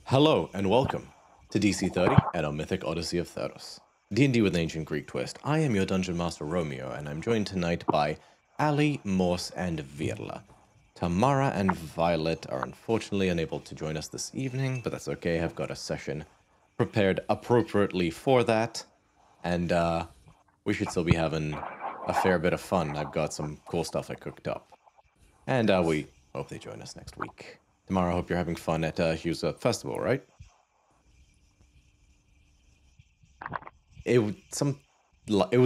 Hello and welcome to DC30 and our Mythic Odyssey of Theros. D&D with an ancient Greek twist. I am your Dungeon Master Romeo, and I'm joined tonight by Ali, Morse, and Virla. Tamara and Violet are unfortunately unable to join us this evening, but that's okay. I've got a session prepared appropriately for that, and we should still be having a fair bit of fun. I've got some cool stuff I cooked up, and we hope they join us next week. Tamara, I hope you're having fun at Hughes Festival, right? It was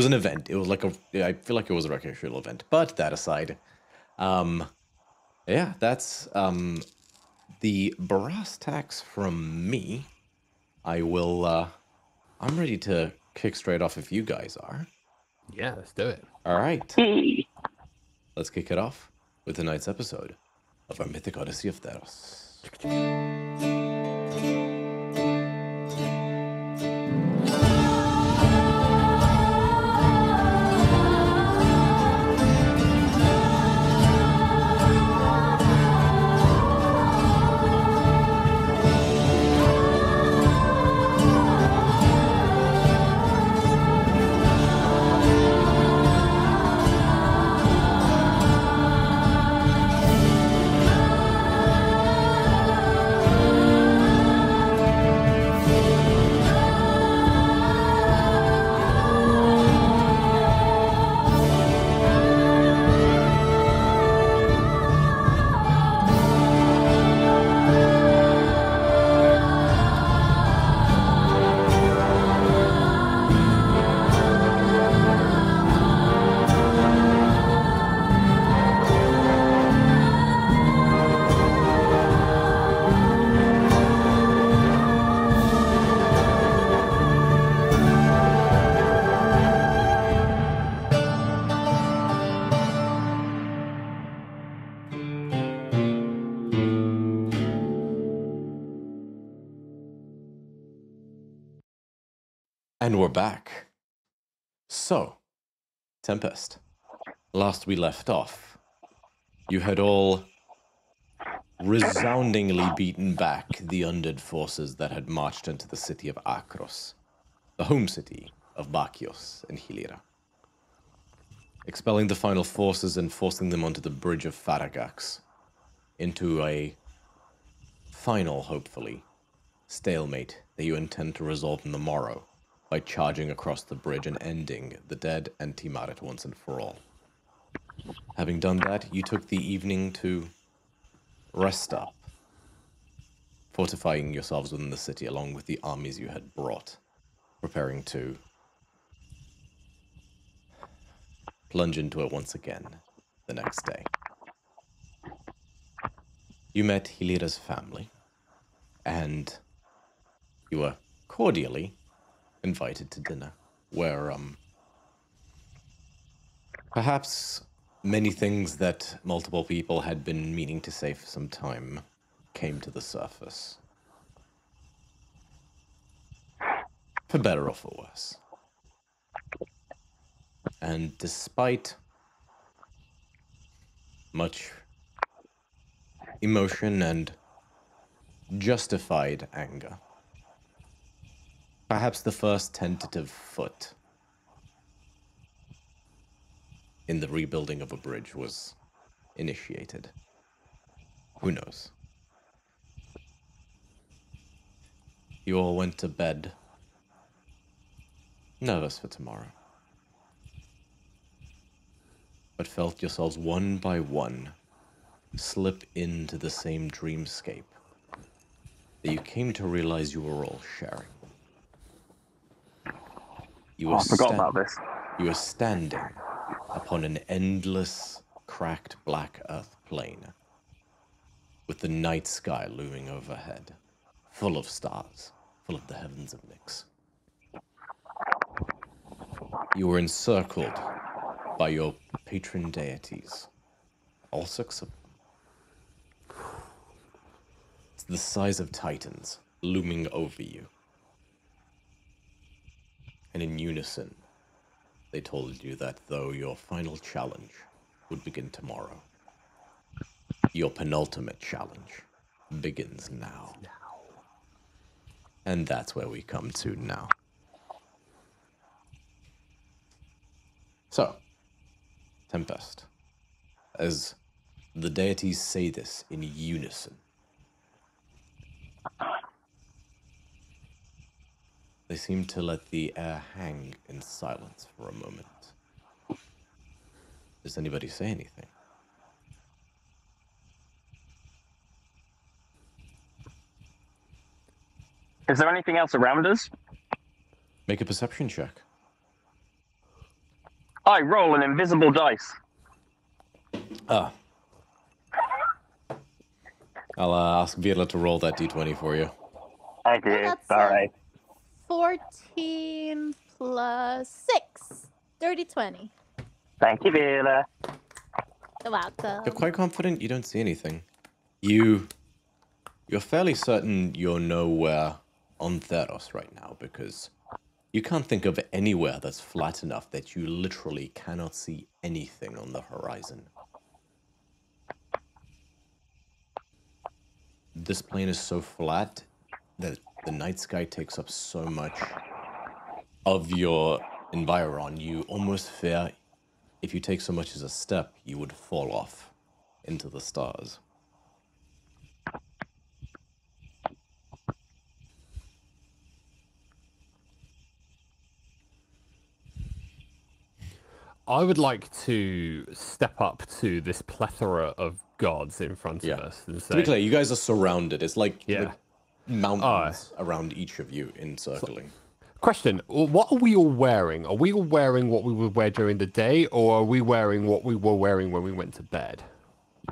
an event. It was like I feel like it was a recreational event. But that aside, yeah, that's the brass tacks from me. I'm ready to kick straight off if you guys are. Yeah, let's do it. All right. Let's kick it off with tonight's episode of our Mythic Odyssey of Theros. And we're back. So, Tempest, last we left off, you had all resoundingly beaten back the undead forces that had marched into the city of Akros, the home city of Bakios and Hilira, expelling the final forces and forcing them onto the bridge of Faragax into a final, hopefully, stalemate that you intend to resolve in the morrow by charging across the bridge and ending the dead and Timaret once and for all. Having done that, you took the evening to rest up, fortifying yourselves within the city along with the armies you had brought, preparing to plunge into it once again the next day. You met Hilira's family, and you were cordially invited to dinner, where perhaps many things that multiple people had been meaning to say for some time came to the surface. For better or for worse. And despite much emotion and justified anger, perhaps the first tentative foot in the rebuilding of a bridge was initiated. Who knows? You all went to bed, nervous for tomorrow, but felt yourselves one by one slip into the same dreamscape that you came to realize you were all sharing. I forgot about this. You were standing upon an endless, cracked black earth plain, with the night sky looming overhead, full of stars, full of the heavens of Nyx. You were encircled by your patron deities, all six of them. It's the size of titans looming over you. And in unison, they told you that though your final challenge would begin tomorrow, your penultimate challenge begins now. And that's where we come to now. So, Tempest, as the deities say this in unison, they seem to let the air hang in silence for a moment. Does anybody say anything? Is there anything else around us? Make a perception check. I roll an invisible dice. Ah. I'll ask Vila to roll that d20 for you. Thank you. That's All right. 14 plus 6. Dirty 20. Thank you, Vila. You're welcome. You're quite confident you don't see anything. You're fairly certain you're nowhere on Theros right now because you can't think of anywhere that's flat enough that you literally cannot see anything on the horizon. This plane is so flat that the night sky takes up so much of your environ, you almost fear if you take so much as a step, you would fall off into the stars. I would like to step up to this plethora of gods in front of us and say... To be clear, you guys are surrounded. It's like mountains around each of you encircling. Question, what are we all wearing? Are we all wearing what we would wear during the day, or are we wearing what we were wearing when we went to bed?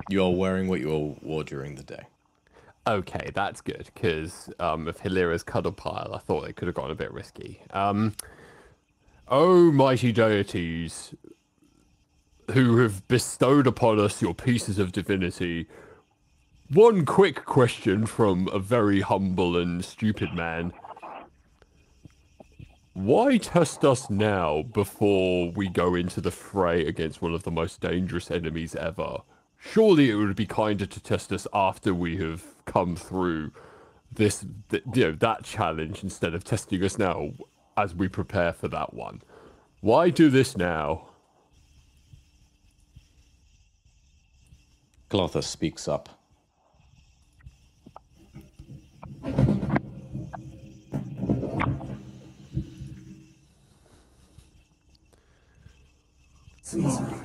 You're wearing what you all wore during the day. Okay, that's good, because of Hilira's cuddle pile, I thought it could have gotten a bit risky. Oh, mighty deities, who have bestowed upon us your pieces of divinity, one quick question from a very humble and stupid man. Why test us now before we go into the fray against one of the most dangerous enemies ever? Surely it would be kinder to test us after we have come through that challenge instead of testing us now as we prepare for that one. Why do this now? Clotha speaks up. Tomorrow,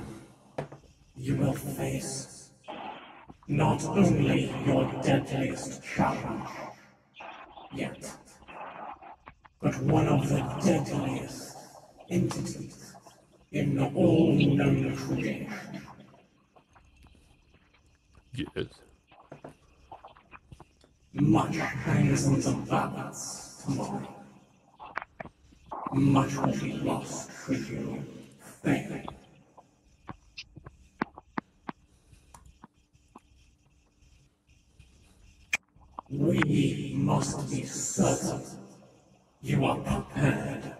you will face not only your deadliest challenge yet, but one of the deadliest entities in all known creation. Yes. Much hangs in the balance tomorrow. Much will be lost for you, fail. We must be certain you are prepared.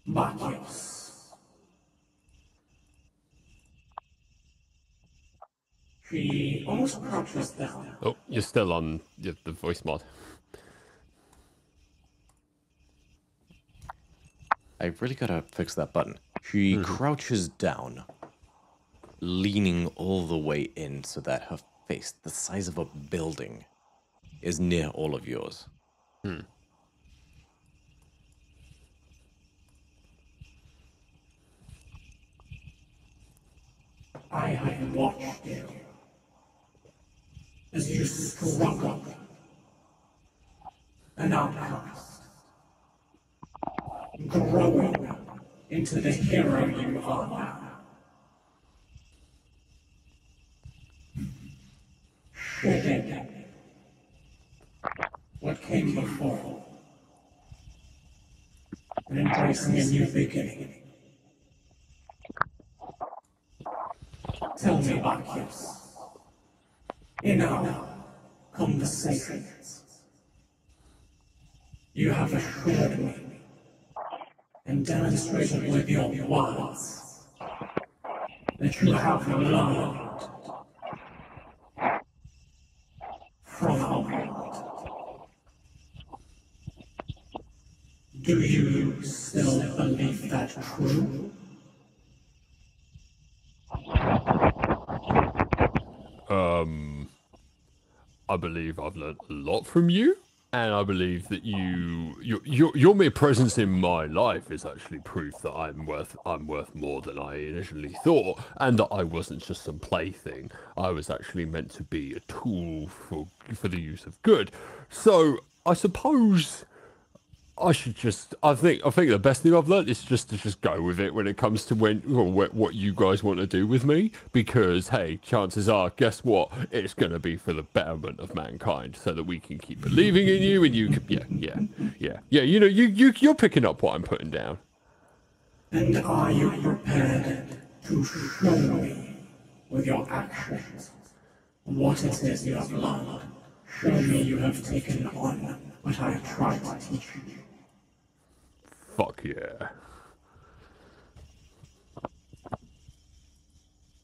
Marcus. She almost crouches down. Oh, you're still on the voice mod. I really gotta fix that button. She crouches down, leaning all the way in so that her face, the size of a building, is near all of yours. I have watched you as you struggle, an outcast, growing into the hero you are now. Shedding what came before, and embracing a new beginning. Tell me, Marcus, in our conversations, you have assured me and demonstrated with your words that you have learned Do you still believe that true? I believe I've learned a lot from you, and I believe that your mere presence in my life is actually proof that I'm worth more than I initially thought, and that I wasn't just some plaything. I was actually meant to be a tool for the use of good. So I suppose I think the best thing I've learned is just to go with it when it comes to what you guys want to do with me, because hey, chances are, guess what? It's gonna be for the betterment of mankind, so that we can keep believing in you, and you can, yeah. You know, you're picking up what I'm putting down. And are you prepared to show me with your actions what it is you have learned? Show me you have taken on what I have tried to teach you. Fuck yeah.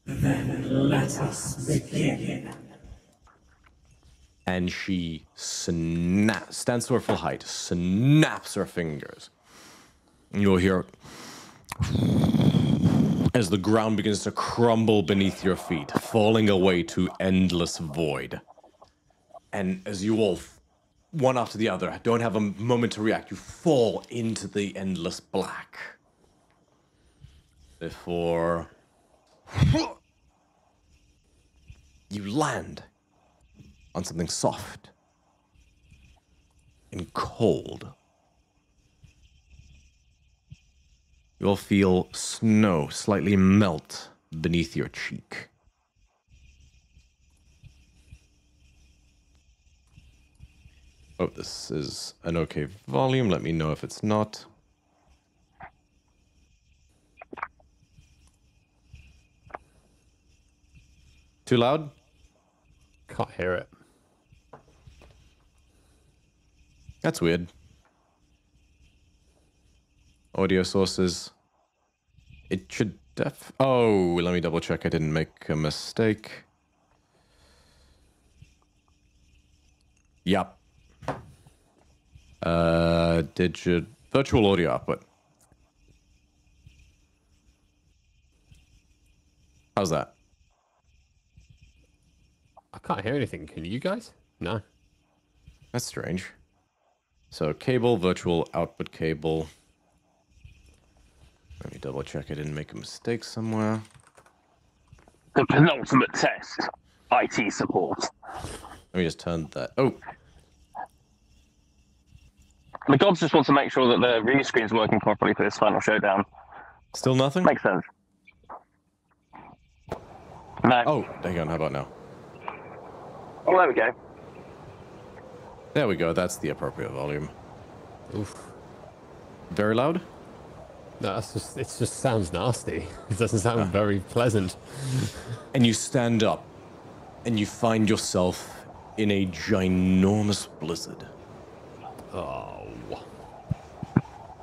Then let us begin. And she stands to her full height, snaps her fingers. And you'll hear as the ground begins to crumble beneath your feet, falling away to endless void. And as you all, one after the other, don't have a moment to react, you fall into the endless black. Before you land on something soft and cold. You'll feel snow slightly melt beneath your cheek. Oh, this is an okay volume. Let me know if it's not. Too loud? Can't hear it. That's weird. Audio sources. It should oh, let me double check I didn't make a mistake. Yep. Virtual audio output. How's that? I can't hear anything. Can you guys? No. That's strange. So cable, virtual output cable. Let me double check I didn't make a mistake somewhere. The penultimate test. IT support. Let me just turn that. Oh, The gods just want to make sure that the review screen's working properly for this final showdown. still nothing? Makes sense. No. Oh, hang on. How about now? Oh, there we go. There we go. That's the appropriate volume. Oof. Very loud? No, it just sounds nasty. It doesn't sound very pleasant. And you stand up, and you find yourself in a ginormous blizzard. Oh.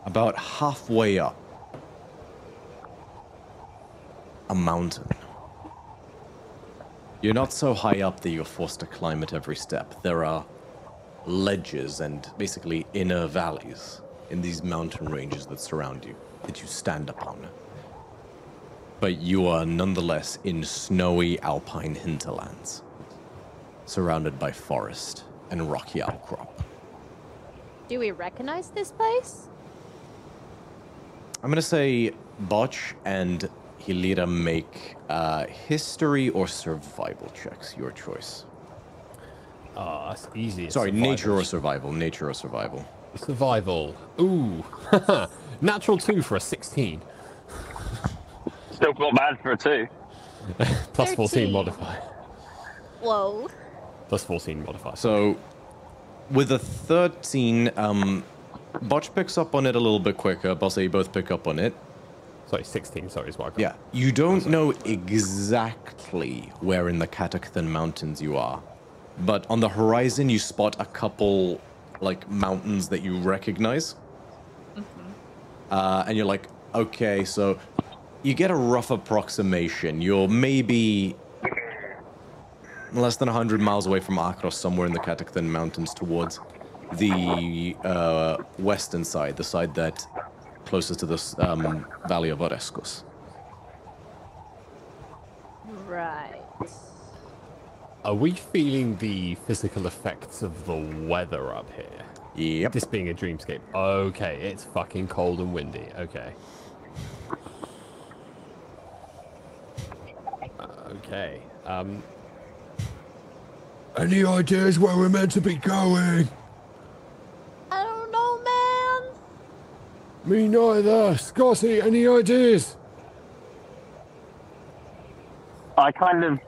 About halfway up a mountain. You're not so high up that you're forced to climb at every step. There are ledges and basically inner valleys in these mountain ranges that surround you, that you stand upon. But you are nonetheless in snowy alpine hinterlands, surrounded by forest and rocky outcrop. Do we recognize this place? I'm gonna say Botch and Hilira make history or survival checks, your choice. That's easy. It's Sorry, survival. nature or survival. Nature or survival. Survival. Ooh. Natural 2 for a 16. Still not bad for a 2. Plus 14 13. modifier. Whoa. Plus 14 modifier. So, with a 13, Botch picks up on it a little bit quicker. But I'll say you both pick up on it. Sorry, 16, sorry, is what I got. Yeah, you don't know exactly where in the Catachan Mountains you are. But on the horizon, you spot a couple, like, mountains that you recognize. And you're like, okay, so you get a rough approximation. You're maybe less than 100 miles away from Akros, somewhere in the Catachan Mountains towards the western side, the side that closest to the Valley of Orescos. Right. Are we feeling the physical effects of the weather up here? Yep. This being a dreamscape. Okay, it's fucking cold and windy. Okay. Okay. Any ideas where we're meant to be going? I don't know, man. Me neither. Scotty, any ideas? I kind of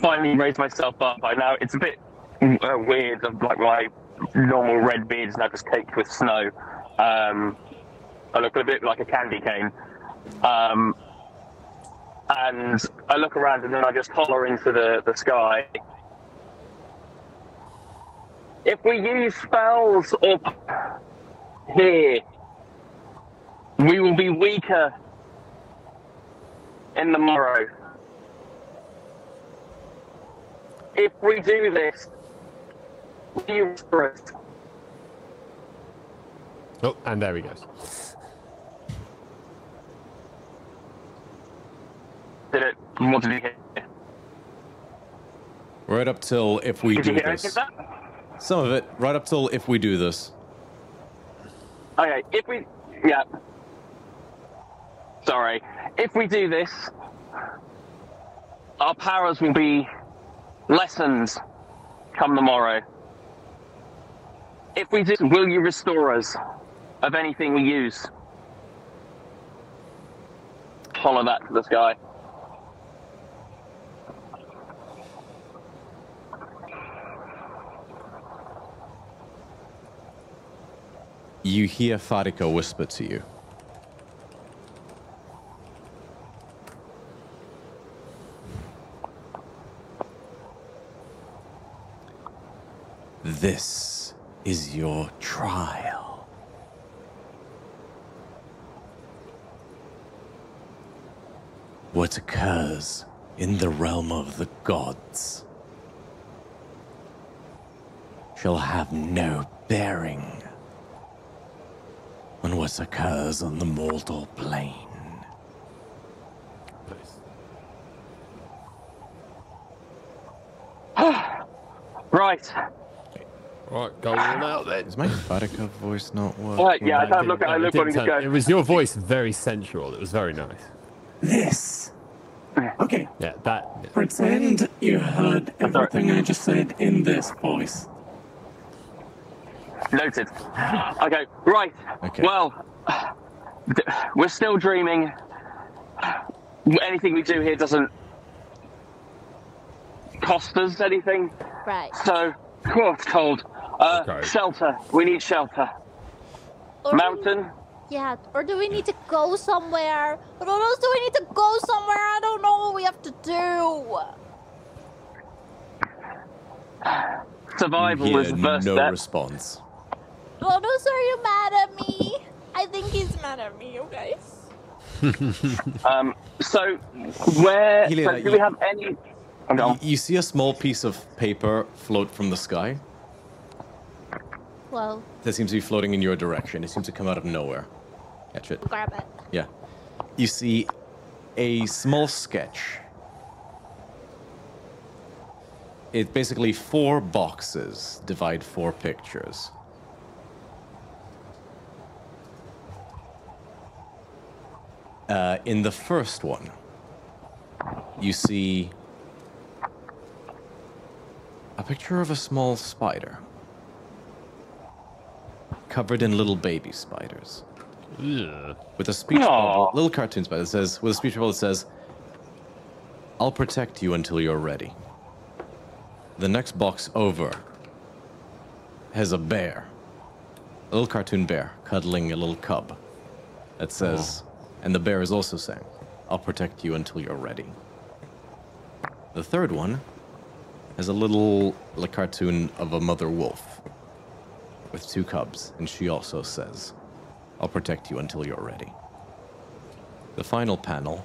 finally raised myself up. I know it's a bit weird. Of like my normal red beard is now just caked with snow. I look a bit like a candy cane. And I look around and then I just holler into the sky. If we use spells up here, we will be weaker in the morrow. If we do this, we whisper it. Oh, and there he goes. Did it? What did you hear? Right up till if we Did you do hear anything this. of that? Some of it, right up till if we do this. Okay, if we... Yeah. Sorry. If we do this, our powers will be lessened come the morrow. If we do, will you restore us of anything we use? Follow that to the sky. You hear Farika whisper to you. This is your trial. What occurs in the realm of the gods shall have no bearing on what occurs on the mortal plane. Right. Right, go on out then. Is my Farika voice not working? Right, yeah, I look at it and go. It was your voice very sensual. It was very nice. This. Okay, Yeah, that. pretend you heard everything I just said in this voice. Noted. Okay, right. Okay. Well, we're still dreaming. Anything we do here doesn't cost us anything. Right. So, it's cold. Okay. Shelter. We need shelter. Or Mountain. Yeah, or do we need to go somewhere? Or else do we need to go somewhere? I don't know what we have to do. Survival You is hear the first no step. response. Ronos, are you mad at me? I think he's mad at me, you guys. So, where... Helena, So do we have any... I'm gone. You see a small piece of paper float from the sky Well, that seems to be floating in your direction. It seems to come out of nowhere. Catch it. grab it. Yeah. You see a small sketch. It's basically 4 boxes divide 4 pictures. In the first one, you see a picture of a small spider covered in little baby spiders. Ugh. With a speech bubble, little cartoon spider that says, with a speech bubble that says, "I'll protect you until you're ready." The next box over has a bear, a little cartoon bear cuddling a little cub that says, and the bear is also saying, "I'll protect you until you're ready." The third one has a little cartoon of a mother wolf with 2 cubs, and she also says, "I'll protect you until you're ready." The final panel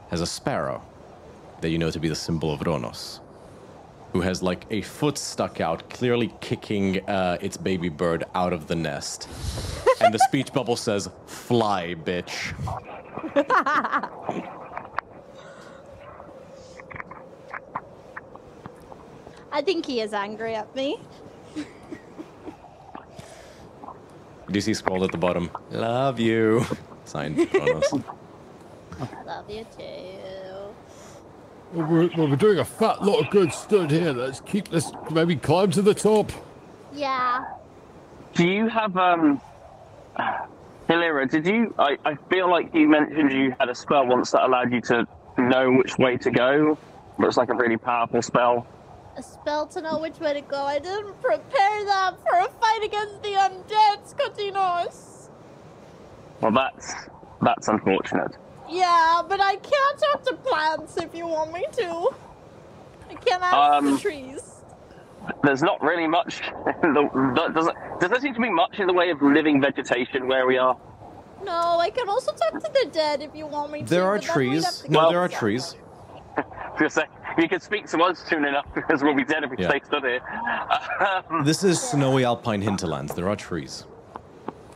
has a sparrow that you know to be the symbol of Ronos. who has like a foot stuck out, clearly kicking its baby bird out of the nest. And the speech bubble says, "Fly, bitch." I think he is angry at me. DC scrolled at the bottom. Love you. Signed, Kronos. I love you too. Well, we're doing a fat lot of good stood here. Let's maybe climb to the top. Yeah. Do you have Hilira, did you I feel like you mentioned you had a spell once that allowed you to know which way to go, but it's like a really powerful spell. A spell to know which way to go. I didn't prepare that for a fight against the undead, Scottinos. Well, that's unfortunate. Yeah, but I can't talk to plants if you want me to. I can't ask the trees. There's not really much. Does there seem to be much in the way of living vegetation where we are? No, I can also talk to the dead if you want me to. There are but then we'd have trees. to No, go there are somewhere. trees. You could speak to us soon enough because we'll be dead if we stay stood here. This is snowy alpine hinterlands. There are trees.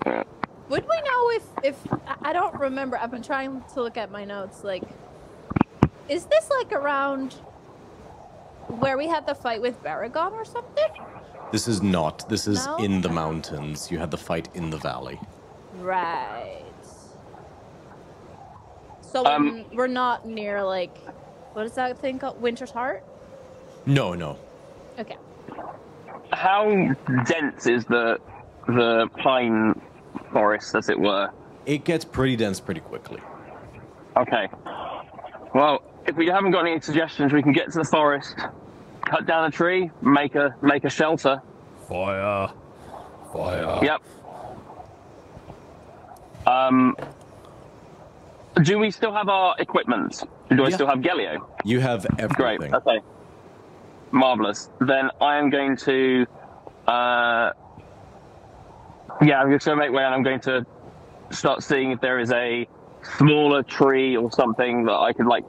Would we know if I don't remember? I've been trying to look at my notes. Like, is this like around where we had the fight with Baragon or something? This is not. This is No? in the mountains. You had the fight in the valley. Right. So we're not near like, what is that thing called? Winter's Heart? No, no. Okay. How dense is the pine forest, as it were? It gets pretty dense pretty quickly. Okay. Well, if we haven't got any suggestions, we can get to the forest, cut down a tree, make a shelter. Fire. Yep. Do we still have our equipment? Do I still have Gelio? You have Great. everything. Okay. Marvelous. Then I am going to. I'm just going to make way, and I'm going to start seeing if there is a smaller tree or something that I could like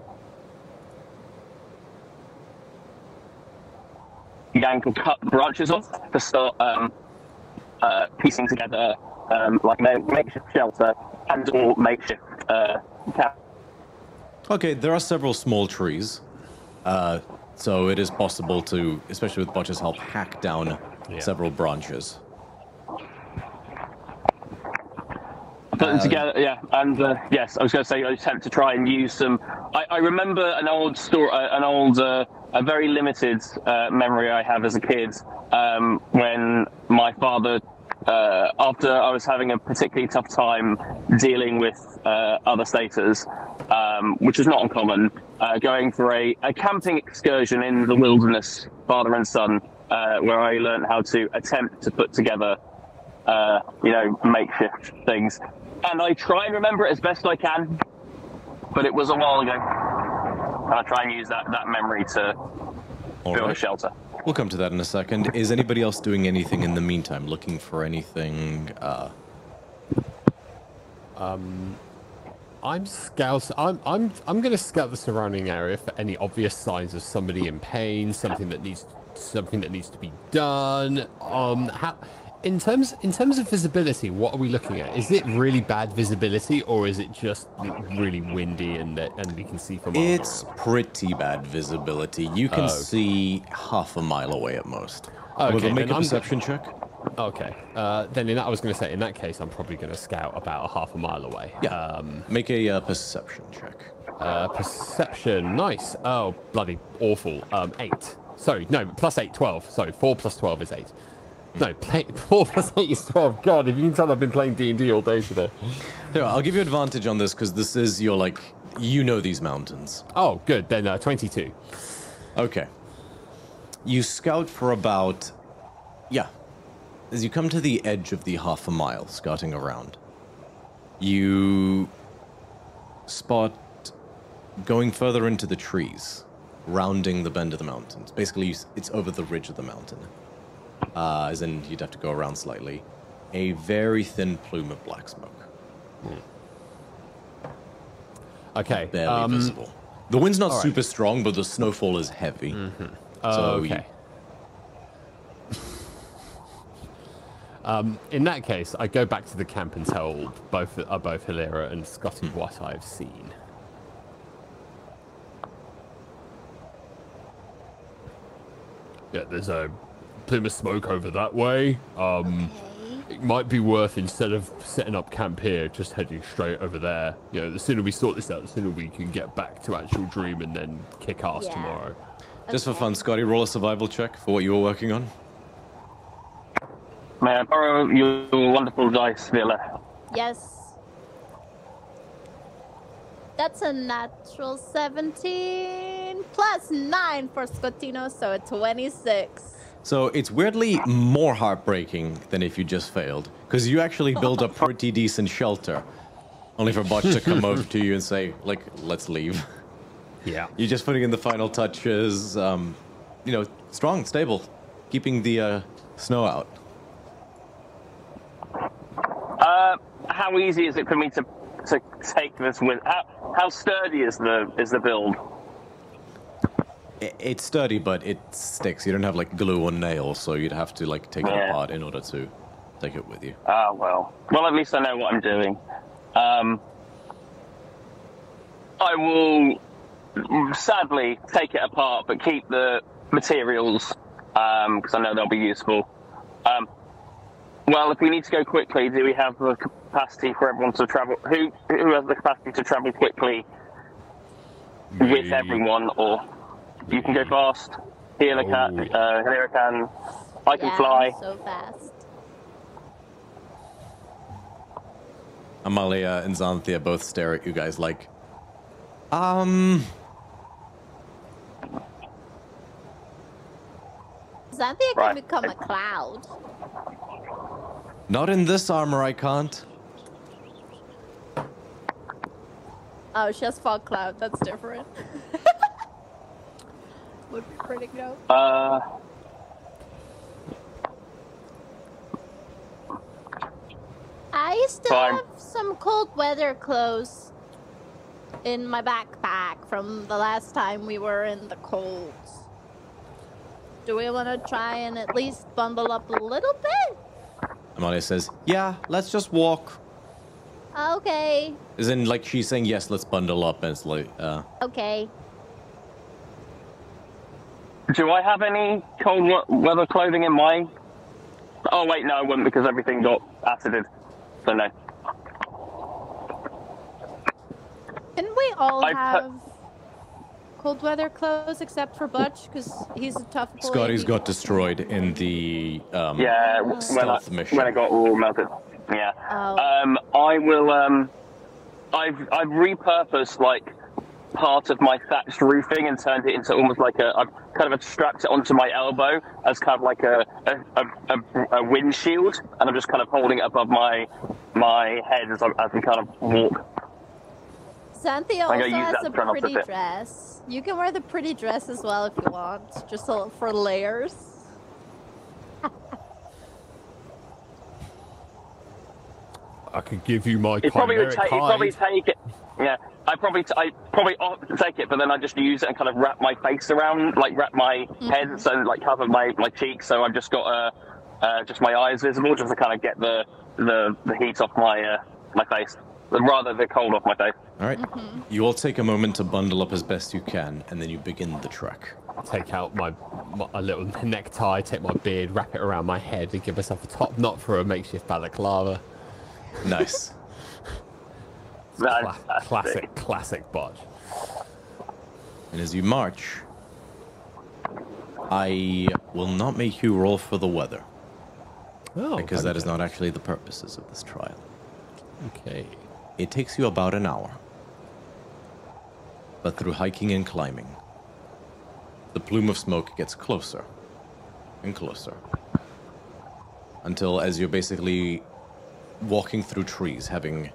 yank or cut branches off to start piecing together like a makeshift shelter and or makeshift camp. Okay, there are several small trees. So it is possible to, especially with Botch's help, hack down several branches. Put them together, yeah, and yes, I was going to say I attempt to try and use some. I remember an old story, a very limited memory I have as a kid when my father, after I was having a particularly tough time dealing with other staters, which is not uncommon, going for a camping excursion in the wilderness, father and son, where I learned how to attempt to put together, makeshift things. And I try and remember it as best I can, but it was a while ago. And I try and use that memory to build a shelter. We'll come to that in a second. Is anybody else doing anything in the meantime? Looking for anything? I'm going to scout the surrounding area for any obvious signs of somebody in pain, something that needs to be done. In terms of visibility, what are we looking at? Is it really bad visibility, or is it just really windy and we can see from? It's pretty bad visibility. You can see half a mile away at most. Okay, Make a perception check. Okay. Then I was going to say, in that case, I'm probably going to scout about a half a mile away. Yeah. Make a perception check. Perception. Nice. Oh, bloody awful. 8. Sorry, no, +8, 12. Sorry, 4 + 12 is 8. No, 4 + 8 is 12. God, if you can tell, I've been playing D&D all day today. Here, I'll give you advantage on this because this is your, you know these mountains. Oh, good. Then 22. Okay. You scout for about... Yeah. As you come to the edge of the half a mile, scouting around, you spot going further into the trees, rounding the bend of the mountains. Basically, it's over the ridge of the mountain. As in, you'd have to go around slightly. A very thin plume of black smoke. Okay. Barely visible. The wind's not super strong, but the snowfall is heavy. Okay. In that case, I go back to the camp and tell both Hilera and Scotty what I've seen. Yeah, there's a plume of smoke over that way. It might be worth, instead of setting up camp here, just heading straight over there. You know, the sooner we sort this out, the sooner we can get back to actual Dream and then kick ass tomorrow. Just for fun, Scotty, roll a survival check for what you were working on. May I borrow your wonderful dice, Villa? Yes. That's a natural 17 plus 9 for Scotino, so a 26. So it's weirdly more heartbreaking than if you just failed, because you actually build a pretty decent shelter, only for Butch to come over to you and say, like, let's leave. Yeah. You're just putting in the final touches, you know, strong, stable, keeping the snow out. How easy is it for me to take this with? How sturdy is the build? It's sturdy, but it sticks. You don't have like glue or nails, so you'd have to like take it apart in order to take it with you. Ah, well, at least I know what I'm doing. I will sadly take it apart, but keep the materials because I know they'll be useful. Well, if we need to go quickly, do we have the capacity for everyone to travel? Who has the capacity to travel quickly with everyone, or you can go fast? Here can. I can fly. So fast. Amalia and Xanthia both stare at you guys like, Xanthia can become a cloud. Not in this armor, I can't. Oh, she has fog cloud. That's different. Would be pretty dope. I still have some cold weather clothes in my backpack from the last time we were in the cold. Do we want to try and at least bundle up a little bit? Amalia says, yeah, let's just walk. Okay. As in, like, she's saying, yes, let's bundle up, and it's like, Okay. Do I have any cold weather clothing in my... Oh, wait, no, I wouldn't, because everything got acided. So, no. Can we all have cold weather clothes except for Butch? Because he's a tough boy. Scotty's got destroyed in the stealth mission. When I got all melted. Yeah. Oh. I will, I've repurposed, like, part of my thatched roofing and turned it into almost like I've kind of strapped it onto my elbow as kind of like a windshield, and I'm just kind of holding it above my head as we kind of walk. Xanthia also has a pretty dress. You can wear the pretty dress as well if you want, just for layers. I could give you my It probably take it. Yeah, I probably take it, but then I just use it and kind of wrap my face around, like wrap my head, so like cover my cheeks. So I've just got just my eyes visible, just to kind of get the heat off my face, rather the cold off my face. All right. You all take a moment to bundle up as best you can, and then you begin the trek. Take out my little necktie, take my beard, wrap it around my head, and give myself a top knot for a makeshift balaclava. Nice. Classic Butch. And as you march, I will not make you roll for the weather. Oh, because that is not actually the purposes of this trial. Okay. It takes you about an hour. But through hiking and climbing, the plume of smoke gets closer and closer. Until as you're basically walking through trees, having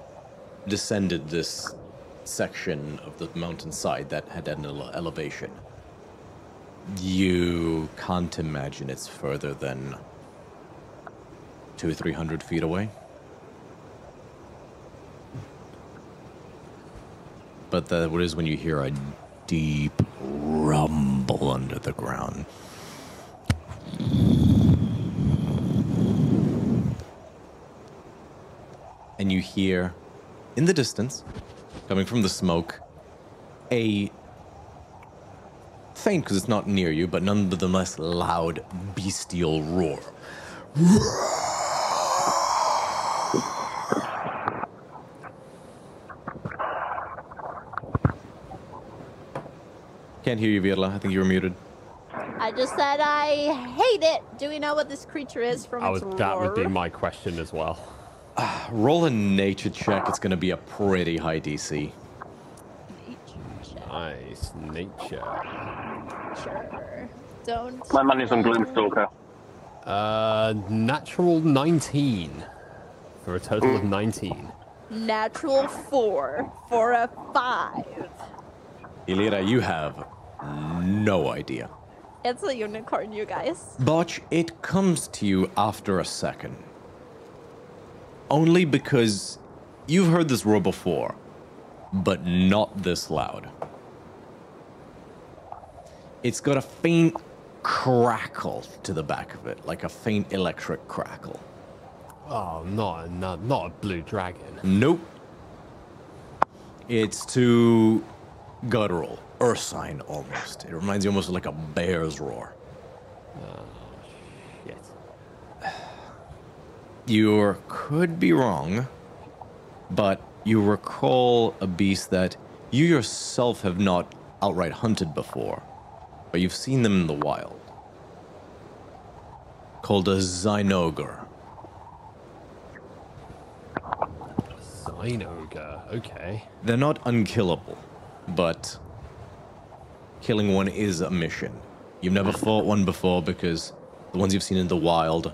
descended this section of the mountainside that had an elevation, you can't imagine it's further than 200 or 300 feet away. But that is when you hear a deep rumble under the ground. And you hear, in the distance, coming from the smoke, a faint because it's not near you, but nonetheless loud, bestial roar. Can't hear you, Virla. I think you were muted. I just said I hate it. Do we know what this creature is from its roar? That would be my question as well. Roll a nature check. It's going to be a pretty high DC. Nice. Nature. Sure. Don't. My money's on Gloomstalker. Natural 19. For a total of 19. Natural 4 for a 5. Ilira, you have no idea. It's a unicorn, you guys. Botch, it comes to you after a second. Only because you've heard this roar before, but not this loud. It's got a faint crackle to the back of it, like a faint electric crackle. Oh, not a blue dragon. Nope. It's too guttural, ursine almost. It reminds you almost of like a bear's roar. Oh, shit. You could be wrong, but you recall a beast that you yourself have not outright hunted before, but you've seen them in the wild. Called a Zynogar. Zynogar, okay. They're not unkillable, but killing one is a mission. You've never fought one before because the ones you've seen in the wild,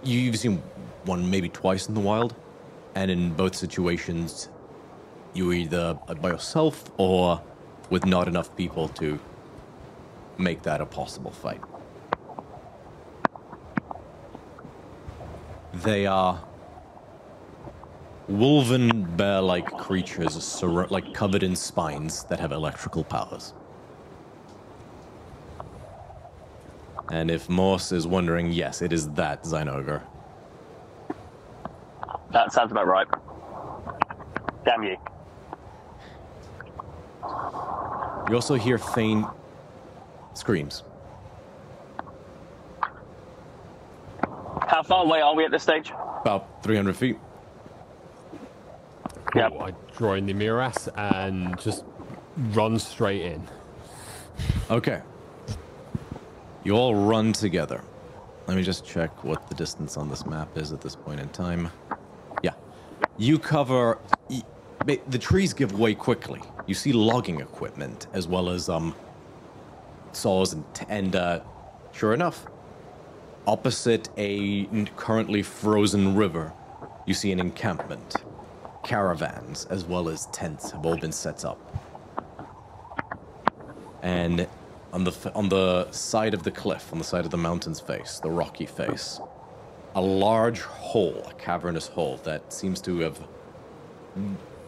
you've seen one maybe twice in the wild, and in both situations, you were either by yourself or with not enough people to make that a possible fight. They are wolven bear-like creatures, like covered in spines that have electrical powers. And if Morse is wondering, yes, it is that Zynogar. That sounds about right. Damn you. You also hear faint screams. How far away are we at this stage? About 300 feet. Cool. Yep. I join the Miras and just run straight in. Okay. You all run together. Let me just check what the distance on this map is at this point in time. Yeah. You cover... The trees give way quickly. You see logging equipment as well as saws and sure enough, opposite a currently frozen river, you see an encampment. Caravans as well as tents have all been set up. And on the side of the cliff, on the side of the mountain's face, the rocky face, a large hole, a cavernous hole that seems to have...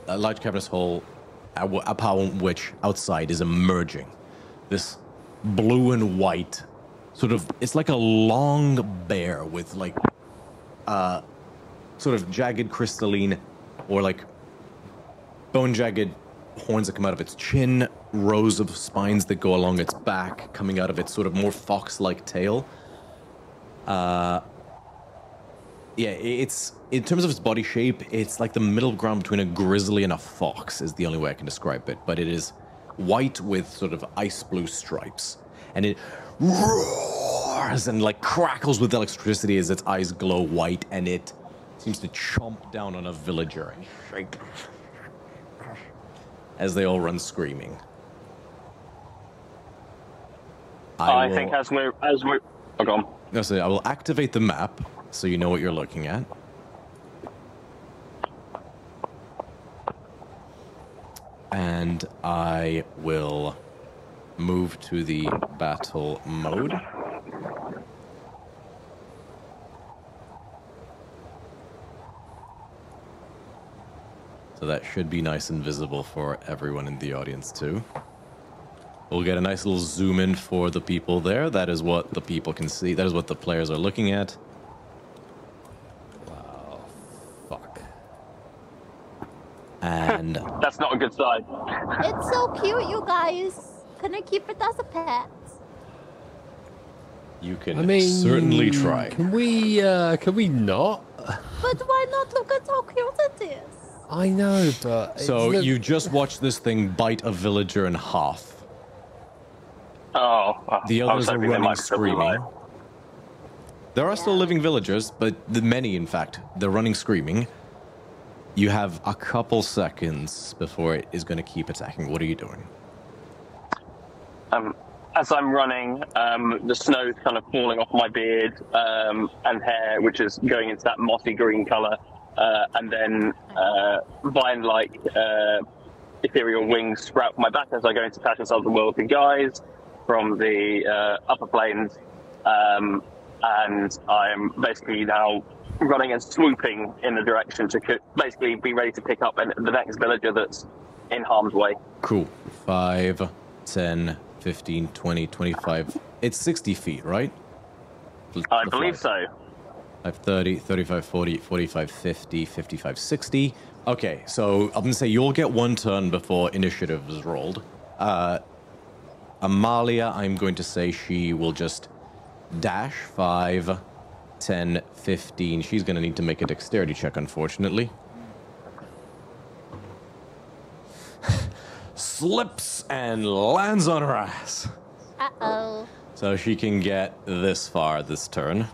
A large cavernous hole upon which outside is emerging this blue and white sort of... It's like a long bear with like sort of jagged crystalline or like bone-jagged horns that come out of its chin, rows of spines that go along its back, coming out of its sort of more fox-like tail. Yeah, it's... In terms of its body shape, it's like the middle ground between a grizzly and a fox is the only way I can describe it. But it is white with sort of ice blue stripes. And it roars and like crackles with electricity as its eyes glow white, and it seems to chomp down on a villager and shake as they all run screaming. I think as we're oh, go on. No, so I will activate the map so you know what you're looking at. And I will move to the battle mode. So that should be nice and visible for everyone in the audience too. We'll get a nice little zoom in for the people there. That is what the people can see. That is what the players are looking at. Wow. Fuck. And That's not a good sign. It's so cute, you guys. Can I keep it as a pet? you can I mean, certainly try. Can we not? But why not? Look at how cute it is. I know, but So you just watched this thing bite a villager in half. Oh. The I was others are hoping they running might still be screaming. alive. There are still living villagers, but many, in fact, they're running screaming. You have a couple seconds before it is going to keep attacking. What are you doing? As I'm running, the snow's kind of falling off my beard and hair, which is going into that mossy green color. And then vine-like ethereal wings sprout from my back as I go into patches of the worldly guys from the upper planes. And I'm basically now running and swooping in the direction to basically be ready to pick up the next villager that's in harm's way. Cool. 5, 10, 15, 20, 25. It's 60 feet, right? I believe so. 30, 35, 40, 45, 50, 55, 60. Okay, so I'm going to say you'll get one turn before initiative is rolled. Amalia, I'm going to say she will just dash 5, 10, 15. She's going to need to make a dexterity check, unfortunately. Slips and lands on her ass. Uh-oh. So she can get this far this turn.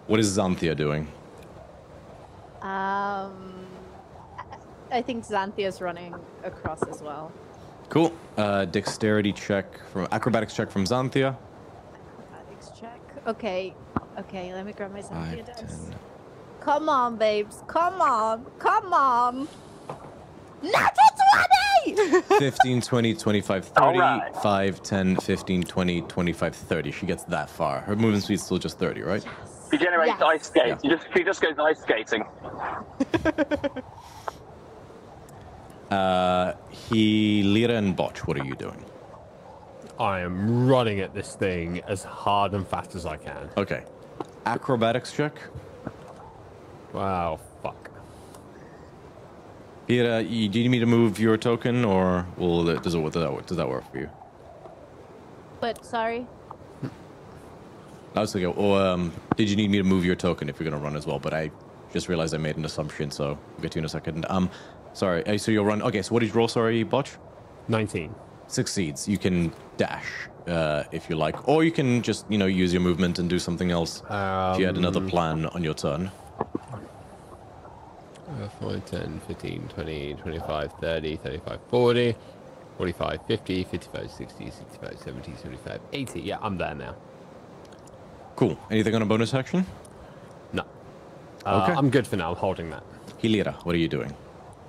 What is Xanthia doing? I think Xanthia's running across as well. Cool. Dexterity check from acrobatics check from Xanthia. Acrobatics check. Okay. Okay, let me grab my Xanthia 5, dice. 10. Come on, babes. Come on. Come on. Natural 20! 15, 20, 25, 30. All right. 5, 10, 15, 20, 25, 30. She gets that far. Her movement speed's still just 30, right? He generates Yes. ice skates. He just goes ice skating. Lira and Botch, what are you doing? I am running at this thing as hard and fast as I can. Okay. Acrobatics check. Wow, fuck. Lira, do you need me to move your token, or does that work for you? But, sorry. I was thinking, did you need me to move your token if you're going to run as well? But I just realized I made an assumption, so I'll get to you in a second. Sorry, so you'll run. Okay, so what did you roll, sorry, Botch? 19. Succeeds. You can dash if you like, or you can just, use your movement and do something else if you had another plan on your turn. 5, 10, 15, 20, 25, 30, 35, 40, 45, 50, 55, 60, 65, 70, 75, 80. Yeah, I'm there now. Cool. Anything on a bonus action? No. Okay. I'm good for now. I'm holding that. Hilira, what are you doing?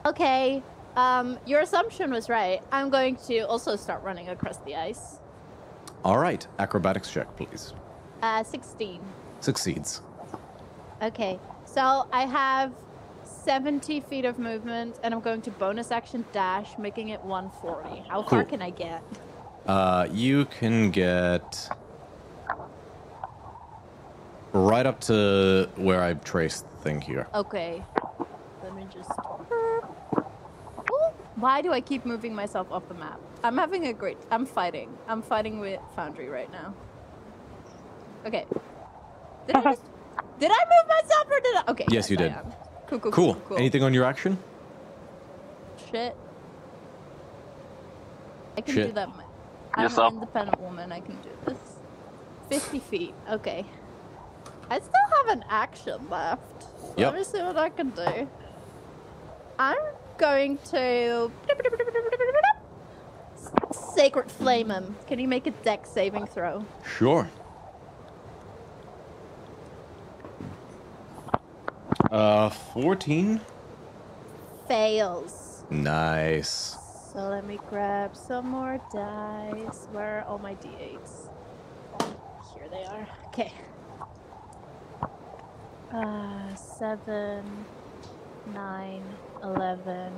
Okay. Your assumption was right. I'm going to also start running across the ice. All right. Acrobatics check, please. 16. Succeeds. Okay. So I have 70 feet of movement, and I'm going to bonus action dash, making it 140. How far Cool. can I get? You can get right up to where I traced the thing here. Okay. Let me just... Ooh, why do I keep moving myself off the map? I'm having a great... I'm fighting. I'm fighting with Foundry right now. Okay. Did I just... Did I move myself or did I... Okay. Yes, you I did. am. Cool. Cool. Anything on your action? Shit. I can Shit. do that. I'm Yourself. an independent woman. I can do this. 50 feet. Okay. I still have an action left. Yep. Let me see what I can do. I'm going to... Sacred Flame him. Can you make a dex saving throw? Sure. 14. Fails. Nice. So let me grab some more dice. Where are all my d8s? Here they are. Okay. 7, 9, 11,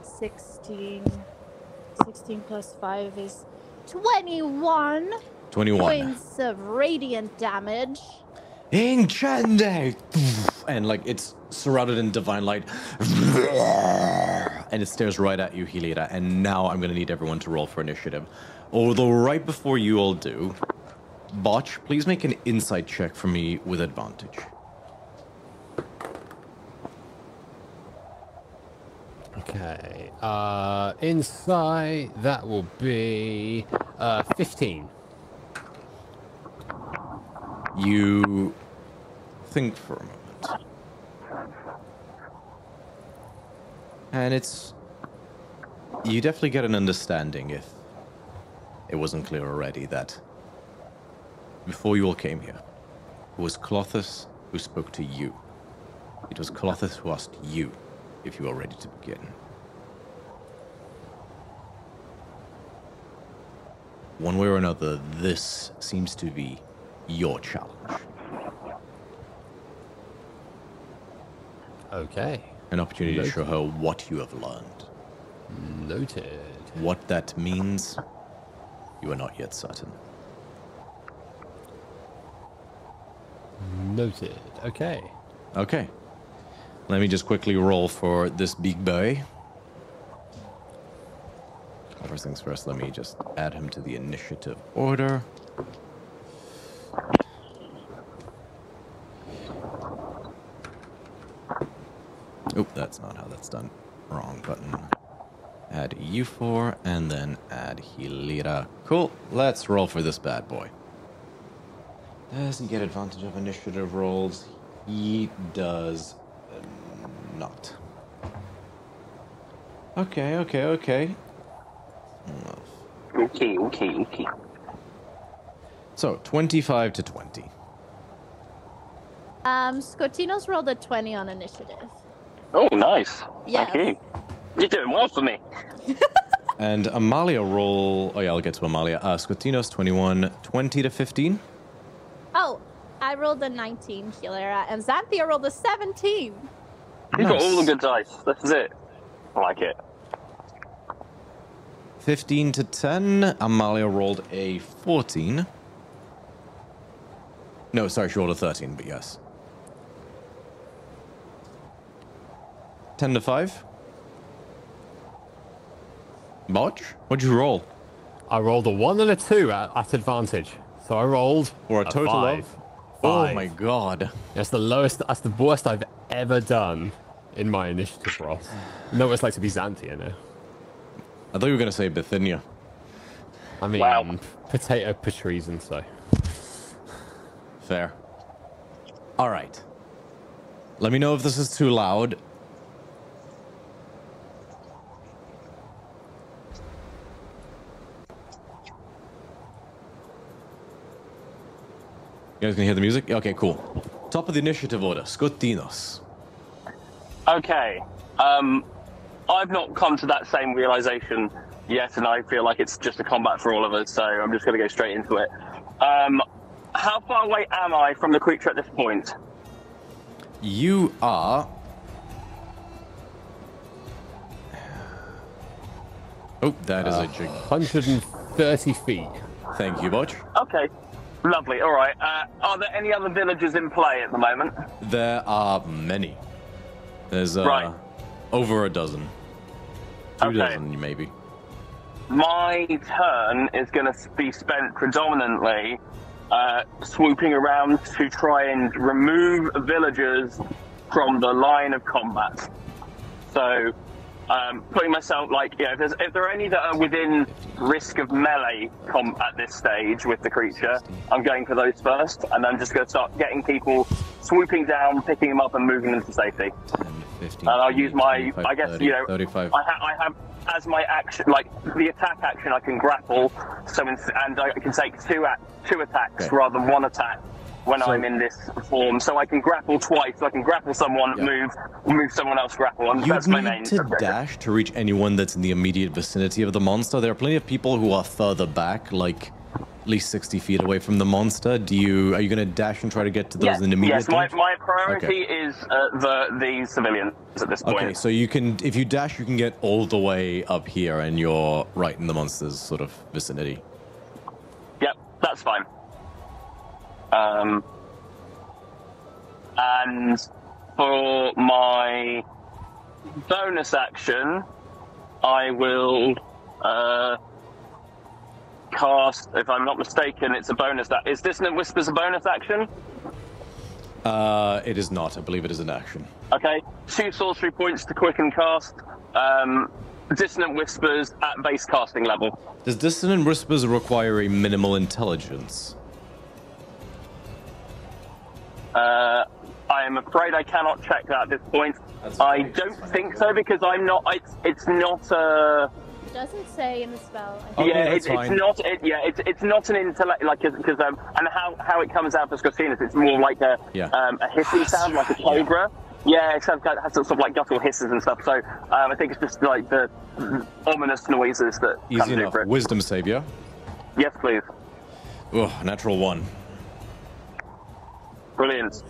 16, 16 plus 5 is 21 21. points of radiant damage. Incende! And like it's surrounded in divine light. And it stares right at you, Helita. And now I'm gonna need everyone to roll for initiative. Although right before you all do, Botch, please make an insight check for me with advantage. Okay. Insight, that will be 15. You think for a moment. And you definitely get an understanding, if it wasn't clear already, that before you all came here, it was Clothis who spoke to you. It was Clothis who asked you if you are ready to begin. One way or another, this seems to be your challenge. Okay. An opportunity to show her what you have learned. Noted. What that means, you are not yet certain. Noted. Okay. Okay. Let me just quickly roll for this big boy. First things first, let me just add him to the initiative order. Oop, that's not how that's done. Wrong button. Add U4 and then add Helita. Cool. Let's roll for this bad boy. Doesn't get advantage of initiative rolls. He does not. Okay. Okay. So, 25 to 20. Scotino's rolled a 20 on initiative. Oh, nice. Yes. Thank you. You're doing well for me. And Amalia roll... Oh yeah, I'll get to Amalia. Scotino's 21, 20 to 15. Oh, I rolled a 19, Hilera, and Xanthia rolled a 17. You've got all the good dice. This is it. I like it. 15 to 10. Amalia rolled a 14. No, sorry, she rolled a 13, but yes. 10 to 5. Botch? What'd you roll? I rolled a 1 and a 2 at advantage. So I rolled For a total 5. of? Oh my god. That's the lowest, that's the worst I've ever done in my initiative roll. Know what it's like to be Xanthia now. I thought you were going to say Bithynia. I mean, Wow. potato patreon, so. Fair. All right. Let me know if this is too loud. You guys can hear the music? Okay, cool. Top of the initiative order, Skotinos. Okay. I've not come to that same realization yet, and I feel like it's just a combat for all of us, so I'm just going to go straight into it. How far away am I from the creature at this point? You are... Oh, that is a jig. 130 feet. Thank you, Botch. Okay. Lovely. All right. Are there any other villagers in play at the moment? There are many. There's Right. over a dozen. Two Okay. dozen, maybe. My turn is going to be spent predominantly swooping around to try and remove villagers from the line of combat. So, putting myself, like, yeah, if there are any that are within risk of melee at this stage with the creature, I'm going for those first, and I'm just going to start getting people swooping down, picking them up, and moving them to safety. 10, 15, And I'll use my, 25, I guess, 30, you know, 35. I have as my action, like the attack action, I can grapple, and I can take two attacks Okay. rather than one attack when So- I'm in this form. So I can grapple twice. So I can grapple someone, Yeah. move someone else, grapple, and You that's my main need to objective. dash to reach anyone that's in the immediate vicinity of the monster. There are plenty of people who are further back, like least 60 feet away from the monster. Are you going to dash and try to get to those in immediate Yes, my priority is the civilians at this point. Okay, so you can, if you dash, you can get all the way up here, and you're right in the monster's sort of vicinity. Yep, that's fine. And for my bonus action, I will cast, if I'm not mistaken, it's a bonus. Is Dissonant Whispers a bonus action? It is not. I believe it is an action. Okay, 2 sorcery points to quicken cast. Dissonant Whispers at base casting level. Does Dissonant Whispers require a minimal intelligence? I am afraid I cannot check that at this point. I don't think so, because I'm not. It's not a. It doesn't say in the spell. It's not. It's not an intellect, like, because and how it comes out for Scottinus, it's more like a hissing sound, like a cobra. Yeah, it has sort of like guttural hisses and stuff. So I think it's just like the ominous noises that Easy enough. Wisdom save, yeah? Yes, please. Oh, natural 1. Brilliant.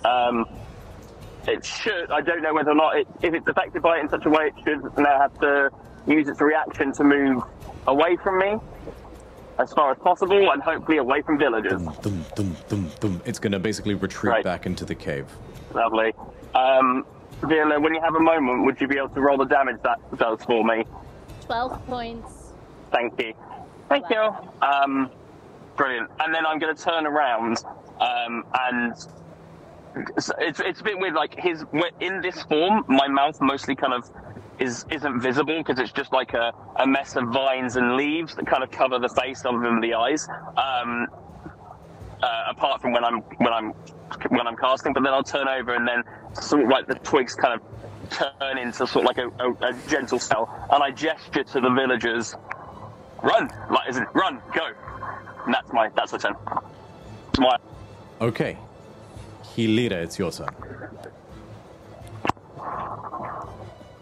It should. I don't know whether or not if it's affected by it in such a way, it should now have to use its reaction to move away from me as far as possible, and hopefully away from villagers. It's going to basically retreat back into the cave. Lovely. Viola, when you have a moment, would you be able to roll the damage that does for me? 12 points. Thank you. Thank you. Brilliant. And then I'm going to turn around, and it's a bit weird. Like in this form, my mouth mostly kind of isn't visible, because it's just like a mess of vines and leaves that kind of cover the face other than the eyes. Apart from when I'm casting, but then I'll turn over, and then sort of like the twigs kind of turn into sort of like a gentle spell, and I gesture to the villagers, run, like as in run, go. And that's the turn. It's my. Okay, Hilira, it's your turn.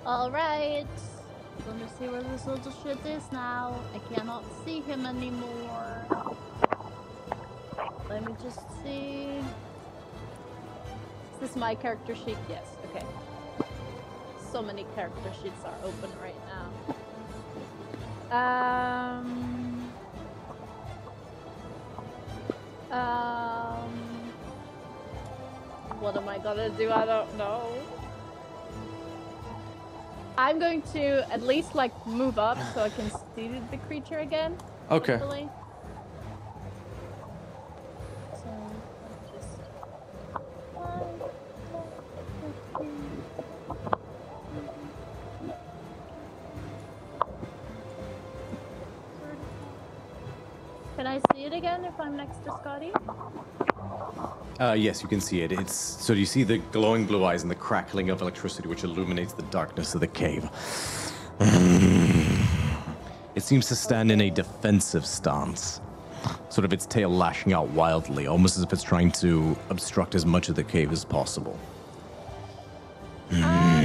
All right. Let me see where this little shit is now. I cannot see him anymore. Let me just see. Is this my character sheet? Yes. Okay. So many character sheets are open right now. What am I gonna do? I don't know. I'm going to at least like move up so I can see the creature again. Okay. Hopefully. Can I see it again if I'm next to Scotty? Yes, you can see it. So you see the glowing blue eyes and the crackling of electricity which illuminates the darkness of the cave. It seems to stand in a defensive stance, sort of its tail lashing out wildly, almost as if it's trying to obstruct as much of the cave as possible. I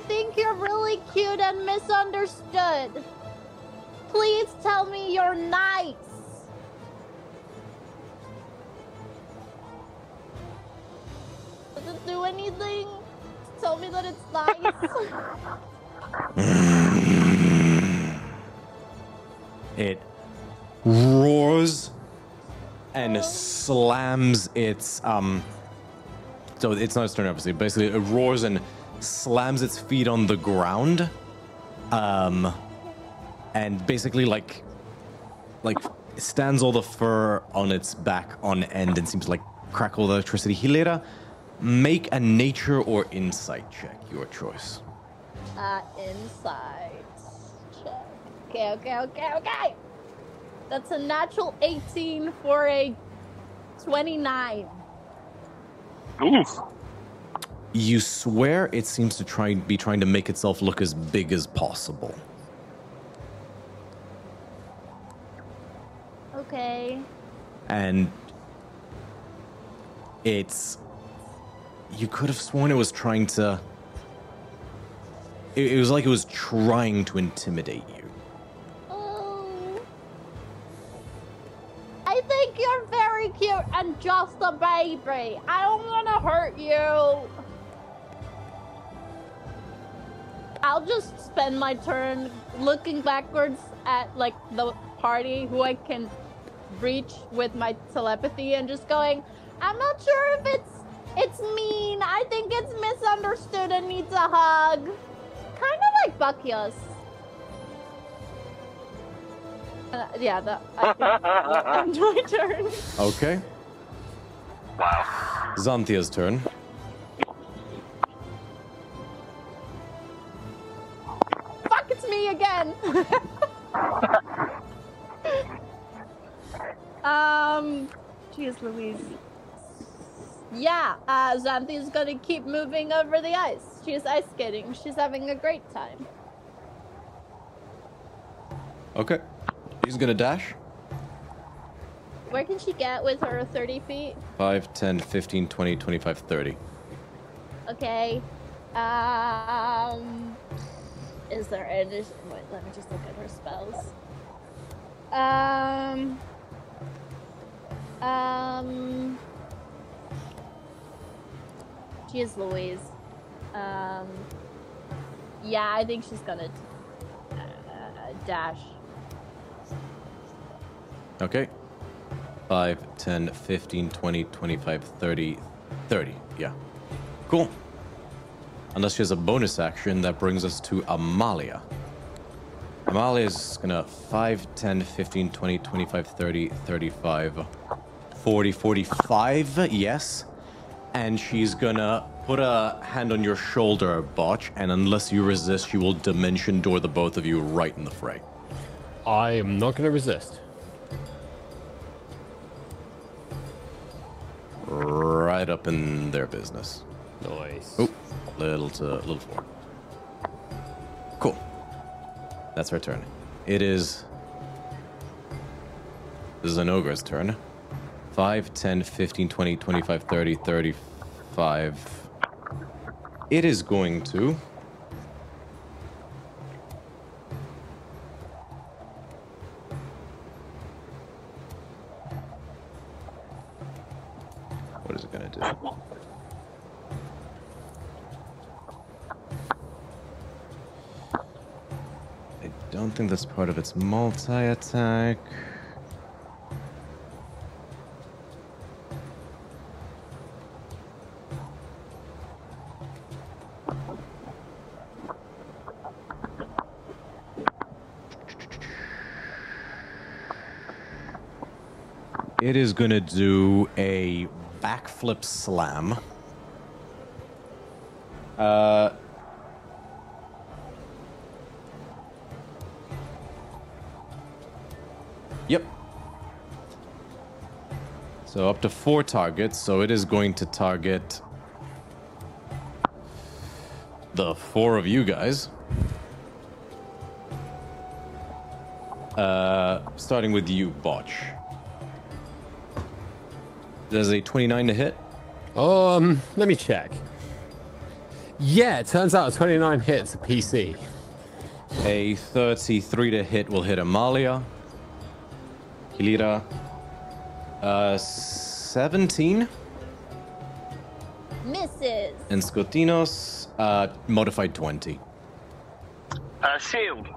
think you're really cute and misunderstood. Please tell me you're nice. Does it do anything? Tell me that it's nice. It roars and slams its so it's not its turn, obviously. Basically, it roars and slams its feet on the ground, and basically like stands all the fur on its back on end and seems to like crackle the electricity. Hilera, make a nature or insight check, your choice. Insight check. Okay. That's a natural 18 for a 29. Oof. You swear it seems to be trying to make itself look as big as possible. Okay. And you could have sworn it was trying to, it was like it was trying to intimidate you. Oh. I think you're very cute and just a baby. I don't want to hurt you. I'll just spend my turn looking backwards at like the party who I can reach with my telepathy and just going, I'm not sure if it's mean. I think it's misunderstood and needs a hug. Kind of like Buckyus. Yeah, that ends my turn. Okay. Wow. Xanthia's turn. Fuck, it's me again. Jeez Louise. Yeah, Xanthia's gonna keep moving over the ice. She's ice skating. She's having a great time. Okay. She's gonna dash. Where can she get with her 30 feet? 5, 10, 15, 20, 25, 30. Okay. Is there any... Wait, let me just look at her spells. Jeez Louise. Yeah, I think she's gonna dash. Okay. 5, 10, 15, 20, 25, 30, 30. Yeah. Cool. Unless she has a bonus action, that brings us to Amalia. Amalia's gonna 5, 10, 15, 20, 25, 30, 35, 40, 45, yes. And she's gonna put a hand on your shoulder, Botch, and unless you resist, she will dimension door the both of you right in the fray. I am not going to resist. Right up in their business. Nice. Oh, little forward. Cool. That's her turn. This is an ogre's turn. 5, 10, 15, 20, 25, 30, 35. It is going to... What is it going to do? I don't think that's part of its multi-attack. It is going to do a backflip slam. Yep. So up to 4 targets. So it is going to target the 4 of you guys. Starting with you, Botch. There's a 29 to hit. Let me check. Yeah, it turns out a 29 hits a PC. A 33 to hit will hit Amalia. Hilira. 17. Misses. And Skotinos, modified 20. Shield.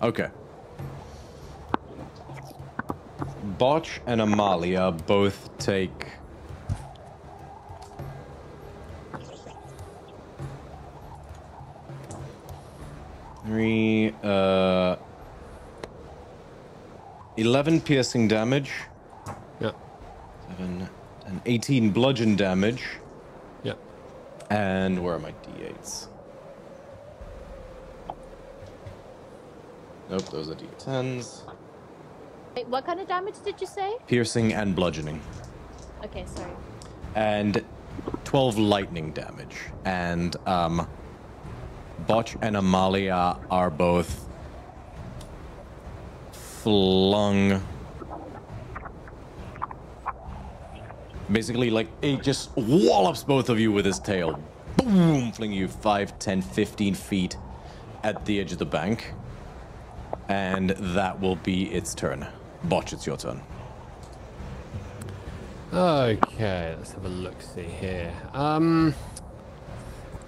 Okay. Botch and Amalia both take... Three, 11 piercing damage. Yep. 7 and 18 bludgeon damage. Yep. And where are my d8s? Nope, those are d10s. Wait, what kind of damage did you say? Piercing and bludgeoning. Okay, sorry. And 12 lightning damage. And Botch and Amalia are both flung. Basically, like, it just wallops both of you with his tail. Boom! Fling you 5, 10, 15 feet at the edge of the bank. And that will be its turn. Botch, it's your turn. Okay, let's have a look-see here.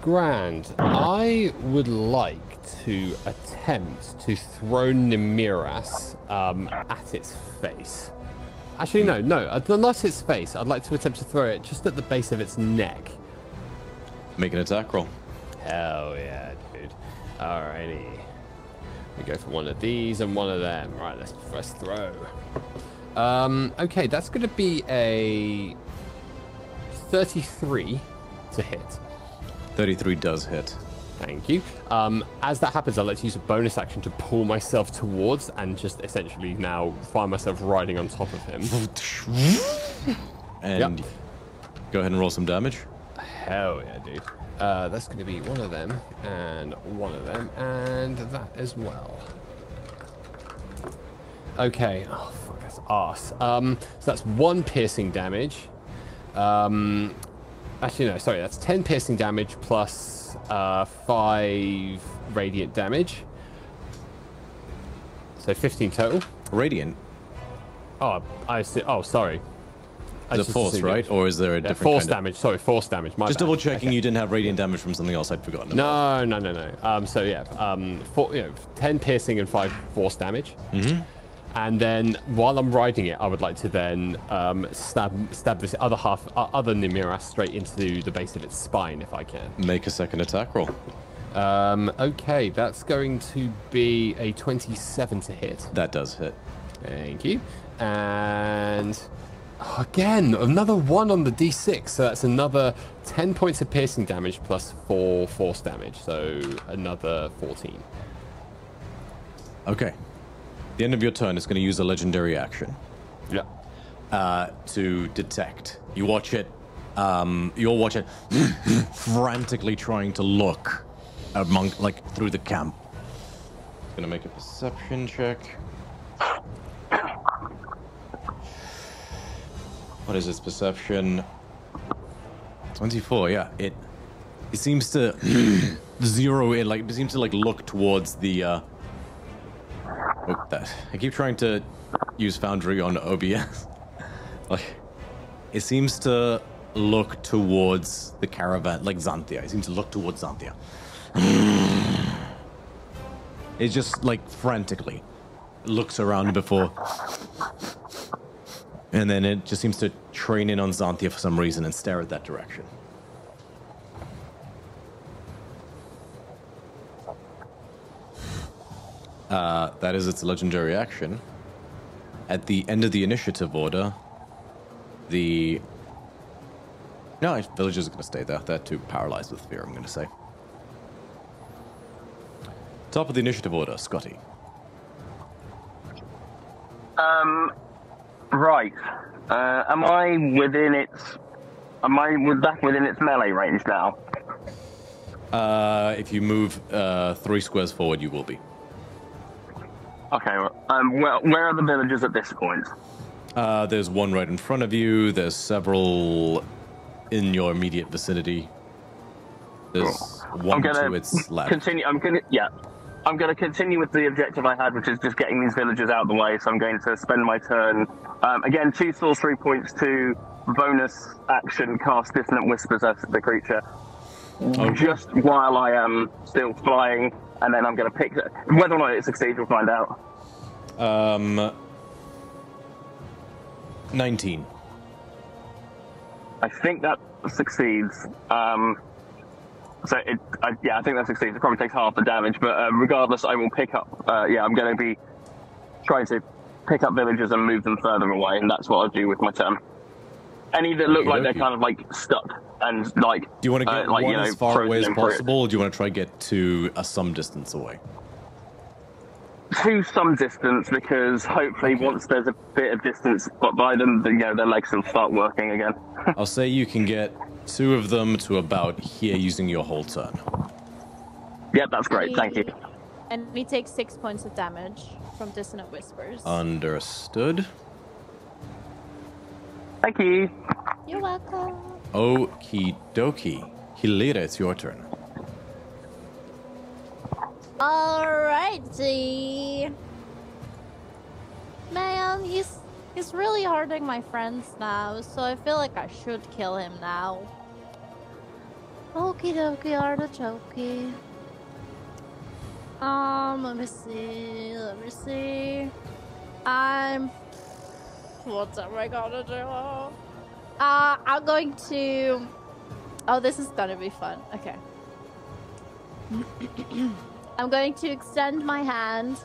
Grand. I would like to attempt to throw Nimiras at its face. Actually, no, not its face. I'd like to attempt to throw it just at the base of its neck. Make an attack roll. Hell yeah, dude. Alrighty. We go for one of these and one of them. Right, let's first throw. Okay, that's going to be a 33 to hit. 33 does hit. Thank you. As that happens, I'd like to use a bonus action to pull myself towards and just essentially now find myself riding on top of him. And Yep. go ahead and roll some damage. Hell yeah, dude. That's going to be one of them and one of them and that as well. Okay. Oh, fuck, that's arse. So that's 1 piercing damage. Actually, no, sorry. That's 10 piercing damage plus 5 radiant damage. So 15 total. Radiant. Oh, I see. Oh, sorry. Is it force, right? Or is there a different force kind of... damage? Sorry, force damage. My Just bad. double checking Okay. you didn't have radiant damage from something else I'd forgotten. No. So yeah, 10 piercing and 5 force damage. Mm-hmm. And then while I'm riding it, I would like to then stab this other Nimiras straight into the base of its spine if I can. Make a second attack roll. Okay, that's going to be a 27 to hit. That does hit. Thank you. And again, another 1 on the D6. So that's another 10 points of piercing damage plus 4 force damage. So another 14. Okay. The end of your turn is going to use a legendary action. Yeah. To detect. You watch it. You'll watch it frantically trying to look among, through the camp. It's going to make a perception check. What is its perception? 24. Yeah. It seems to zero in. It seems to look towards the. I keep trying to use Foundry on OBS. It seems to look towards the caravan, like Xanthia. It seems to look towards Xanthia. It just, frantically looks around before... And then it just seems to train in on Xanthia for some reason and stare at that direction. That is its legendary action. At the end of the initiative order, the... No, villagers are going to stay there. They're too paralyzed with fear, I'm going to say. Top of the initiative order, Scotty. Right. Am I within its... back within its melee range now? If you move 3 squares forward, you will be. Okay, where are the villagers at this point? There's one right in front of you. There's several in your immediate vicinity. There's one to its left. I'm gonna continue with the objective I had, which is just getting these villagers out of the way. So I'm going to spend my turn. Again, 2 sorcery points to bonus action cast Dissonant Whispers as the creature. Okay. Just while I am still flying. And then I'm going to pick... Whether or not it succeeds, we'll find out. 19. I think that succeeds. I think that succeeds. It probably takes half the damage, but regardless, I will pick up... I'm going to be trying to pick up villagers and move them further away, and that's what I'll do with my turn. Any that look like they're kind of, stuck and, Do you want to get one as far away as possible, or do you want to try to get to some distance away? To some distance, because hopefully once there's a bit of distance by them, their legs will start working again. I'll say you can get 2 of them to about here using your whole turn. Yep, that's great. Thank you. And we take 6 points of damage from Dissonant Whispers. Understood. Thank you. You're welcome. Okie dokie. Hilira, it's your turn. Alrighty. Ma'am, He's really hurting my friends now, so I feel like I should kill him now. Okie dokie, artichoke. Let me see. What am I gonna do? I'm going to... Oh, this is gonna be fun. Okay. I'm going to extend my hand,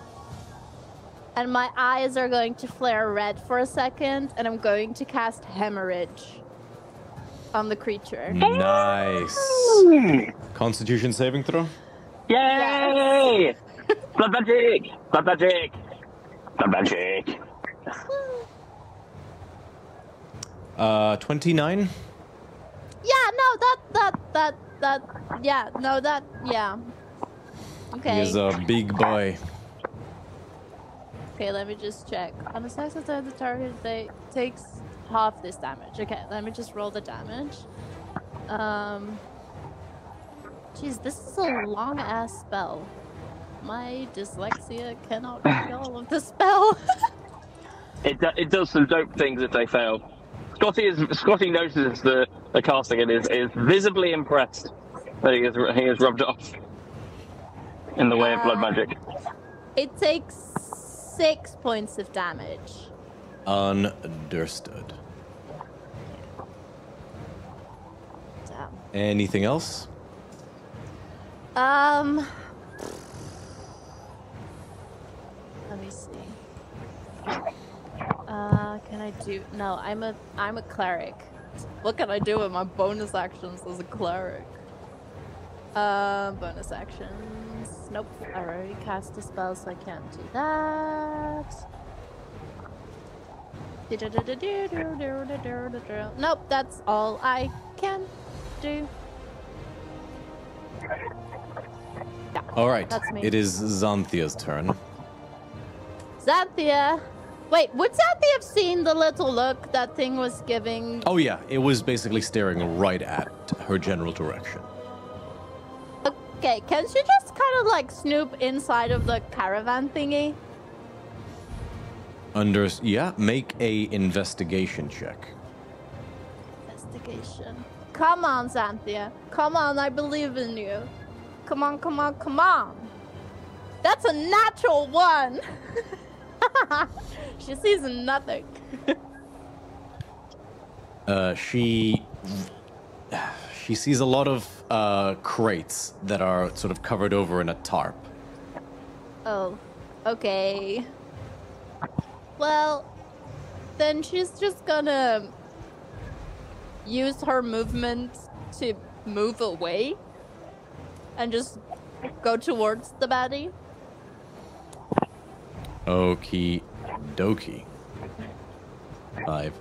and my eyes are going to flare red for a second, and I'm going to cast Hemorrhage on the creature. Nice. Constitution saving throw? Yay! Blood magic! Blood magic! Blood magic! 29? Yeah, no, yeah. Okay. He is a big boy. Okay, let me just check. On the size of the target, they takes half this damage. Okay, let me just roll the damage. Jeez, this is a long ass spell. My dyslexia cannot read all of the spell. It does some dope things if they fail. Scotty notices the casting and is visibly impressed that he has rubbed it off in the way of blood magic. It takes 6 points of damage. Understood. Damn. Anything else? Let me see. Can I do? No, I'm a cleric. What can I do with my bonus actions as a cleric? Bonus actions. Nope. I already cast a spell, so I can't do that. Nope, that's all I can do. Yeah, All right. that's me. It is Xanthia's turn. Xanthia! Wait, would Xanthia have seen the little look that thing was giving? Oh yeah, it was basically staring right at her general direction. Okay, can she just kind of like snoop inside of the caravan thingy? Yeah, make a investigation check. Investigation. Come on, Xanthia. Come on, I believe in you. Come on, come on, come on. That's a natural 1. She sees nothing. She sees a lot of crates that are sort of covered over in a tarp. Oh, okay. Well, then she's just gonna use her movement to move away and just go towards the baddie. Okie dokie. 5,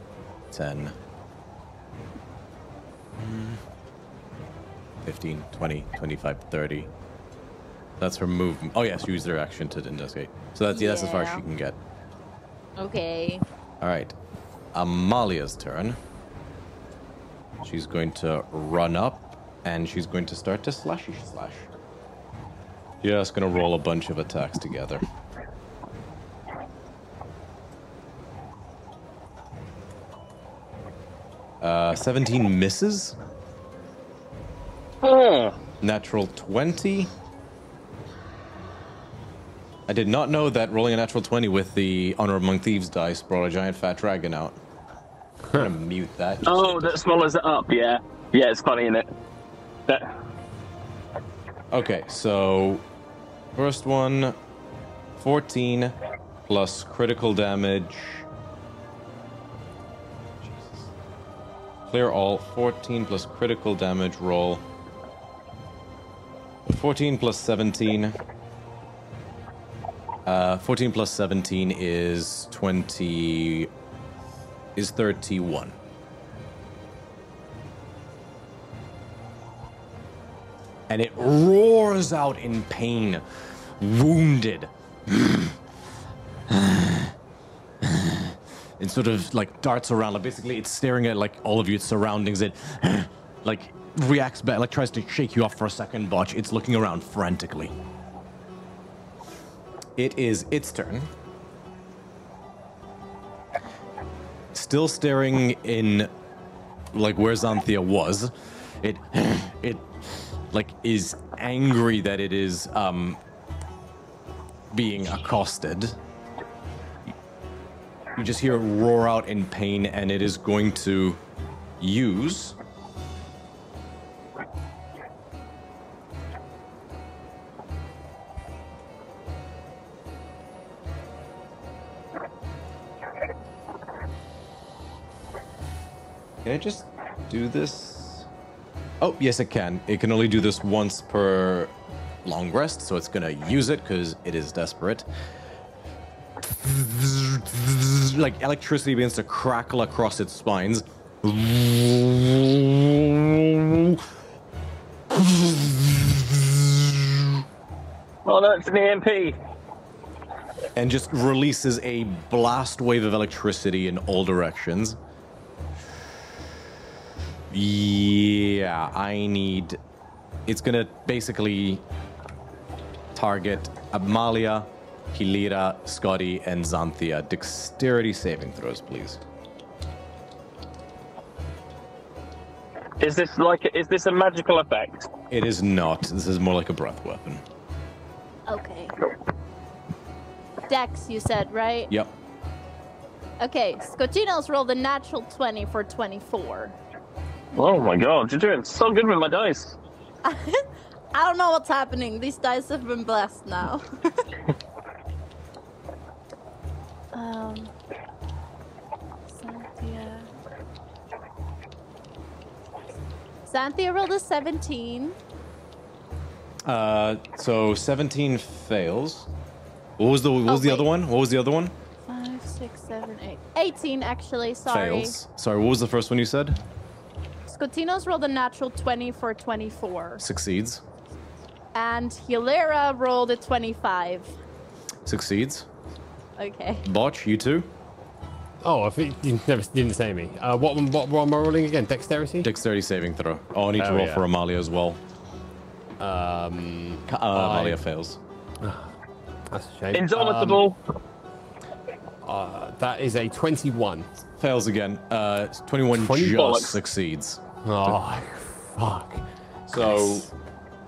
10, 15, 20, 25, 30. That's her movement. Oh, yes, use their action to investigate. So that's as far as she can get. Okay. All right. Amalia's turn. She's going to run up, and she's going to start to slashy slash. Just going to roll a bunch of attacks together. Uh, 17 misses. Natural 20. I did not know that rolling a natural 20 with the Honor Among Thieves dice brought a giant fat dragon out. I'm gonna mute that. Oh, that swallows it up, yeah. Yeah, it's funny, isn't it? Okay, so first one, 14 plus critical damage. Jesus. Clear all. 14 plus critical damage roll. 14 plus 17. 14 plus 17 is 20. Is 31. And it roars out in pain, wounded. And sort of like darts around. Like basically, it's staring at like all of you, its surroundings. It like reacts back, like tries to shake you off for a second, but it's looking around frantically. It is its turn. still staring in, like, where Xanthia was. It like, is angry that it is, being accosted. You just hear it roar out in pain, and it is going to use... Can I just do this? Oh, yes, it can. It can only do this once per long rest, so it's gonna use it because it is desperate. Like, electricity begins to crackle across its spines. Oh no, it's an EMP. And just releases a blast wave of electricity in all directions. Yeah, I need... It's gonna basically target Amalia, Hilira, Scotty, and Xanthia. Dexterity saving throws, please. Is this a magical effect? It is not. This is more like a breath weapon. Okay. Dex, you said, right? Yep. Okay, Scotino's rolled a natural 20 for 24. Oh my god, you're doing so good with my dice. I don't know what's happening. These dice have been blessed now. Xanthia rolled a 17. So 17 fails. What was the other one? What was the other one? 5, 6, 7, 8. 18, actually, sorry. Fails. Sorry, what was the first one you said? Scotino's rolled a natural 20 for 24. Succeeds. And Hilira rolled a 25. Succeeds. Okay. Botch, you too? Oh, I think you didn't say me. What am I rolling again? Dexterity? Dexterity saving throw. Oh, I need to roll for Amalia as well. Amalia fails. That's a shame. Indomitable. That is a 21. Fails again. 21 just bollocks. succeeds. Oh, fuck. So,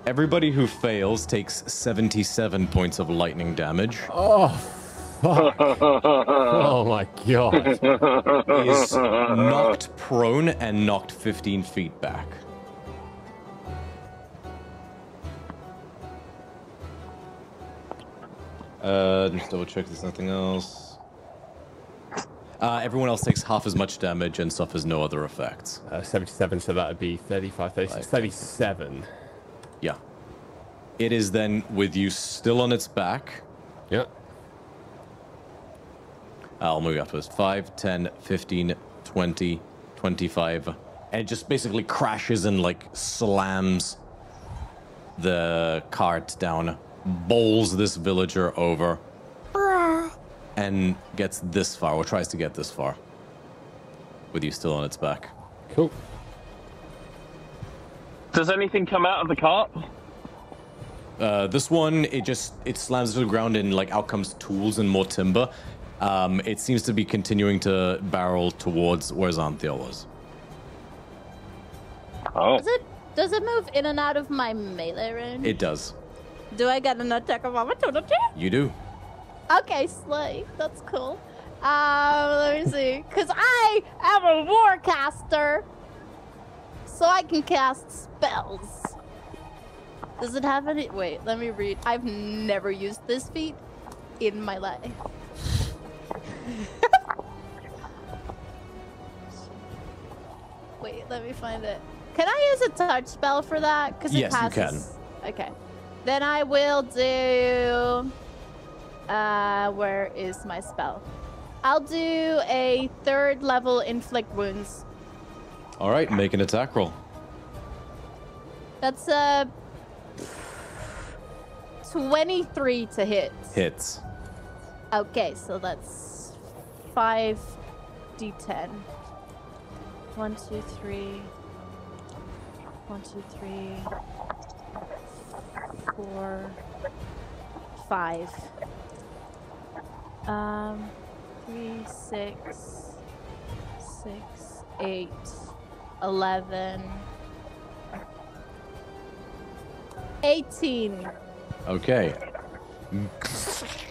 everybody who fails takes 77 points of lightning damage. Oh, fuck. Oh my god. Is knocked prone and knocked 15 feet back. Just double check there's nothing else. Everyone else takes half as much damage and suffers no other effects. 77, so that would be 35, 36, 37. Yeah. It is then with you still on its back. Yep. I'll move afterwards. 5, 10, 15, 20, 25. And it just basically crashes and, like, slams the cart down, bowls this villager over, and gets this far, or tries to get this far, with you still on its back. Cool. Does anything come out of the cart? This one, it slams to the ground and, like, out comes tools and more timber. It seems to be continuing to barrel towards where Xanthia was. Oh. Does it move in and out of my melee range? It does. Do I get an attack of opportunity? You do. Okay, slay. That's cool. Let me see. Because I am a warcaster, so I can cast spells. Does it have any... Wait, let me read. I've never used this feat in my life. Wait, let me find it. Can I use a touch spell for that? Because yes, you can. Okay. Then I will do... where is my spell? I'll do a 3rd level inflict wounds. All right, make an attack roll. That's a 23 to hit. Hits. Okay, so that's 5d10. 1, 2, 3. 1, 2, 3. 4. 5. 3, 6, 6, 8, 11, 18. Okay.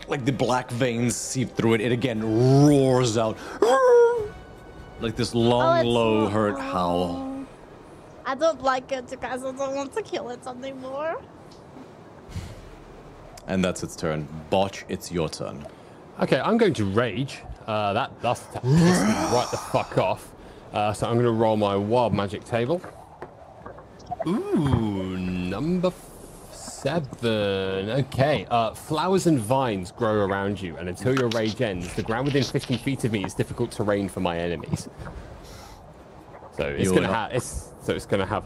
Like the black veins seep through it. It again roars out. Like this long, low, hurt howl. I don't like it because I don't want to kill it anymore. And that's its turn. Botch, it's your turn. Okay, I'm going to rage. That pissed me right the fuck off. So I'm going to roll my wild magic table. Ooh, number 7. Okay. Flowers and vines grow around you, and until your rage ends, the ground within 15 feet of me is difficult terrain for my enemies. So it's going to have. It's going to have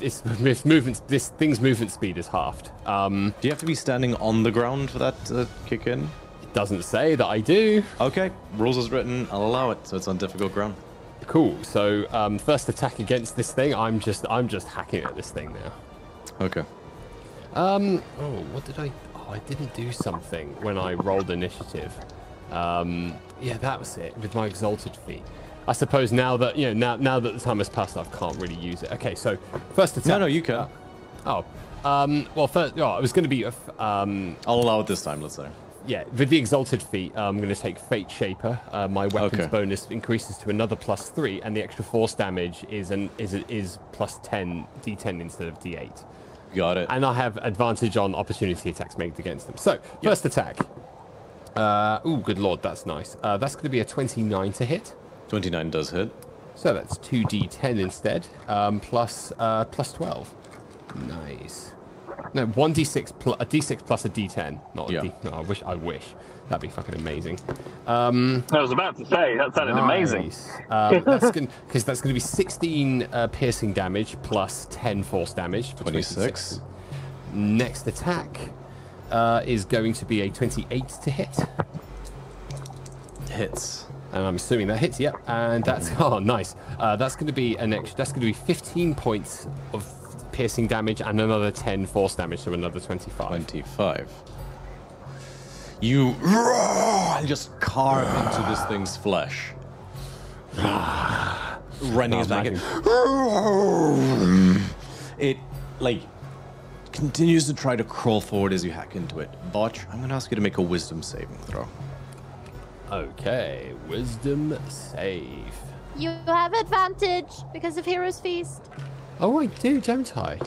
its movement. This thing's movement speed is halved. Do you have to be standing on the ground for that to kick in? It doesn't say that I do. Okay, rules as written. I'll allow it. So it's on difficult ground. Cool. So first attack against this thing. I'm just hacking at this thing now. Okay. Oh, what did I? Oh, I didn't do something when I rolled initiative. Yeah, that was it with my exalted feat. I suppose now that now that the time has passed, I can't really use it. Okay, so first attack. No, you can. Well, first, it was going to be. I'll allow it this time. Let's say. Yeah, with the exalted feat, I'm going to take Fate Shaper. My weapons bonus increases to another +3, and the extra force damage is plus 10 D10 instead of D8. Got it. And I have advantage on opportunity attacks made against them. So first attack. Oh, good lord, that's nice. That's going to be a 29 to hit. 29 does hit. So that's 2d10 instead, plus 12. Nice. No, 1d6 a d6 plus a d10. Not a d. No, I wish. That'd be fucking amazing. I was about to say that sounded amazing. That's going to be 16 piercing damage plus 10 force damage. For 26. Next attack is going to be a 28 to hit. Hits. And I'm assuming that hits, yep. And that's nice. That's going to be That's going to be 15 points of piercing damage and another 10 force damage, so another 25. 25. You just carve into this thing's flesh. Rending his back. It continues to try to crawl forward as you hack into it. Botch, I'm going to ask you to make a wisdom saving throw. Okay, wisdom save. You have advantage because of Hero's Feast. Oh, I do, don't I?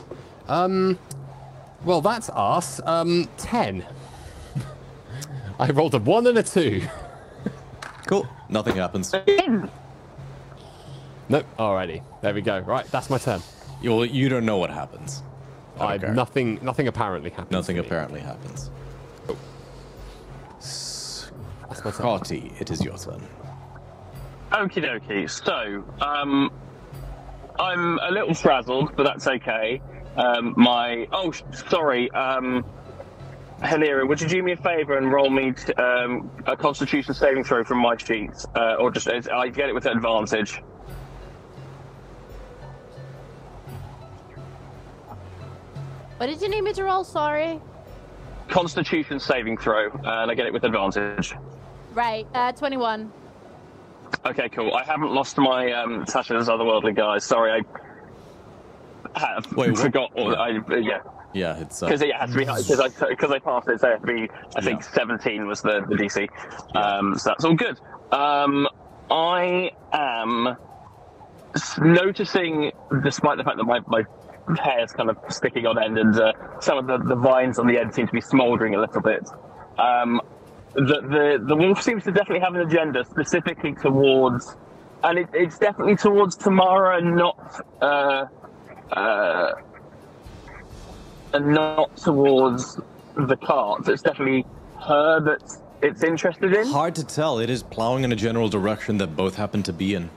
Well, that's arse. 10. I rolled a 1 and a 2. Cool. Nothing happens. Nope. Alrighty. There we go. Right, that's my turn. You don't know what happens. Nothing apparently happens. Nothing apparently happens. Oh. That's my turn. Carty, it is your turn. Okie dokie. So, I'm a little frazzled, but that's okay. Hilary, would you do me a favour and roll me a Constitution saving throw from my sheets, or just I get it with advantage? What did you need me to roll? Sorry. Constitution saving throw, and I get it with advantage. Right. 21. Okay, cool. I haven't lost my Tasha's Otherworldly guys. Sorry, I have forgot. Yeah, it's because it has to be because I passed it, so it has to be. I think 17 was the DC. So that's all good. I am noticing, despite the fact that my hair's kind of sticking on end and some of the vines on the end seem to be smouldering a little bit. The wolf seems to definitely have an agenda specifically towards, and it's definitely towards Tamara, and not towards the cart. It's definitely her that it's interested in. Hard to tell. It is plowing in a general direction that both happen to be in.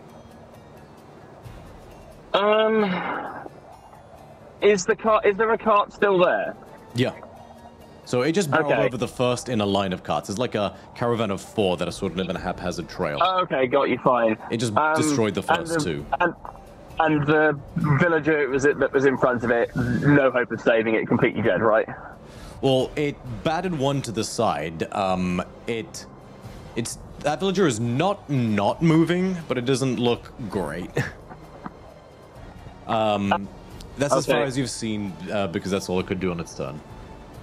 Is there a cart still there? Yeah. So it just barreled over the first in a line of carts. It's like a caravan of 4 that are sort of in a haphazard trail. Okay, got you, fine. It just destroyed the first 2. And the villager that was in front of it, no hope of saving it, completely dead, right? Well, it batted one to the side. It's That villager is not moving, but it doesn't look great. That's as far Okay. as you've seen, because that's all it could do on its turn.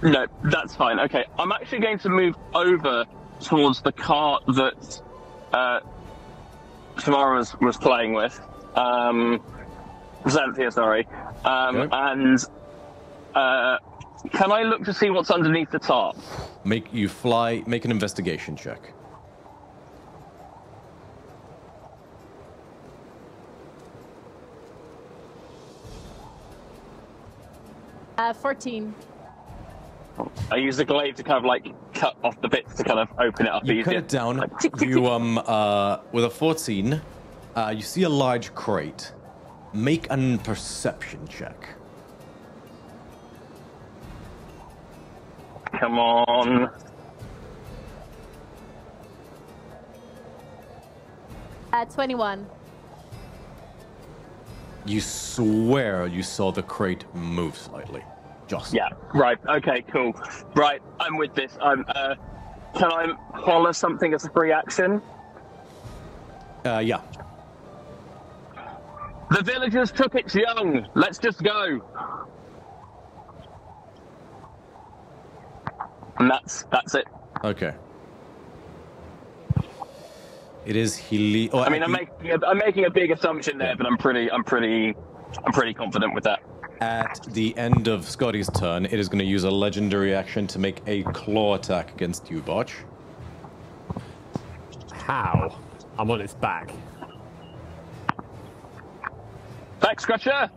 No, that's fine. Okay, I'm actually going to move over towards the cart that Tamara was playing with. Xanthia, sorry. Okay. And can I look to see what's underneath the tarp? Make an investigation check. Uh, 14. I use the glaive to kind of like cut off the bits to kind of open it up You easier. cut it down. Like, tick, tick, You tick. with a 14, you see a large crate. Make a perception check. Come on. At 21. You swear you saw the crate move slightly. Just. Yeah. Right. Okay. Cool. Right. I'm with this. Can I holler something as a free action? Yeah. The villagers took its young. Let's just go. And that's it. Okay. It is Hili. Oh, I mean, I'm making a big assumption there, but I'm pretty confident with that. At the end of Scotty's turn, it is going to use a legendary action to make a claw attack against you, Botch. How? I'm on its back. Back scratcher.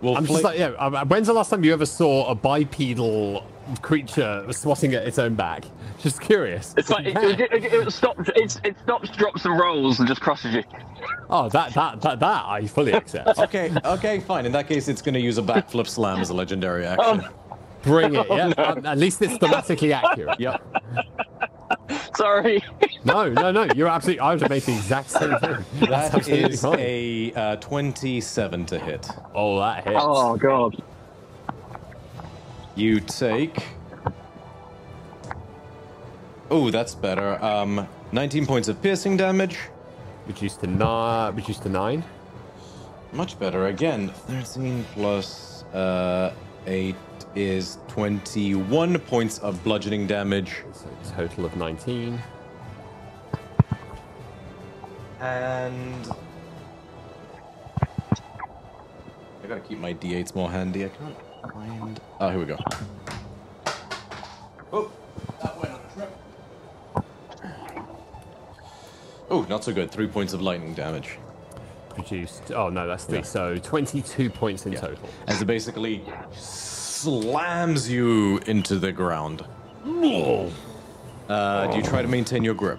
We'll I'm just like, yeah. When's the last time you ever saw a bipedal creature swatting at its own back? Just curious. It's like it stops. It stops, drops, and rolls, and just crushes you. Oh, that I fully accept. Okay, fine. In that case, it's going to use a backflip slam as a legendary action. Bring it. Yeah. no. At least it's thematically accurate. Yep. Sorry. No. You're absolutely. I would have made the exact same thing. That's That absolutely is fine. a 27 to hit. Oh, that hits. Oh god. You take... Oh, that's better. 19 points of piercing damage. Reduced to 9. Much better. Again, 13 plus 8 is 21 points of bludgeoning damage. So a total of 19. And... I gotta keep my d8s more handy. I can't find... Oh, here we go. Oh, that went on a trip. Oh, not so good. 3 points of lightning damage. Produced. Oh no, that's 3. So 22 points in total. As it basically slams you into the ground. Do you try to maintain your grip?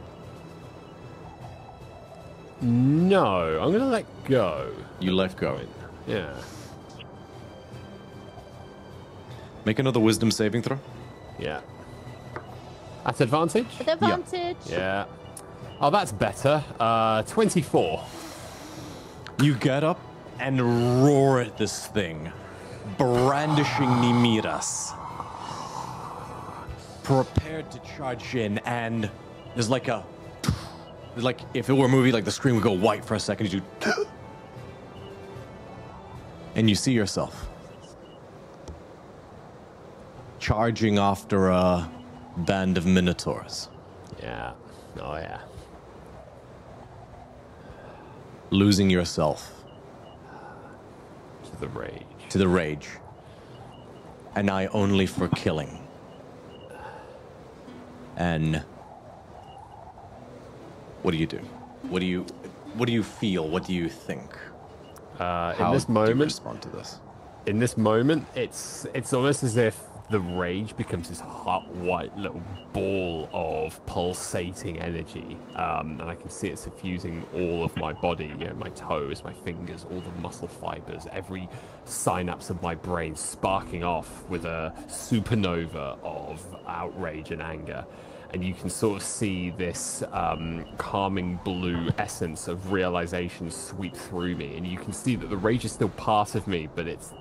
No, I'm gonna let go. You let go. Yeah. Make another wisdom saving throw. Yeah. At advantage? With advantage. Yeah. Oh, that's better. 24. You get up and roar at this thing, brandishing Nimiras. Prepared to charge in, and there's like a... Like, if it were a movie, like the screen would go white for a second. You and you see yourself charging after a band of minotaurs. Yeah. Oh, yeah. Losing yourself To the rage. to the rage. An eye only for killing. And what do you do? What do you feel? What do you think? In this do you moment, respond to this? it's almost as if the rage becomes this hot white little ball of pulsating energy, and I can see it suffusing all of my body, my toes, my fingers, all the muscle fibers, every synapse of my brain sparking off with a supernova of outrage and anger. And you can sort of see this calming blue essence of realization sweep through me, and you can see that the rage is still part of me, but it's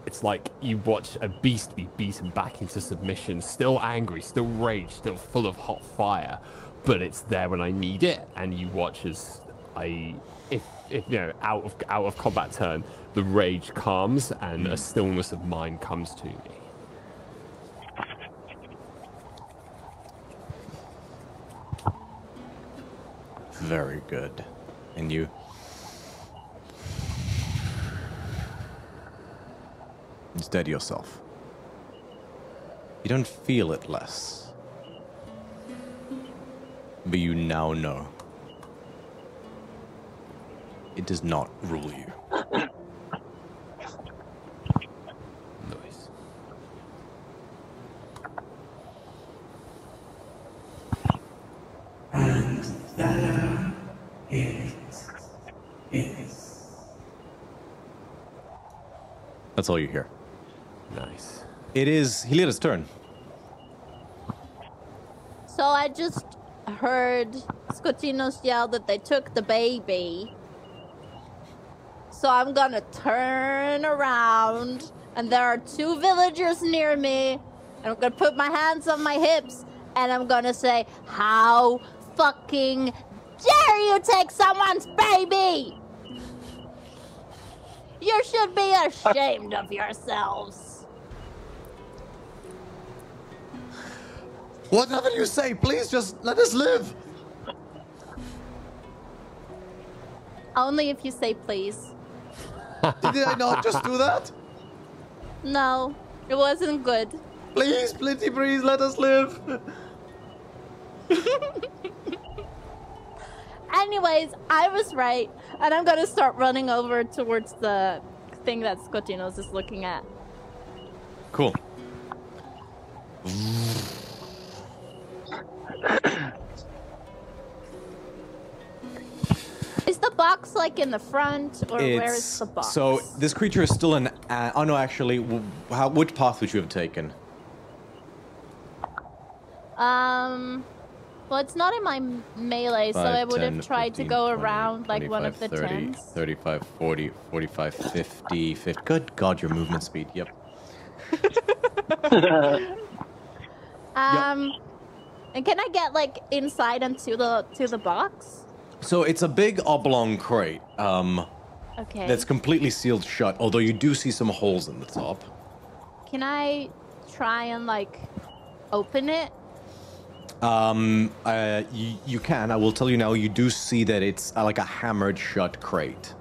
It's like you watch a beast be beaten back into submission, still angry, still rage, still full of hot fire, but it's there when I need it. And you watch as if you know, out of combat turn, the rage calms and a stillness of mind comes to me. Very good. And you? Steady yourself. You don't feel it less. But you now know. It does not rule you. Nice. And there it is. That's all you hear. Nice. It is Helida's turn. So I just heard Scotinos yell that they took the baby. So I'm gonna turn around, and there are 2 villagers near me, and I'm gonna put my hands on my hips, and I'm gonna say, "How fucking dare you take someone's baby! You should be ashamed of yourselves." Whatever you say, please just let us live. Only if you say please. Did I not just do that? No, it wasn't good. Please, Plenty Breeze, let us live. Anyways, I was right, and I'm gonna start running over towards the thing that Scotinos is looking at. Cool. Is the box like in the front, or where is the box? So this creature is still an. Oh no, actually, which path would you have taken? Well, it's not in my melee, so I would have tried 15, to go 20, around like one of the 30, tens. 35, 40, 45, 50, 50. Good God, your movement speed. Yep. And can I get like inside and to the box? So it's a big oblong crate. Okay. That's completely sealed shut. Although you do see some holes in the top. Can I try and like open it? You can. I will tell you now. You do see that it's like a hammered shut crate.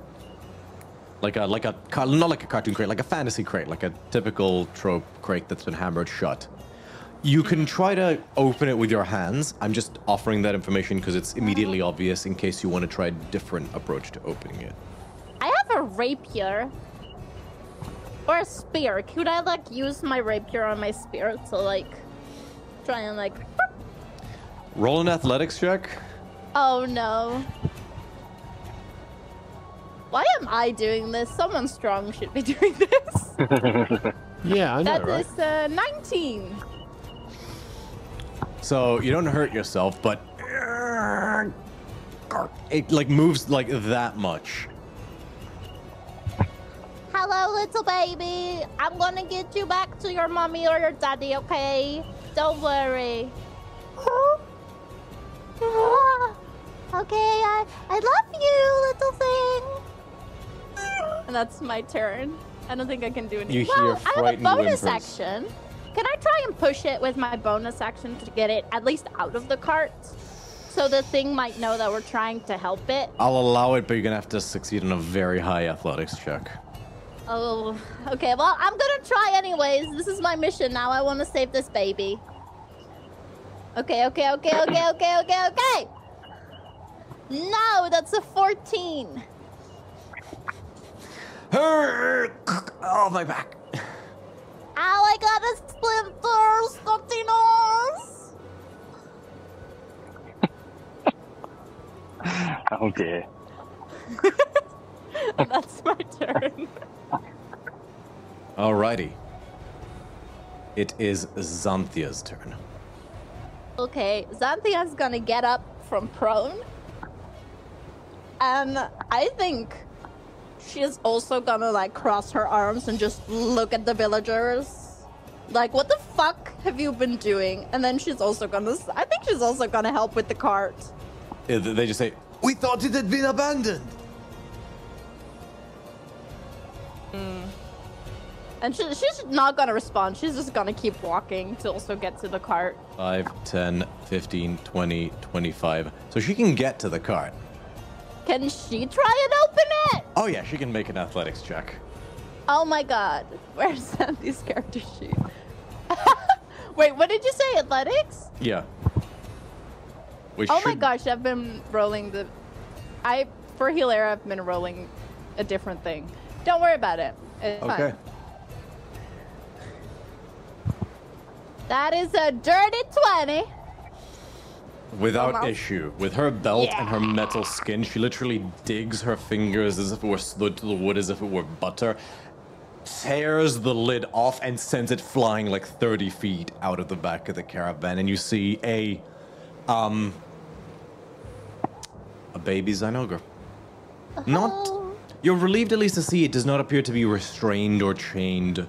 Not like a cartoon crate, like a fantasy crate, like a typical trope crate that's been hammered shut. You can try to open it with your hands. I'm just offering that information because it's immediately obvious in case you want to try a different approach to opening it. I have a rapier. Or a spear. Could I like use my rapier on my spear to like try and like... Roll an athletics check. Oh no. Why am I doing this? Someone strong should be doing this. Yeah, I know, That right? is 19. So you don't hurt yourself, but it like moves like that much. Hello, little baby. I'm gonna get you back to your mommy or your daddy, okay? Don't worry. Okay, I love you, little thing. And that's my turn. I don't think I can do anything. You hear well, I have a frightened bonus whimpers. action. Can I try and push it with my bonus action to get it at least out of the cart? So the thing might know that we're trying to help it. I'll allow it, but you're gonna have to succeed on a very high athletics check. Oh, okay. Well, I'm gonna try anyways. This is my mission now. I want to save this baby. Okay. No, that's a 14. Oh, my back. Ow, I got a splinter, Scotinos. Oh dear. That's my turn. Alrighty. It is Xanthia's turn. Okay, Xanthia's gonna get up from prone. And I think she is also gonna like cross her arms and just look at the villagers. Like, what the fuck have you been doing? And then she's also gonna, I think she's also gonna help with the cart. Yeah, they just say, we thought it had been abandoned. And she's not gonna respond. She's just gonna keep walking to also get to the cart. 5, 10, 15, 20, 25. So she can get to the cart. Can she try and open it? Oh yeah, she can make an athletics check. Oh my god. Where's Sandy's character sheet? Wait, what did you say? Athletics? Yeah. Which Oh my gosh, I've been rolling the... For Hilera, I've been rolling a different thing. Don't worry about it. It's Okay. fine. That is a dirty 20. Without Almost. issue. With her belt and her metal skin, she literally digs her fingers as if it were slid to the wood, as if it were butter, tears the lid off, and sends it flying like 30 feet out of the back of the caravan. And you see a baby Zynogar. Not... You're relieved at least to see it does not appear to be restrained or chained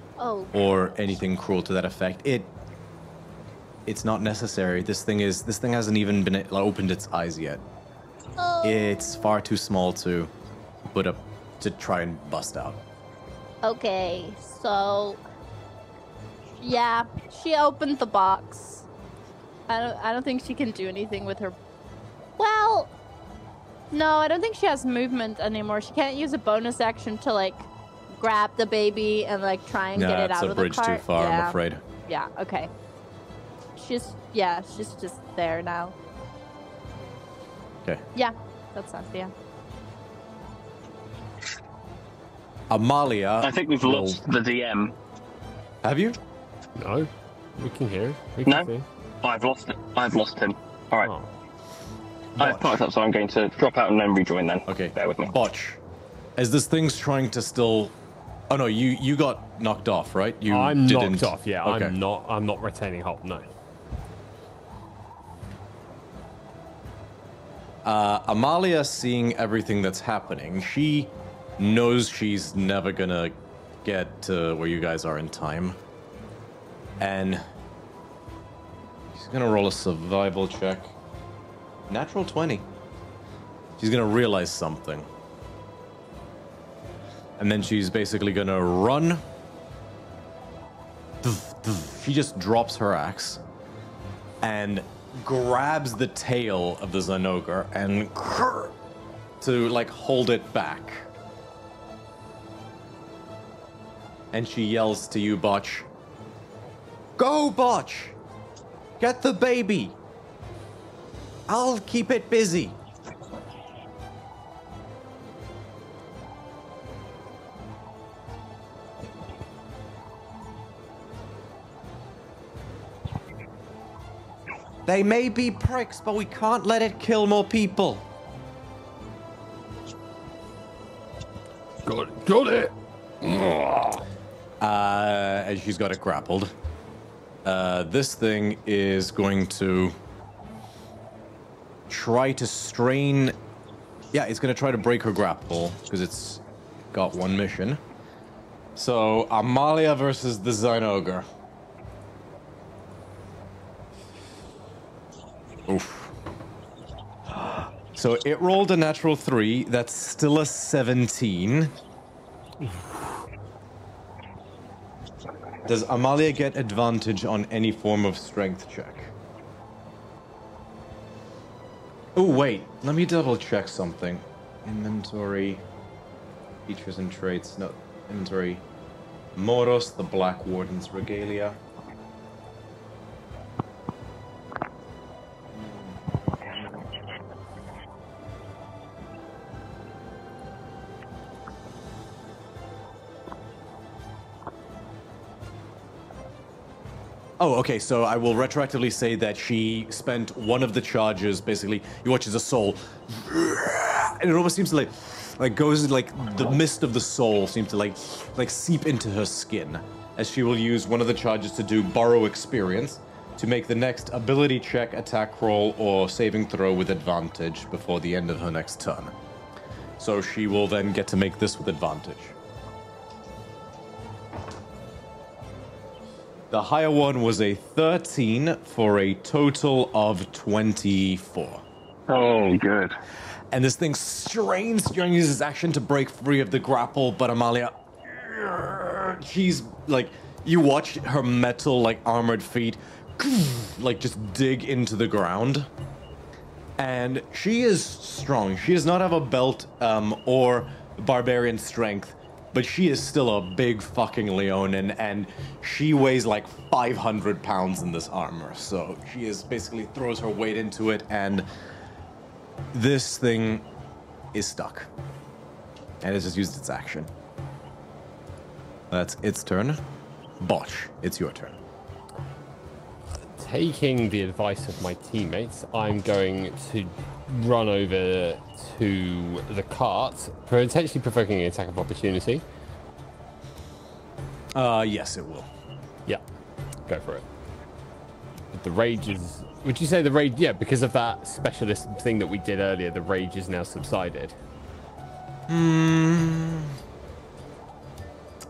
or anything cruel to that effect. It's not necessary. This thing hasn't even been opened its eyes yet. It's far too small to put up to try and bust out. Okay, so yeah, she opened the box. I don't think she can do anything with her. Well, no, I don't think she has movement anymore. She can't use a bonus action to like grab the baby and like try and get it out of the cart. That's a bridge too far, I'm afraid. Yeah. Okay. She's just there now. Okay. Yeah, that's us. Yeah. Amalia. I think we've lost the DM. Have you? No, we can hear. We can see. I've lost it. I've lost him. All right. Oh. I've parked up, so I'm going to drop out and then rejoin then. Okay. Bear with me. Botch. As this thing's trying to still... Oh no, you got knocked off, right? I'm didn't... knocked off, yeah. Okay. I'm not retaining hold, no. Amalia, seeing everything that's happening, she knows she's never gonna get to where you guys are in time. And she's gonna roll a survival check. Natural 20. She's gonna realize something. And then she's basically gonna run. She just drops her axe and grabs the tail of the Zynogar and to like hold it back. And she yells to you, Botch. Go, Botch! Get the baby! I'll keep it busy. They may be pricks, but we can't let it kill more people. Got it. And she's got it grappled. This thing is going to try to strain... Yeah, it's going to try to break her grapple, because it's got one mission. So, Amalia versus the Zynogar. Oof. So, it rolled a natural 3. That's still a 17. Does Amalia get advantage on any form of strength check? Oh, wait. Let me double check something. Inventory. Features and traits. No, inventory. Moros, the Black Warden's regalia. Oh, okay, so I will retroactively say that she spent one of the charges, basically, you watch as a soul, and it almost seems to like goes, like, the mist of the soul seems to like seep into her skin, as she will use one of the charges to do borrow experience, to make the next ability check, attack roll, or saving throw with advantage before the end of her next turn. So she will then get to make this with advantage. The higher one was a 13 for a total of 24. Oh, good. And this thing strains, uses its action to break free of the grapple, but Amalia, she's like, you watch her metal, like, armored feet, like, just dig into the ground. And she is strong. She does not have a belt or barbarian strength, but she is still a big fucking Leonin, and she weighs like 500 pounds in this armor. So she is basically throws her weight into it, and this thing is stuck. And it's just used its action. That's its turn. Botch, it's your turn. Taking the advice of my teammates, I'm going to run over to the cart, potentially provoking an attack of opportunity. Yes, it will. Yeah, go for it. The rage is... Would you say the rage... Yeah, because of that specialist thing that we did earlier, the rage is now subsided.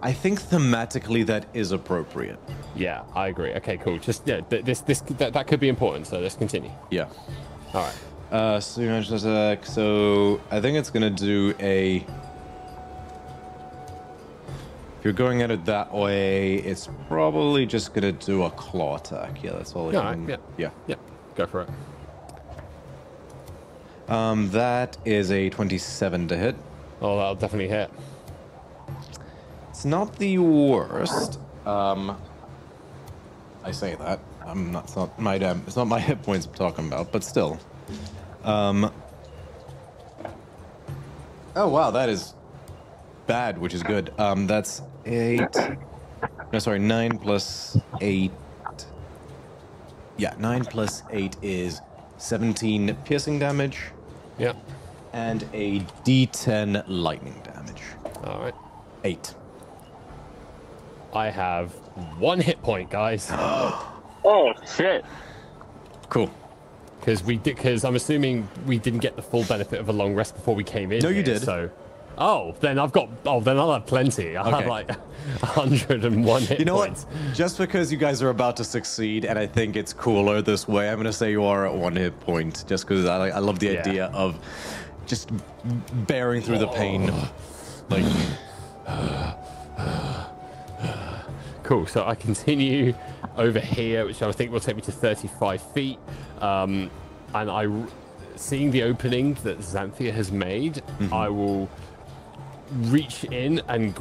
I think thematically that is appropriate. Yeah, I agree. Okay, cool. Just, yeah, that could be important, so let's continue. Yeah. All right. So I think it's gonna do a... If you're going at it that way, it's probably just gonna do a claw attack. Yeah, that's all it can... Right, yeah. Yeah, go for it. That is a 27 to hit. Oh, that'll definitely hit. It's not the worst. I say that. It's not my hit points I'm talking about, but still. Oh wow, that is bad, which is good. That's 8. No, sorry, 9 plus 8. Yeah, 9 plus 8 is 17 piercing damage. Yeah. And a D10 lightning damage. All right. 8. I have 1 hit point, guys. Oh, shit. Cool. Because I'm assuming we didn't get the full benefit of a long rest before we came in. No, you here, did. So, then I'll have plenty. I'll have like 101 hit You know points. what? Just because you guys are about to succeed, and I think it's cooler this way, I'm gonna say you are at 1 hit point. Just because I love the idea of just bearing through the pain. Like. Cool. So I continue over here, which I think will take me to 35 feet. And seeing the opening that Xanthia has made, I will reach in and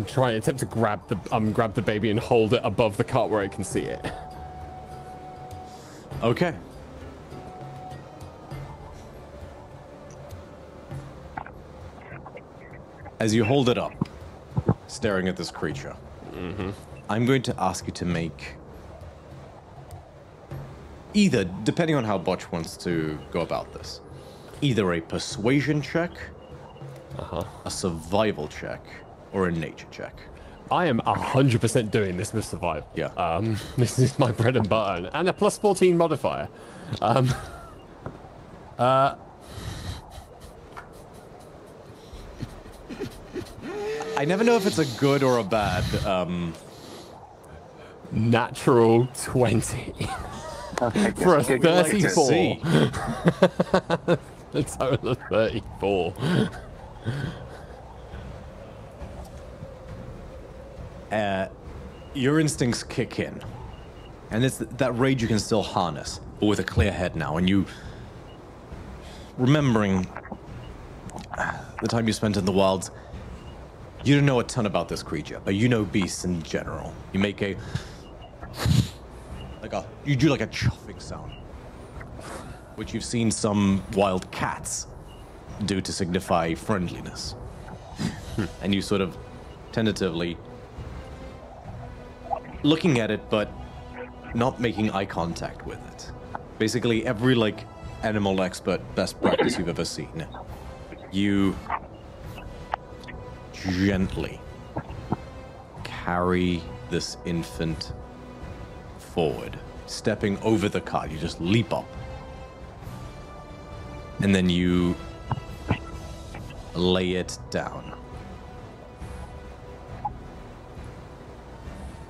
try and attempt to grab the baby and hold it above the cart where I can see it. Okay. As you hold it up, staring at this creature, I'm going to ask you to make either, depending on how Botch wants to go about this, either a persuasion check, a survival check, or a nature check. I am 100% doing this with survival. Yeah. This is my bread and butter, and a plus 14 modifier. I never know if it's a good or a bad. Natural 20 Okay, for a good. 34. See. A total of 34. Your instincts kick in, and it's that rage you can still harness, but with a clear head now, and you remembering the time you spent in the wilds. You don't know a ton about this creature, but you know beasts in general. You make you do like a chuffing sound, which you've seen some wild cats do to signify friendliness. And you sort of tentatively looking at it, but not making eye contact with it. Basically, every like animal expert best practice you've ever seen. You gently carry this infant forward, stepping over the cart. You just leap up, and then you lay it down.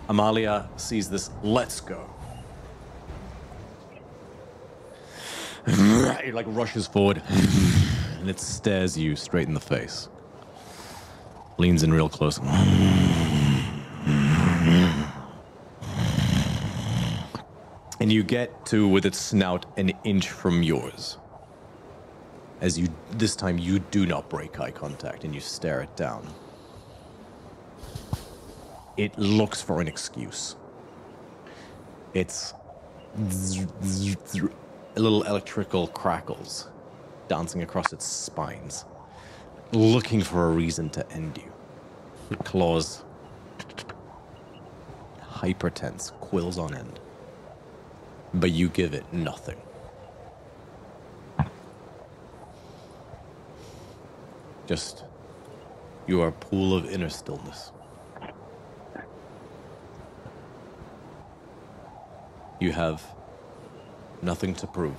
Amalia sees this. Let's go. It like rushes forward and it stares you straight in the face. Leans in real close. And you get to, with its snout, an inch from yours. As you, this time you do not break eye contact and you stare it down. It looks for an excuse. It's little electrical crackles dancing across its spines, looking for a reason to end you. Claws hypertense, quills on end. But you give it nothing. Just your pool of inner stillness. You have nothing to prove.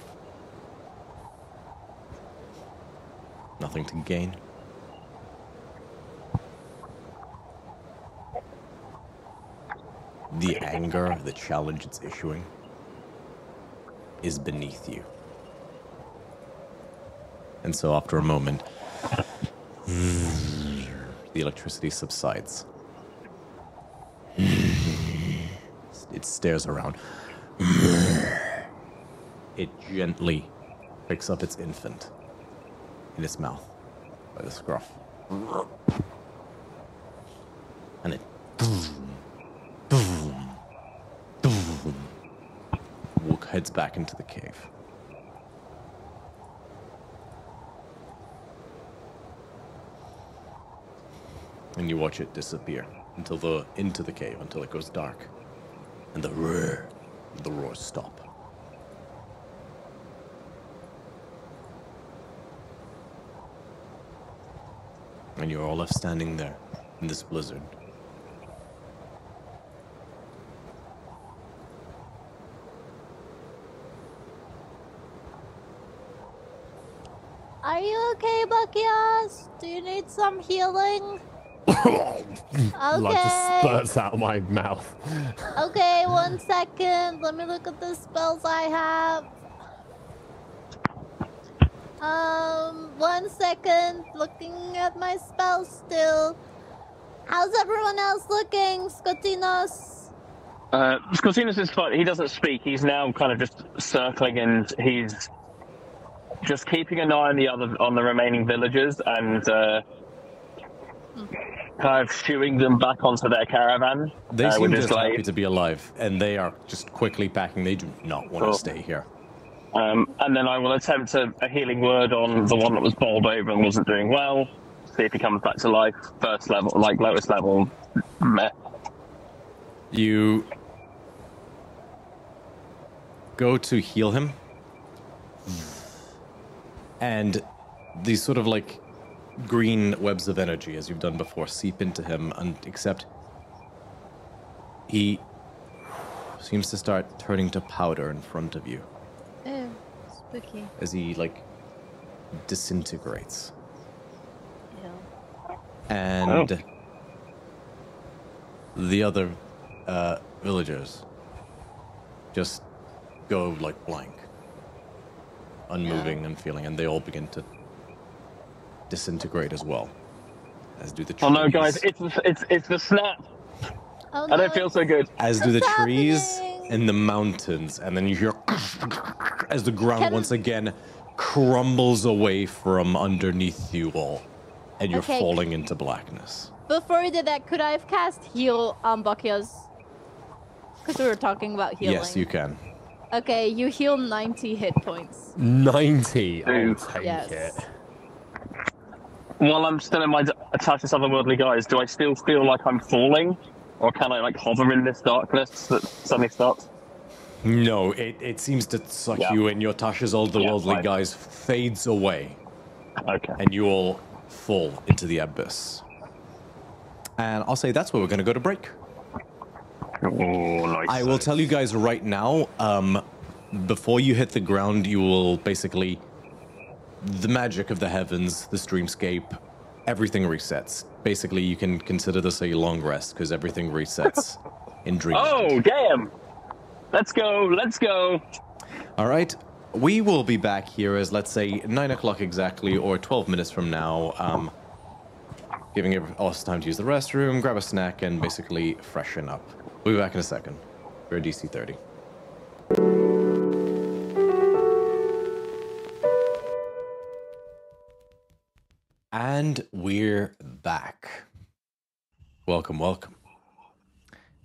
Nothing to gain. The anger, the challenge it's issuing is beneath you. And so after a moment, the electricity subsides. It stares around. It gently picks up its infant in its mouth by the scruff. And it heads back into the cave. And you watch it disappear into the cave until it goes dark. And the roars stop. And you're all left standing there in this blizzard. Are you okay, Buckyos? Do you need some healing? Blood just spurts out of my mouth. Okay, 1 second. Let me look at the spells I have. 1 second. Looking at my spells still. How's everyone else looking, Scotinos? Scotinos is fine. He doesn't speak. He's now kind of just circling and he's just keeping an eye on the remaining villagers and kind of shooing them back onto their caravan. They seem just happy to be alive, and they are just quickly packing. They do not want to stay here. And then I will attempt a healing word on the one that was bowled over and wasn't doing well. See if he comes back to life. First level, like lowest level. Meh. You go to heal him, and these sort of like green webs of energy, as you've done before, seep into him, except he seems to start turning to powder in front of you. Ew, spooky. As he, like, disintegrates. Ew. And the other villagers just go, like, blank. Unmoving and feeling, and they all begin to disintegrate as well, as do the trees. Oh no, guys, it's the snap. Oh, no. I don't feel so good. As do the trees and the mountains, and then you hear as the ground once again crumbles away from underneath you all, and you're falling into blackness. Before we did that, could I have cast heal on Buckyos? Because we were talking about healing. Yes, you can. Okay, you heal 90 hit points. 90? I'll take it. While I'm still in my attached to otherworldly guys, do I still feel like I'm falling? Or can I, like, hover in this darkness that suddenly starts? No, it seems to suck you in. Your Tasha's otherworldly guys fades away. Okay. And you all fall into the abyss. And I'll say that's where we're going to go to break. Oh, nice. I will tell you guys right now, before you hit the ground, you will basically, the magic of the heavens, the streamscape, everything resets. Basically, you can consider this a long rest because everything resets in Dreamland. Oh, damn! Let's go, let's go! All right. We will be back here as, let's say, 9 o'clock exactly, or 12 minutes from now, giving us time to use the restroom, grab a snack, and basically freshen up. We'll be back in a second. We're at DC30. And we're back. Welcome, welcome.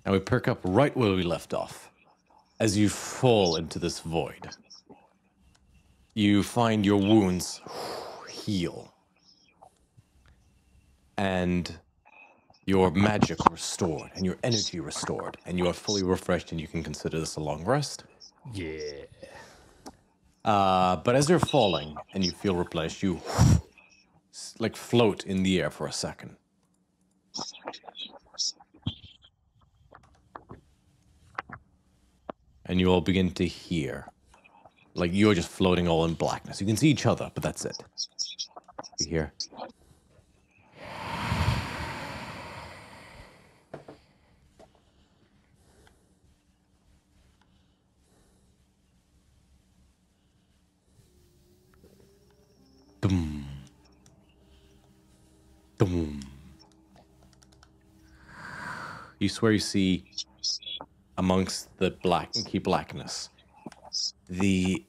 And we pick up right where we left off. As you fall into this void, you find your wounds heal. And your magic restored, and your energy restored, and you are fully refreshed, and you can consider this a long rest. Yeah. But as you're falling, and you feel replenished, you like float in the air for a second. And you all begin to hear, like you're just floating all in blackness. You can see each other, but that's it. You hear. Dum. Dum. You swear you see, amongst the inky blackness, the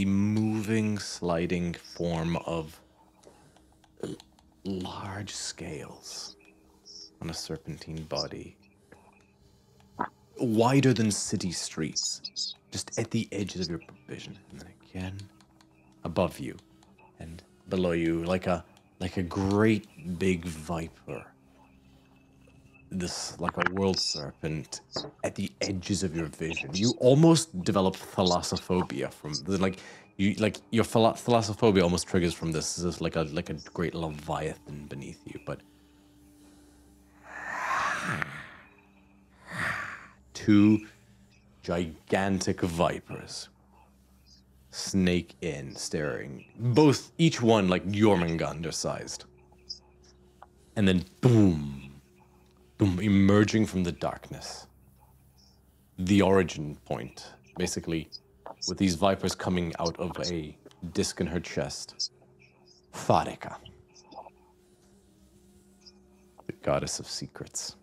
moving, sliding form of large scales on a serpentine body, wider than city streets, just at the edges of your vision, and then again above you and below you, like a great big viper. This, like a world serpent, at the edges of your vision. You almost develop thalassophobia from your thalassophobia almost triggers from this. This is like a great leviathan beneath you, but two gigantic vipers snake in, staring, each one like Jormungandr sized, and then boom. Boom, emerging from the darkness. The origin point, basically, with these vipers coming out of a disc in her chest. Farika, the goddess of secrets.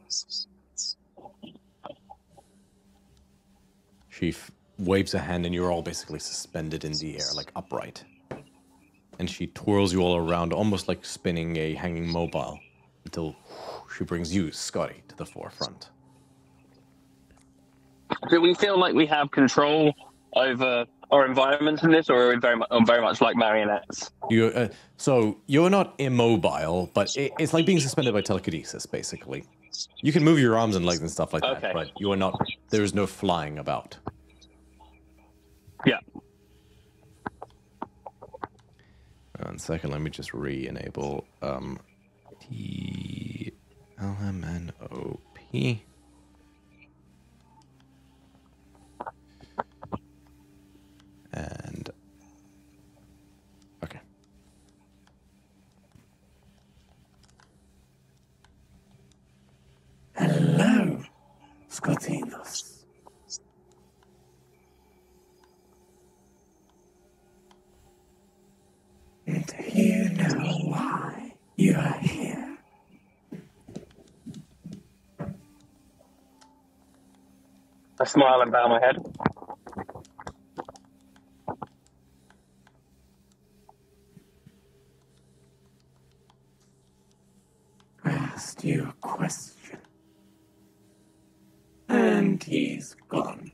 She waves a hand and you're all basically suspended in the air, like upright. And she twirls you all around, almost like spinning a hanging mobile, until she brings you, Scotty, to the forefront. Do we feel like we have control over our environment in this, or are we very much like marionettes? So you're not immobile, but it's like being suspended by telekinesis, basically. You can move your arms and legs and stuff like that, but you are not. There is no flying about. Yeah. 1 second, let me just re-enable TLMNOP. And okay. Hello, Scotinos. And do you know why you are here? I smile and bow my head. I asked you a question. And he's gone.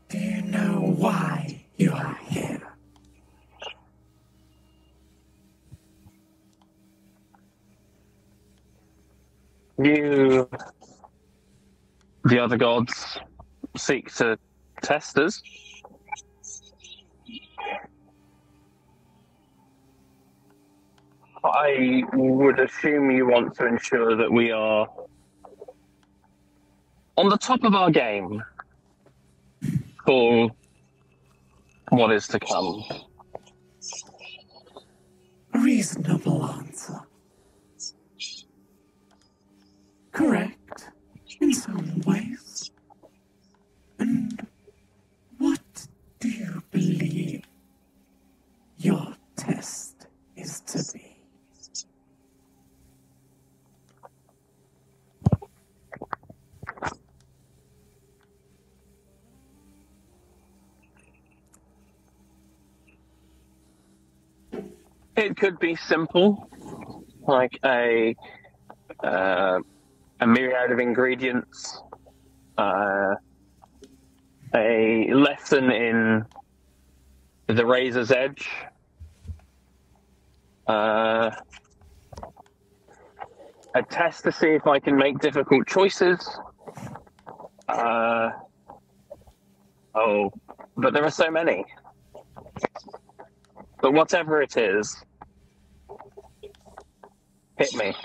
Do you know why you are here? You, the other gods, seek to test us. I would assume you want to ensure that we are on the top of our game for what is to come? A reasonable answer. Correct, in some ways. And what do you believe your test is to be? It could be simple, like a myriad of ingredients, a lesson in the razor's edge, a test to see if I can make difficult choices. Oh, but there are so many. But whatever it is, hit me.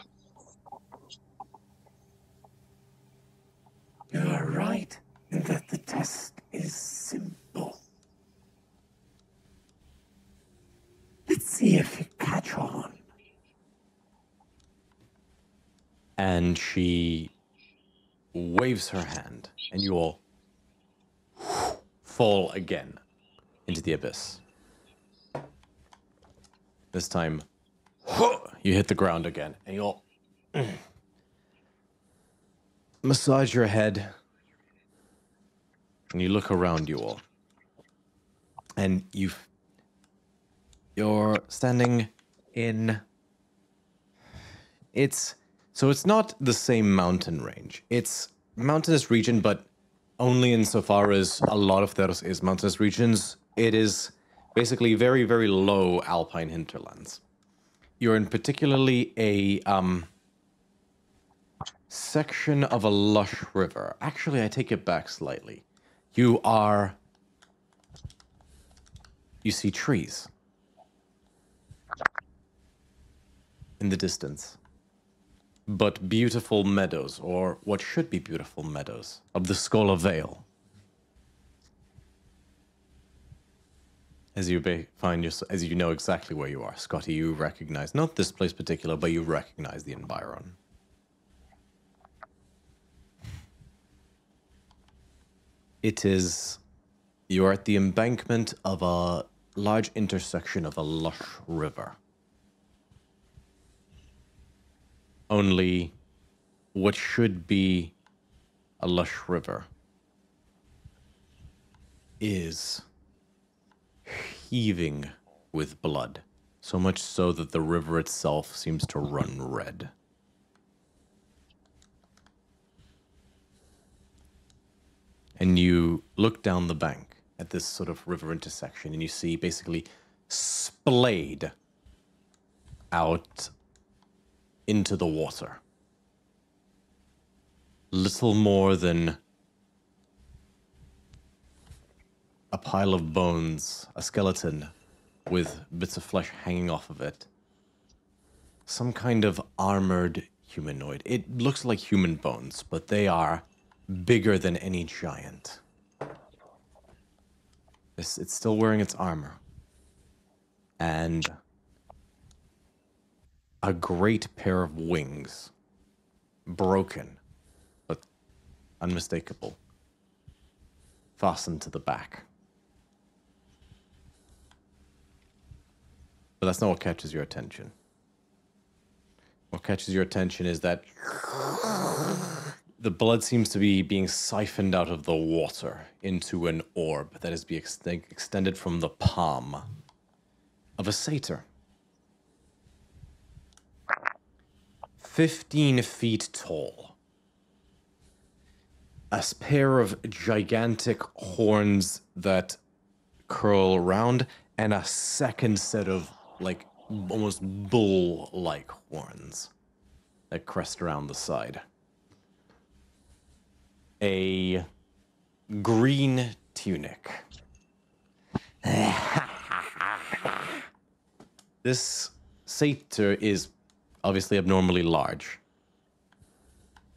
You are right in that the test is simple. Let's see if you catch on. And she waves her hand, and you all fall again into the abyss. This time, you hit the ground again, and you all massage your head, and you look around you all, and you're standing in. It's not the same mountain range. It's mountainous region, but only insofar as a lot of Theros is mountainous regions. It is basically very, very low alpine hinterlands. You're in particularly a section of a lush river. Actually, I take it back slightly. You see trees in the distance, but beautiful meadows, or what should be beautiful meadows, of the Scholar Vale. As you know exactly where you are, Scotty, you recognize, not this place particular, but you recognize the environ. You are at the embankment of a large intersection of a lush river. Only what should be a lush river is heaving with blood, so much so that the river itself seems to run red. And you look down the bank at this sort of river intersection, and you see basically splayed out into the water. Little more than a pile of bones, a skeleton with bits of flesh hanging off of it. Some kind of armored humanoid. It looks like human bones, but they are bigger than any giant. It's still wearing its armor. And a great pair of wings, broken, but unmistakable, fastened to the back. But that's not what catches your attention. What catches your attention is that the blood seems to be being siphoned out of the water into an orb that is being extended from the palm of a satyr. 15 feet tall. A pair of gigantic horns that curl around, and a second set of, like, almost bull-like horns that crest around the side. A green tunic. This satyr is obviously abnormally large.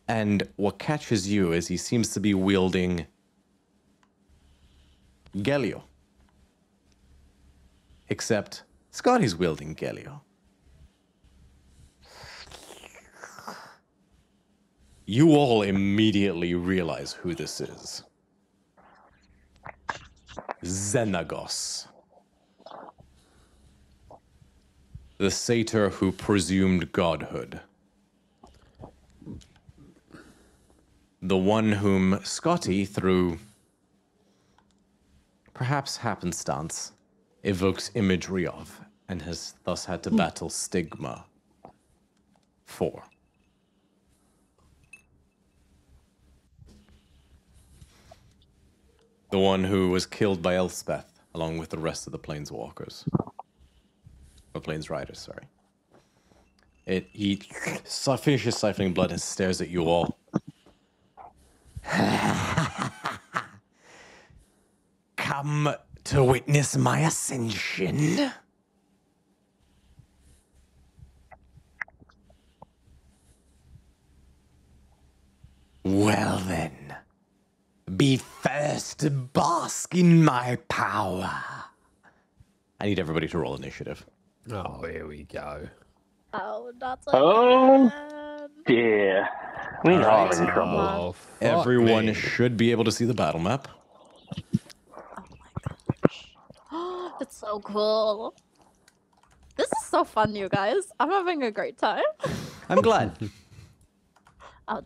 And what catches you is he seems to be wielding Gelio. except Scotty's wielding Gelio. You all immediately realize who this is. Xenagos. The satyr who presumed godhood. The one whom Scotty, through perhaps happenstance, evokes imagery of, and has thus had to battle stigma for. The one who was killed by Elspeth, along with the rest of the Planeswalkers. Or Planesriders, sorry. He finishes siphoning blood and stares at you all. Come to witness my ascension. Well then, be first to bask in my power. I need everybody to roll initiative. Oh, here we go. Oh, not so Oh. bad. dear. We All are right. in trouble. Oh, fuck Everyone me. should be able to see the battle map. Oh my gosh. That's so cool. This is so fun, you guys. I'm having a great time. I'm glad. Oh,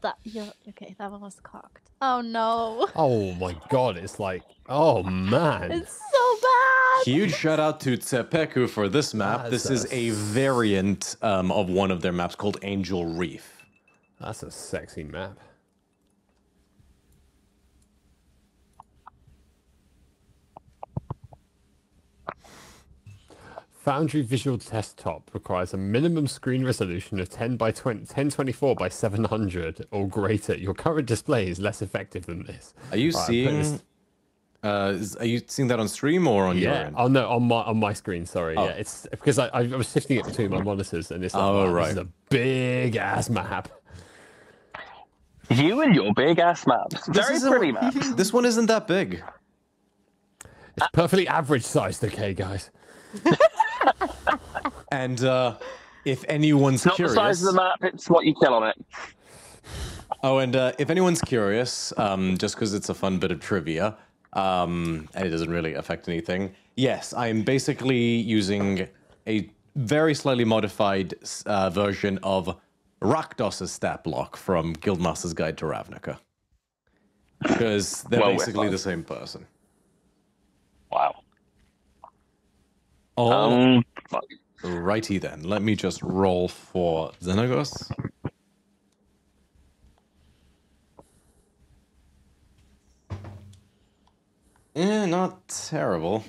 okay, that one was cocked. Oh no. Oh my god, it's like, oh man. It's so bad. Huge shout out to Tsepeku for this map. That's This is a variant of one of their maps called Angel Reef. That's a sexy map. Foundry Visual Desktop requires a minimum screen resolution of 1024 by 700 or greater. Your current display is less effective than this. Are you Right, seeing? Are you seeing that on stream or on your Yeah. end? Oh no, on my screen. Sorry. Oh. Yeah, it's because I was shifting it between my monitors, and it's like, Oh, wow, right. this is a big ass map. You and your big ass maps. Very isn't- pretty maps. This one isn't that big. It's perfectly average sized, okay, guys. And if anyone's Not curious, the size of the map, it's what you kill on it. oh, and if anyone's curious, just because it's a fun bit of trivia, and it doesn't really affect anything. Yes, I'm basically using a very slightly modified version of Rakdos's stat block from Guildmaster's Guide to Ravnica. Because they're Well, basically we're the same person. Wow. Oh, righty then. Let me just roll for Xenagos. Not terrible.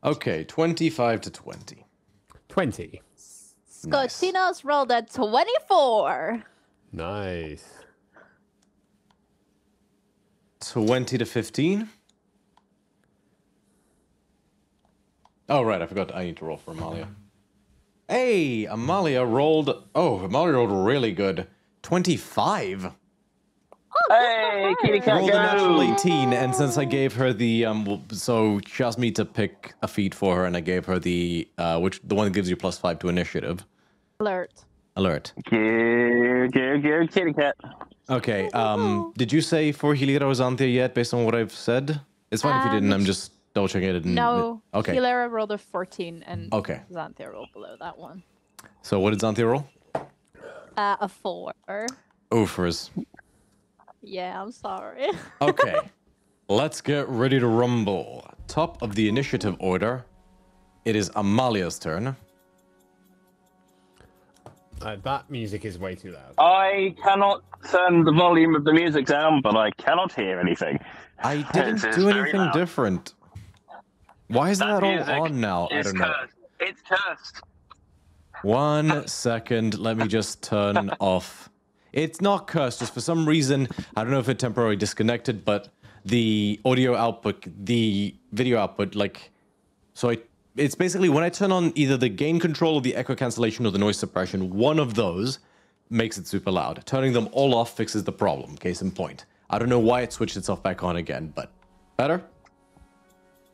Okay, 25 to 20. 20. Scottinos rolled a 24. Nice. 20 to 15. Oh, right, I forgot. I need to roll for Amalia. Hey, Amalia rolled... Oh, Amalia rolled really good. 25. Hey, kitty cat Rolled a natural go! 18, and since I gave her the... so she asked me to pick a feat for her, and I gave her the... the one that gives you +5 to initiative. Alert. Alert. Go, kitty cat. Okay, did you say for Hilira Xanthia yet, based on what I've said? It's fine if you didn't, I'm just double-checking it. No. Okay. Hilera rolled a 14 and Okay. Xanthia rolled below that one. So what did Xanthia roll? A 4. Oofers. Yeah, I'm sorry. Okay, let's get ready to rumble. Top of the initiative order, it is Amalia's turn. That music is way too loud. I cannot turn the volume of the music down, but I cannot hear anything. I didn't This is do very anything loud. different. Why is that all music on now? I is don't know. cursed. It's cursed. 1 second, let me just turn off. It's not cursed, just for some reason, I don't know if it temporarily disconnected, but the audio output, the video output, it's basically when I turn on either the gain control or the echo cancellation or the noise suppression, one of those makes it super loud. Turning them all off fixes the problem, case in point. I don't know why it switched itself back on again, but Better?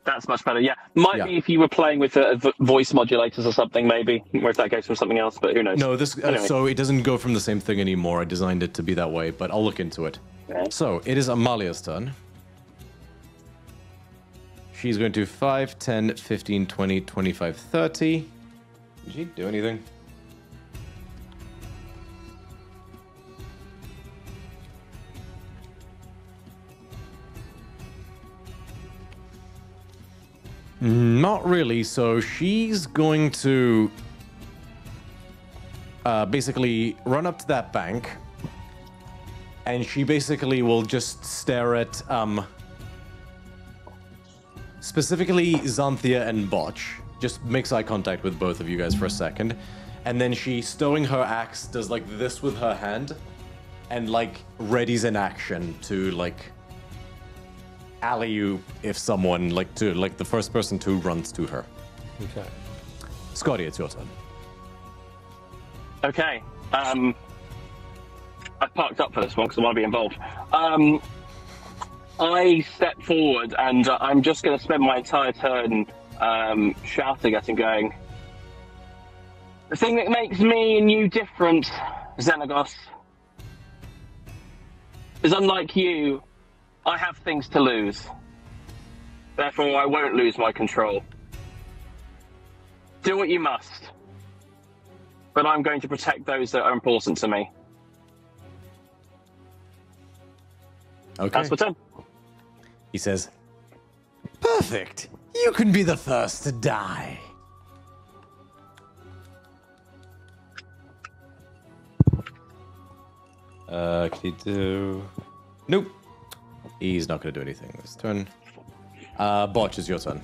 That's much better. Yeah, might Yeah. be if you were playing with voice modulators or something, maybe. Or if that goes from something else, but who knows? No, this Anyway. so it doesn't go from the same thing anymore. I designed it to be that way, but I'll look into it. Okay. So it is Amalia's turn. She's going to 5, 10, 15, 20, 25, 30. Did she do anything? Not really. So she's going to basically run up to that bank, and she basically will just stare at specifically Xanthia and Botch. Just makes eye contact with both of you guys for a second, and then she, stowing her axe, does like this with her hand, and like readies an action to like alley-oop if someone like the first person who runs to her. Okay. Scotty, it's your turn. Okay. I parked up for this one because I want to be involved. I step forward and I'm just going to spend my entire turn shouting at him, going, "The thing that makes me and you different, Xenagos, is unlike you, I have things to lose. Therefore, I won't lose my control. Do what you must. But I'm going to protect those that are important to me." Okay. That's my turn. He says, "Perfect. You can be the first to die." Can he do? Nope. He's not going to do anything this turn. Botch, is your turn.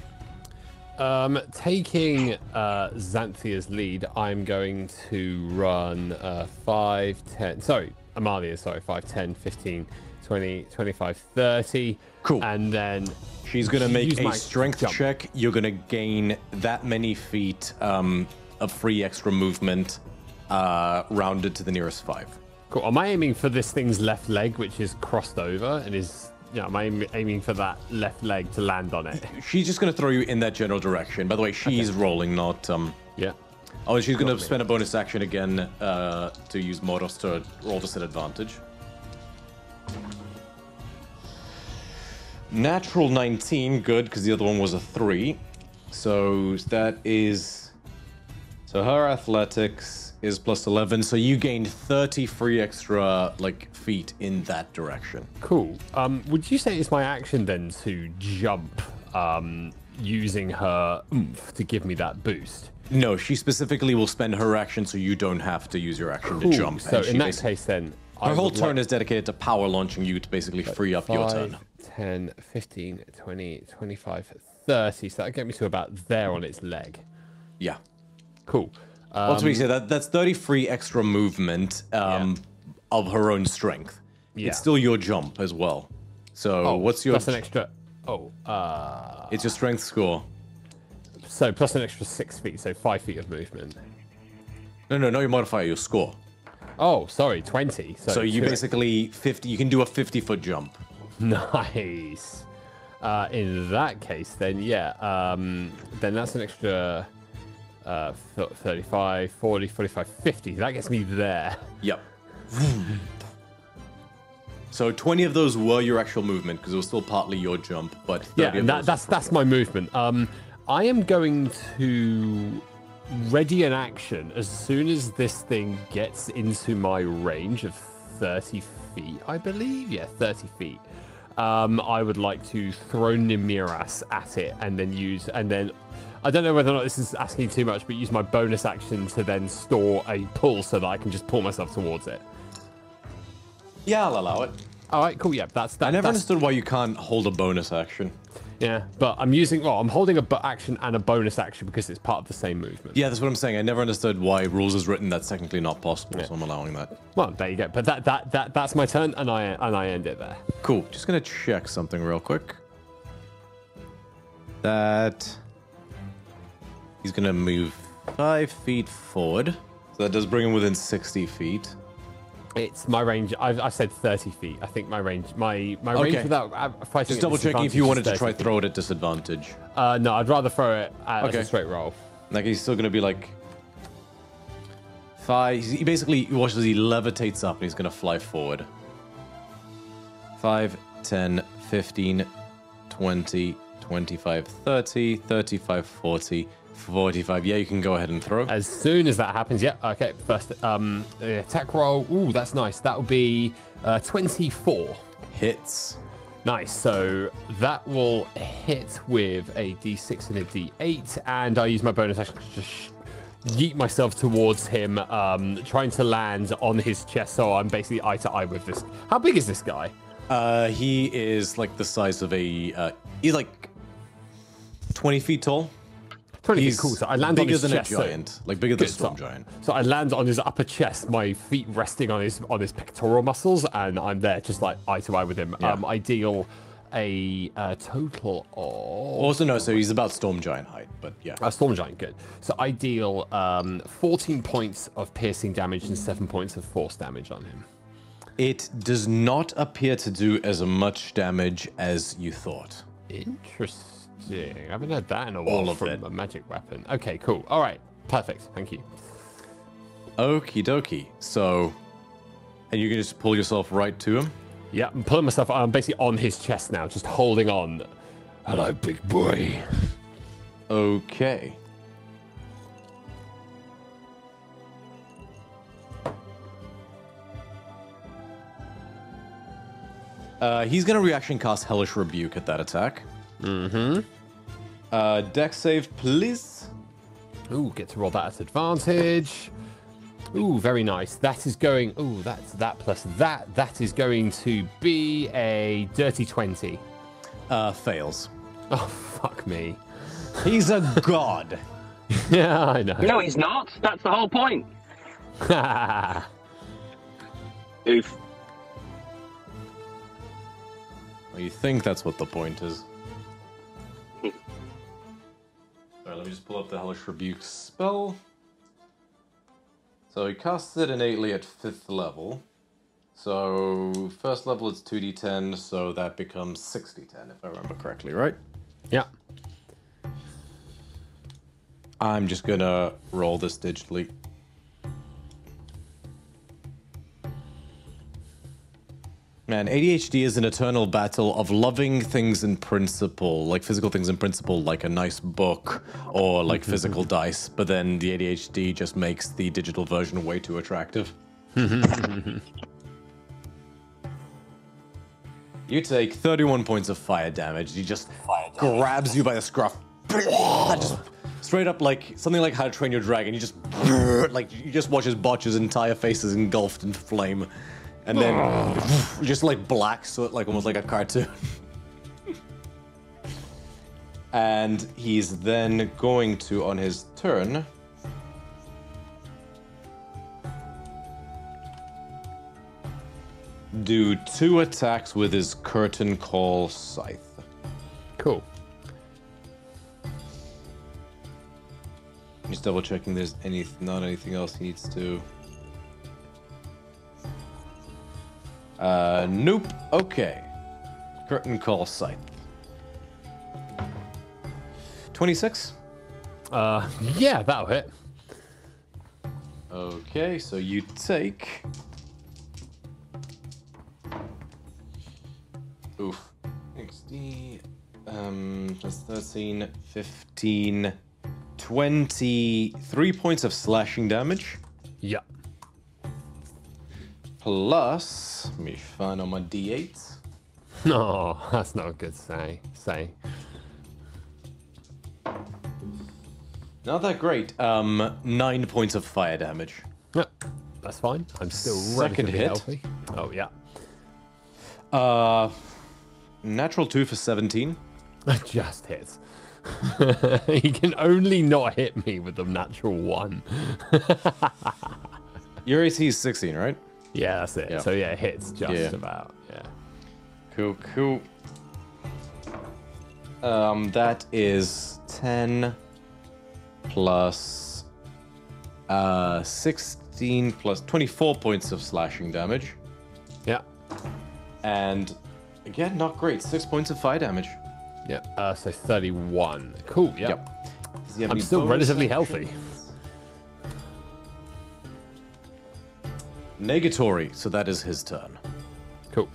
Taking Xanthia's lead, I'm going to run 5, 10... Sorry, Amalia, sorry. 5, 10, 15, 20, 25, 30. Cool. And then... She's going to make use a my strength jump. check. You're going to gain that many feet of free extra movement rounded to the nearest 5. Cool. Am I aiming for this thing's left leg, which is crossed over, and is... Yeah, am I aiming for that left leg to land on it? She's just going to throw you in that general direction. By the way, she's rolling, not... Yeah. Oh, she's going to spend a bonus action again to use Moros to roll to set advantage. Natural 19, good, because the other one was a 3. So that is... So her athletics is plus 11, so you gained 30 free extra, like, feet in that direction. Cool. Would you say it's my action then to jump using her oomph to give me that boost? No, she specifically will spend her action so you don't have to use your action to jump. So and she in that case then... her whole turn is dedicated to power launching you to basically free up your turn. 10, 15, 20, 25, 30. So that'll get me to about there on its leg. Yeah. Cool. Well, to be clear, that's 30 free extra movement of her own strength. Yeah. It's still your jump as well. So what's your... That's an extra... It's your strength score. So plus an extra 6 feet, so 5 feet of movement. No, not your modifier, your score. Oh, sorry, 20. So you basically 50. You can do a 50-foot jump. Nice. In that case, then yeah, then that's an extra 35, 40, 45, 50. That gets me there. Yep. So 20 of those were your actual movement because it was still partly your jump, but 30 Yeah, of and those that's my movement. I am going to ready an action as soon as this thing gets into my range of 30 feet, I believe. Yeah, 30 feet. I would like to throw Nimiras at it and then I don't know whether or not this is asking too much, but use my bonus action to then store a pull so that I can just pull myself towards it. Yeah, I'll allow it. All right, cool. Yeah, that's that. I never understood why you can't hold a bonus action. Yeah, but I'm holding a action and a bonus action because it's part of the same movement. Yeah, that's what I'm saying. I never understood why rules is written that's technically not possible, so I'm allowing that. Well, there you go. But that's my turn, and I end it there. Cool. Just gonna check something real quick. That he's gonna move 5 feet forward, so that does bring him within 60 feet. It's my range. I said 30 feet. I think my range. My range without fighting. Just double checking if you wanted to try throw it at disadvantage. No, I'd rather throw it as a straight roll. Like he's still gonna be like 5. He basically watches as he levitates up and he's gonna fly forward. 5, 10, 15, 20, 25, 30, 35, 40, 45. Yeah, you can go ahead and throw. As soon as that happens, yeah. Okay, first attack roll. Ooh, that's nice. That will be 24. Hits. Nice. So that will hit with a d6 and a d8, and I use my bonus action to just yeet myself towards him, trying to land on his chest. So I'm basically eye to eye with this. How big is this guy? He is like the size of a. He's like 20 feet tall. 20 feet, cool. So I land on his chest. Bigger than a giant, like bigger than a storm giant. So I land on his upper chest, my feet resting on his pectoral muscles, and I'm there just like eye to eye with him. Yeah. I deal a total of. Also, no. So he's about storm giant height, but yeah. Storm giant, good. So I deal 14 points of piercing damage and 7 points of force damage on him. It does not appear to do as much damage as you thought. Interesting. I haven't had that in a while from a magic weapon. Okay, cool. All right, perfect. Thank you. Okie dokie. So, and you can just pull yourself right to him? Yeah, I'm pulling myself. I'm basically on his chest now, just holding on. Hello, big boy. Okay. He's going to reaction cast Hellish Rebuke at that attack. Mm-hmm. Dex save, please. Ooh, get to roll that at advantage. Ooh, very nice. That is going... Ooh, that's that plus that. That is going to be a dirty 20. Fails. Oh, fuck me. He's a god. Yeah, I know. No, he's not. That's the whole point. Oof. Well, you think that's what the point is. Alright, let me just pull up the Hellish Rebuke spell. So he casts it innately at 5th level. So first level it's 2d10, so that becomes 6d10 if I remember correctly, right? Yeah. I'm just gonna roll this digitally. Man, ADHD is an eternal battle of loving things in principle, like physical things in principle, like a nice book or like physical dice, but then the ADHD just makes the digital version way too attractive. You take 31 points of fire damage. He just grabs you by the scruff. Just straight up like something like How to Train Your Dragon. You just like you just watch his botch's entire face is engulfed in flame. And then just like black soot, like almost like a cartoon. And he's then going to, on his turn, do 2 attacks with his Curtain Call Scythe. Cool. Just double checking there's not anything else he needs to. Nope. Okay. Curtain Call Scythe. 26? Yeah, that'll hit. Okay, so you take... Oof. 60, plus 13, 15, 23 points of slashing damage. Yeah. Plus, let me find on my d8. No, that's not good to say. Not that great. 9 points of fire damage. Yep, that's fine. I'm still Second relatively hit. healthy. Oh, yeah. Natural 2 for 17. Just hits. He can only not hit me with the natural 1. Your AC is 16, right? Yeah, that's it. Yeah. So yeah, it hits just about. Yeah. Cool. That is 10 plus 16 16 plus 24 points of slashing damage. Yeah. And again, not great. 6 points of fire damage. Yeah. So 31. Cool. Yeah. Yep. Does he have I'm any still bonus relatively healthy. actions? Negatory, so that is his turn. Cool.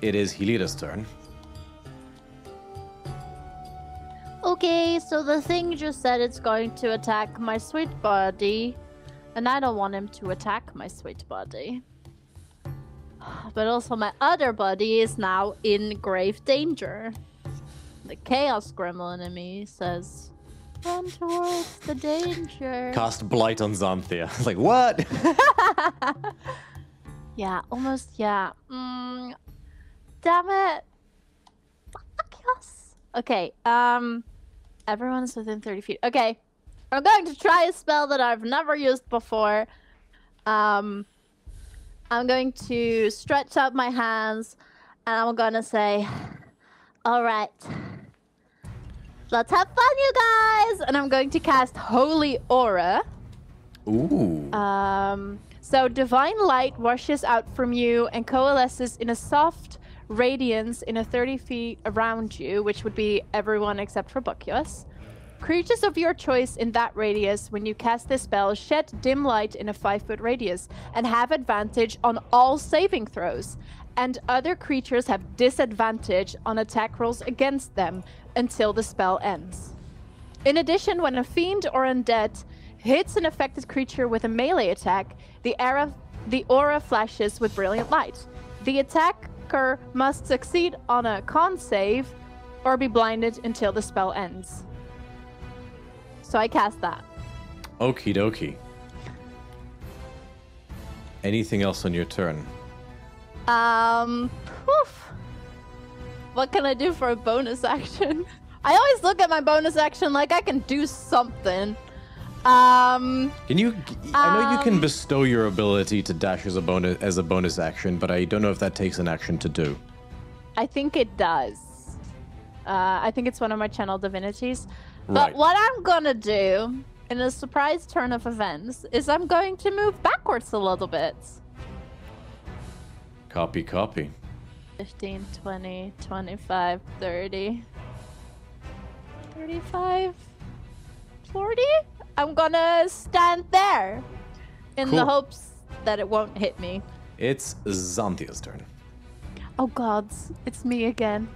It is Helida's turn. Okay, so the thing just said it's going to attack my sweet body, and I don't want him to attack my sweet body. But also my other body is now in grave danger. The Chaos Gremlin in me says, run towards the danger. Cast Blight on Xanthia. It's like, what? Yeah, almost, yeah. Damn it. Fuck yes. Okay, everyone's within 30 feet. Okay, I'm going to try a spell that I've never used before. I'm going to stretch out my hands, and I'm gonna say, all right, let's have fun, you guys! And I'm going to cast Holy Aura. Ooh. So divine light washes out from you and coalesces in a soft radiance in a 30 feet around you, which would be everyone except for Buckius. Creatures of your choice in that radius, when you cast this spell, shed dim light in a 5-foot radius and have advantage on all saving throws. And other creatures have disadvantage on attack rolls against them until the spell ends. In addition, when a fiend or undead hits an affected creature with a melee attack, the aura flashes with brilliant light. The attacker must succeed on a con save or be blinded until the spell ends. So I cast that. Okie dokie. Anything else on your turn? What can I do for a bonus action? I always look at my bonus action like I can do something. Can you? I know you can bestow your ability to dash as a bonus action, but I don't know if that takes an action to do. I think it does. I think it's one of my channel divinities. Right. But what I'm gonna do in a surprise turn of events is I'm going to move backwards a little bit. Copy, copy. 15, 20, 25, 30, 35, 40. I'm gonna stand there in the Cool. hopes that it won't hit me. It's Xanthia's turn. Oh gods, it's me again.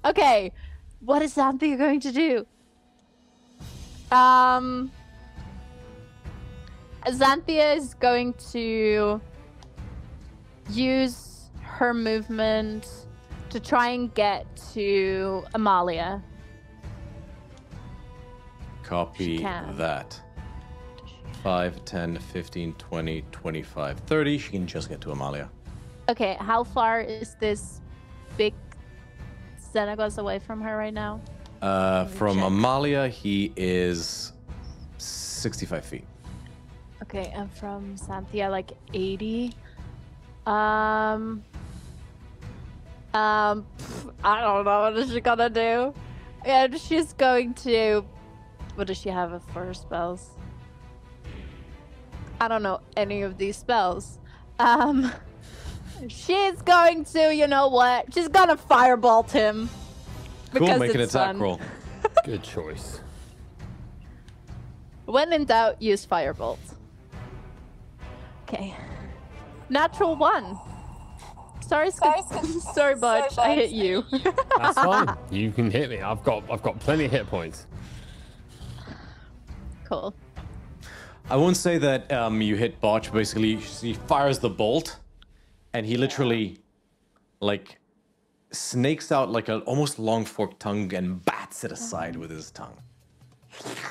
Okay, what is Xanthia going to do? Xanthia is going to use her movement to try and get to Amalia. Copy She can. that. 5, 10, 15, 20, 25, 30. She can just get to Amalia. Okay, how far is this big Xenagos away from her right now? From check. Amalia, he is 65 feet. Okay, and from Xanthia, like 80. I don't know. What is she gonna do? Yeah, she's going to. What does she have for her spells? I don't know any of these spells. She's going to, you know what? She's gonna firebolt him. Cool, make an it's attack fun. roll. Good choice. When in doubt, use firebolt. Okay. Natural 1. Sorry, sorry, Butch. I hit you. That's fine. You can hit me. I've got plenty of hit points. Cool. I won't say that you hit Botch. Basically, he fires the bolt, and he literally, like, snakes out like an almost long forked tongue and bats it aside with his tongue.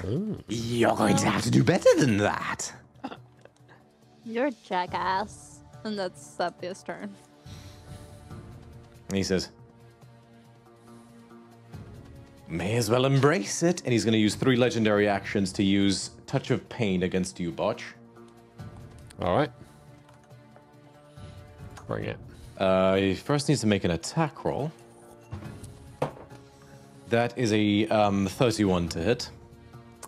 Ooh. You're going to have to do better than that. You're a jackass. And that's Xanthia's turn. And he says, may as well embrace it. And he's going to use 3 legendary actions to use Touch of Pain against you, Botch. All right. Bring it. He first needs to make an attack roll. That is a 31 to hit.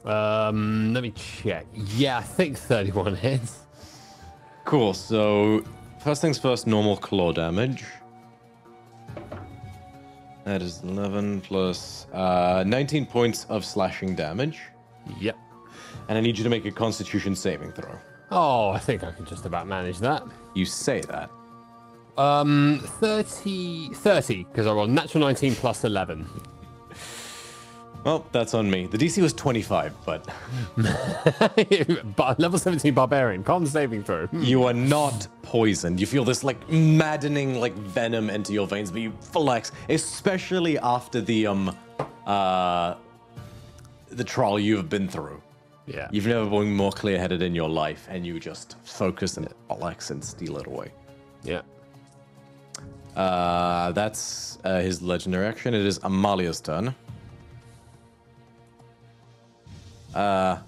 Let me check. Yeah, I think 31 hits. Cool. So first things first, normal claw damage. That is 11 plus 19 points of slashing damage. Yep. And I need you to make a Constitution saving throw. Oh, I think I can just about manage that. You say that. 30, because I rolled natural 19 plus 11. Well, that's on me. The DC was 25, but... But level 17 barbarian, con saving throw. You are not poisoned. You feel this, like, maddening, like, venom into your veins, but you flex, especially after the trial you've been through. Yeah. You've never been more clear-headed in your life, and you just focus and flex and steal it away. Yeah. That's his legendary action. It is Amalia's turn. I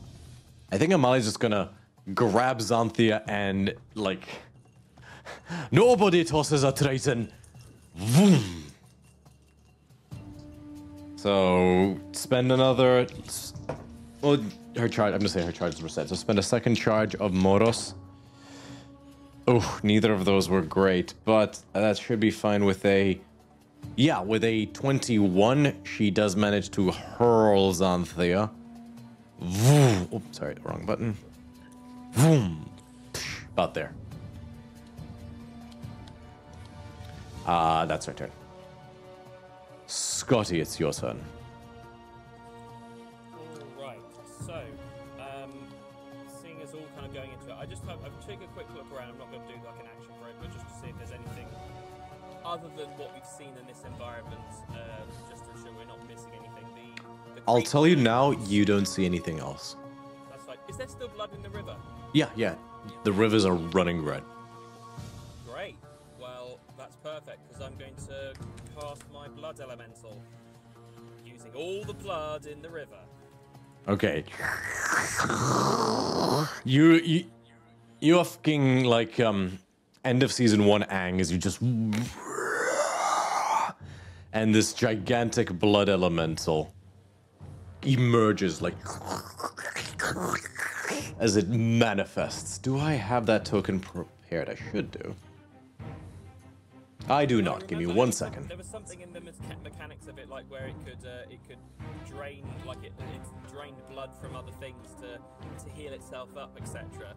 think Amalia's just gonna grab Xanthia and, like... Nobody tosses a Triton. Vroom. So, spend another... Well, her charge... I'm gonna say her charge is reset. So spend a second charge of Moros. Oh, neither of those were great, but that should be fine with a... Yeah, with a 21, she does manage to hurl Xanthia. Vroom. Oh, sorry, wrong button. Vroom. About there. That's her turn. Scotty, it's your turn. Alright, so, seeing us all kind of going into it, I'll take a quick look around. I'm not going to do like an action for it, but just to see if there's anything other than what we've seen in this environment, just to ensure we're not missing anything. I'll tell you now, you don't see anything else. That's fine. Is there still blood in the river? Yeah. The rivers are running red. Great. Well, that's perfect, because I'm going to cast my blood elemental, using all the blood in the river. Okay. You are fucking like end of season 1 Aang as you just and this gigantic blood elemental emerges like as it manifests. Do I have that token prepared? I should do. I do not. Give me 1 second. There was something in the mechanics of it, like where it could drain, like it drained blood from other things to heal itself up, etc.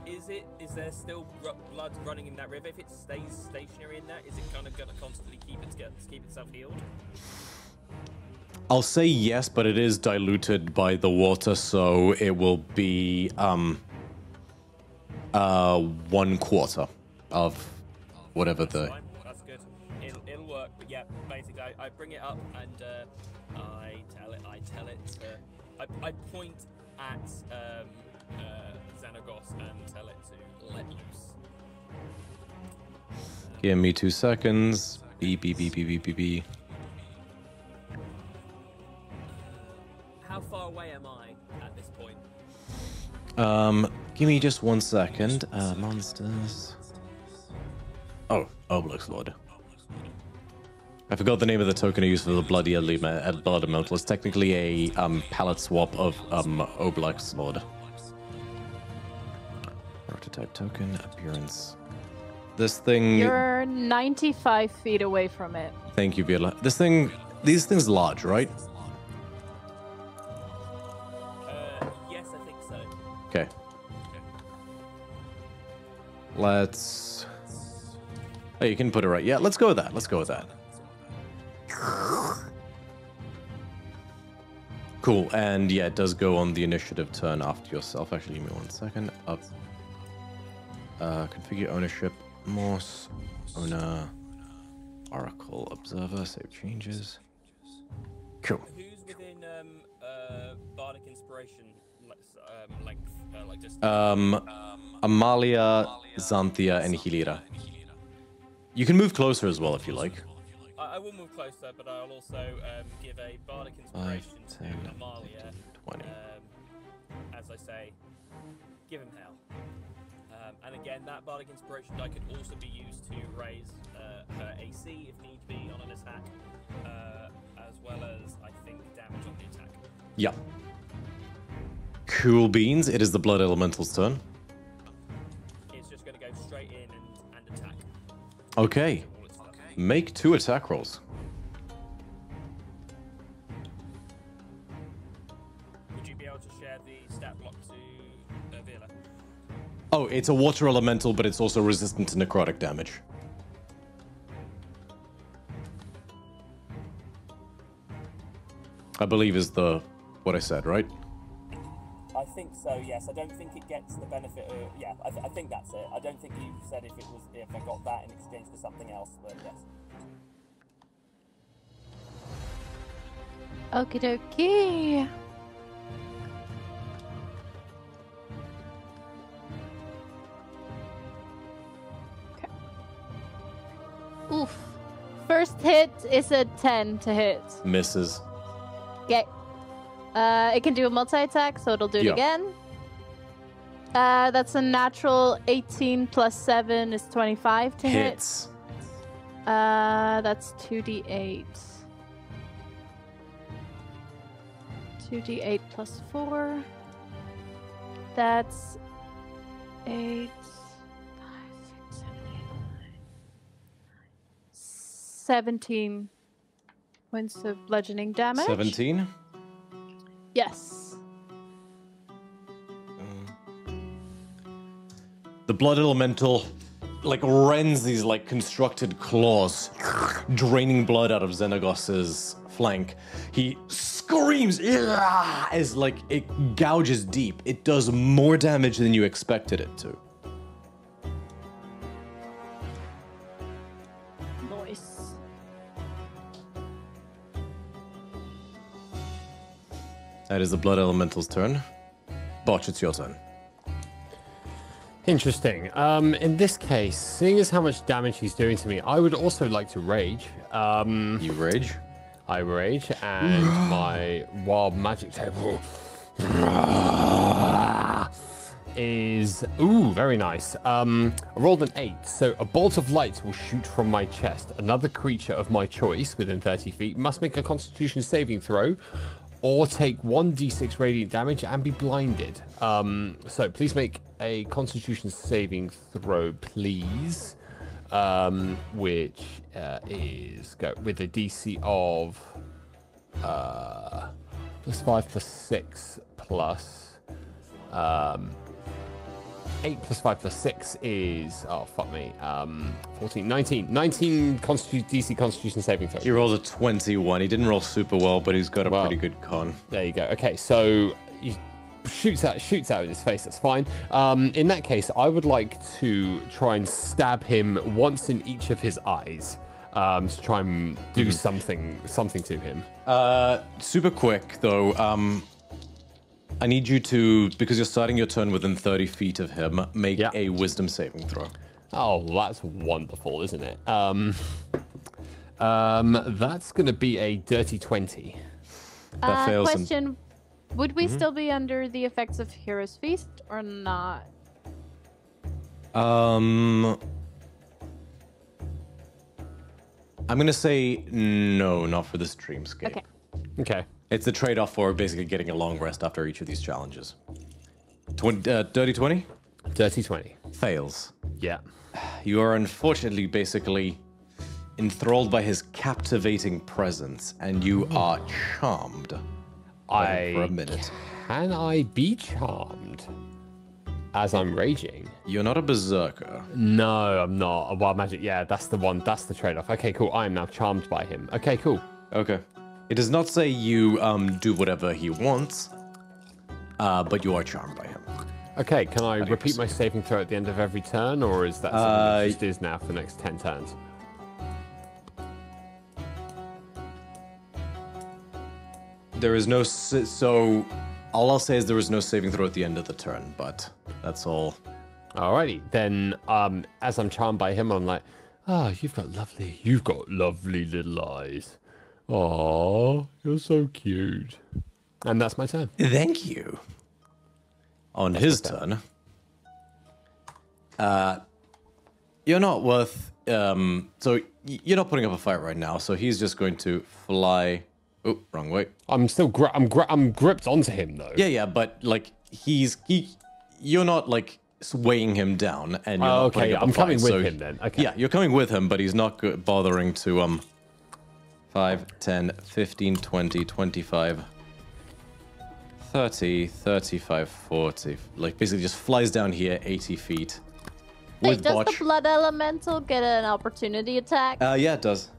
Is there still blood running in that river? If it stays stationary in that, is it kind of going to constantly keep itself healed? I'll say yes, but it is diluted by the water, so it will be 1/4 of whatever the... Fine. That's good. It'll work. But yeah, basically, I bring it up and I tell it. I point at Xenagos and tell it to let loose. Give me 2 seconds. Beep. How far away am I at this point? Give me just 1 second. Monsters. Oh, Obelix Lord. I forgot the name of the token I used for the blood elemental. It's technically a palette swap of Obelix Lord. Prototype token, appearance. This thing... You're 95 feet away from it. Thank you, Vila. These things large, right? Yes, I think so. Okay. Let's... Oh, you can put it right. Yeah, let's go with that. Cool, and yeah, it does go on the initiative turn after yourself. Actually, give me 1 second. Up. Configure ownership. Morse. Owner. Oracle. Observer. Save changes. Cool. Who's within Bardic Inspiration length? Like just. Amalia, Xanthia, and Hilira. You can move closer as well if you like. I will move closer, but I'll also give a Bardic Inspiration 5, 10, to Amalia. 20. As I say, give him hell. And And again, that Bardic Inspiration die could also be used to raise her AC if need be on an attack, as well as, I think, damage on the attack. Yeah. Cool beans. It is the Blood Elemental's turn. It's just going to go straight in and attack. Okay. Make 2 attack rolls. Would you be able to share the stat block to Vila? Oh, it's a water elemental, but it's also resistant to necrotic damage. I believe is what I said, right? I think so, yes. I don't think it gets the benefit of... Yeah, I think that's it. I don't think you said if I got that in exchange for something else, but yes. Okie dokie. Okay. Oof. First hit is a 10 to hit. Misses. Okay. It can do a multi-attack, so it'll do it again. That's a natural 18 plus 7 is 25 to Hits. hit. That's 2d8. 2d8 plus 4. That's 8, 5, 6, 7, 8, 9, 17 points of bludgeoning damage. 17. Yes. The Blood Elemental, like, rends these, like, constructed claws, draining blood out of Xenagos's flank. He screams as, like, it gouges deep. It does more damage than you expected it to. Nice. That is the Blood Elemental's turn. Botch, it's your turn. Interesting. In this case, seeing as how much damage he's doing to me, I would also like to rage. You rage? I rage, and my wild magic table is very nice. I rolled an 8, so a bolt of light will shoot from my chest. Another creature of my choice within 30 feet must make a Constitution saving throw, or take 1d6 radiant damage and be blinded. So please make a Constitution saving throw, please. Which is with a DC of +5 +6 plus 8 + 5 + 6 is 14, 19 DC Constitution saving throw. He rolled a 21. He didn't roll super well, but he's got a pretty good con. There you go. Okay, so he shoots out in his face. That's fine. In that case, I would like to try and stab him once in each of his eyes. To try and do something to him. Super quick though. I need you to, because you're starting your turn within 30 feet of him, make a Wisdom saving throw. Oh, that's wonderful, isn't it? That's going to be a dirty 20. That fails. Question: would we still be under the effects of Hero's Feast or not? I'm gonna say no, not for this dreamscape. Okay. It's a trade-off for basically getting a long rest after each of these challenges. Dirty 20? Dirty 20. Fails. Yeah. You are unfortunately basically enthralled by his captivating presence, and you are charmed for a minute. Can I be charmed as I'm raging? You're not a berserker. No, I'm not. A wild magic. Yeah, that's the one. That's the trade-off. Okay, cool. I am now charmed by him. Okay, cool. Okay. It does not say you do whatever he wants, but you are charmed by him. Okay, can I repeat my saving throw at the end of every turn, or is that something that just is now for the next 10 turns? There is no... So, all I'll say is there is no saving throw at the end of the turn, but that's all. Alrighty, then as I'm charmed by him, I'm like, you've got lovely little eyes. Aw, you're so cute. And that's my turn. Thank you. On his turn, You're not worth. So you're not putting up a fight right now. So he's just going to fly. Oh, wrong way. I'm still I'm gripped onto him though. Yeah, but like you're not like swaying him down, and you're not putting up a I'm fight, coming with so him then. Okay. Yeah, you're coming with him, but he's not bothering to 5, 10, 15, 20, 25, 30, 35, 40. Like basically just flies down here 80 feet. Wait, With does botch. the blood elemental get an opportunity attack? Yeah, it does.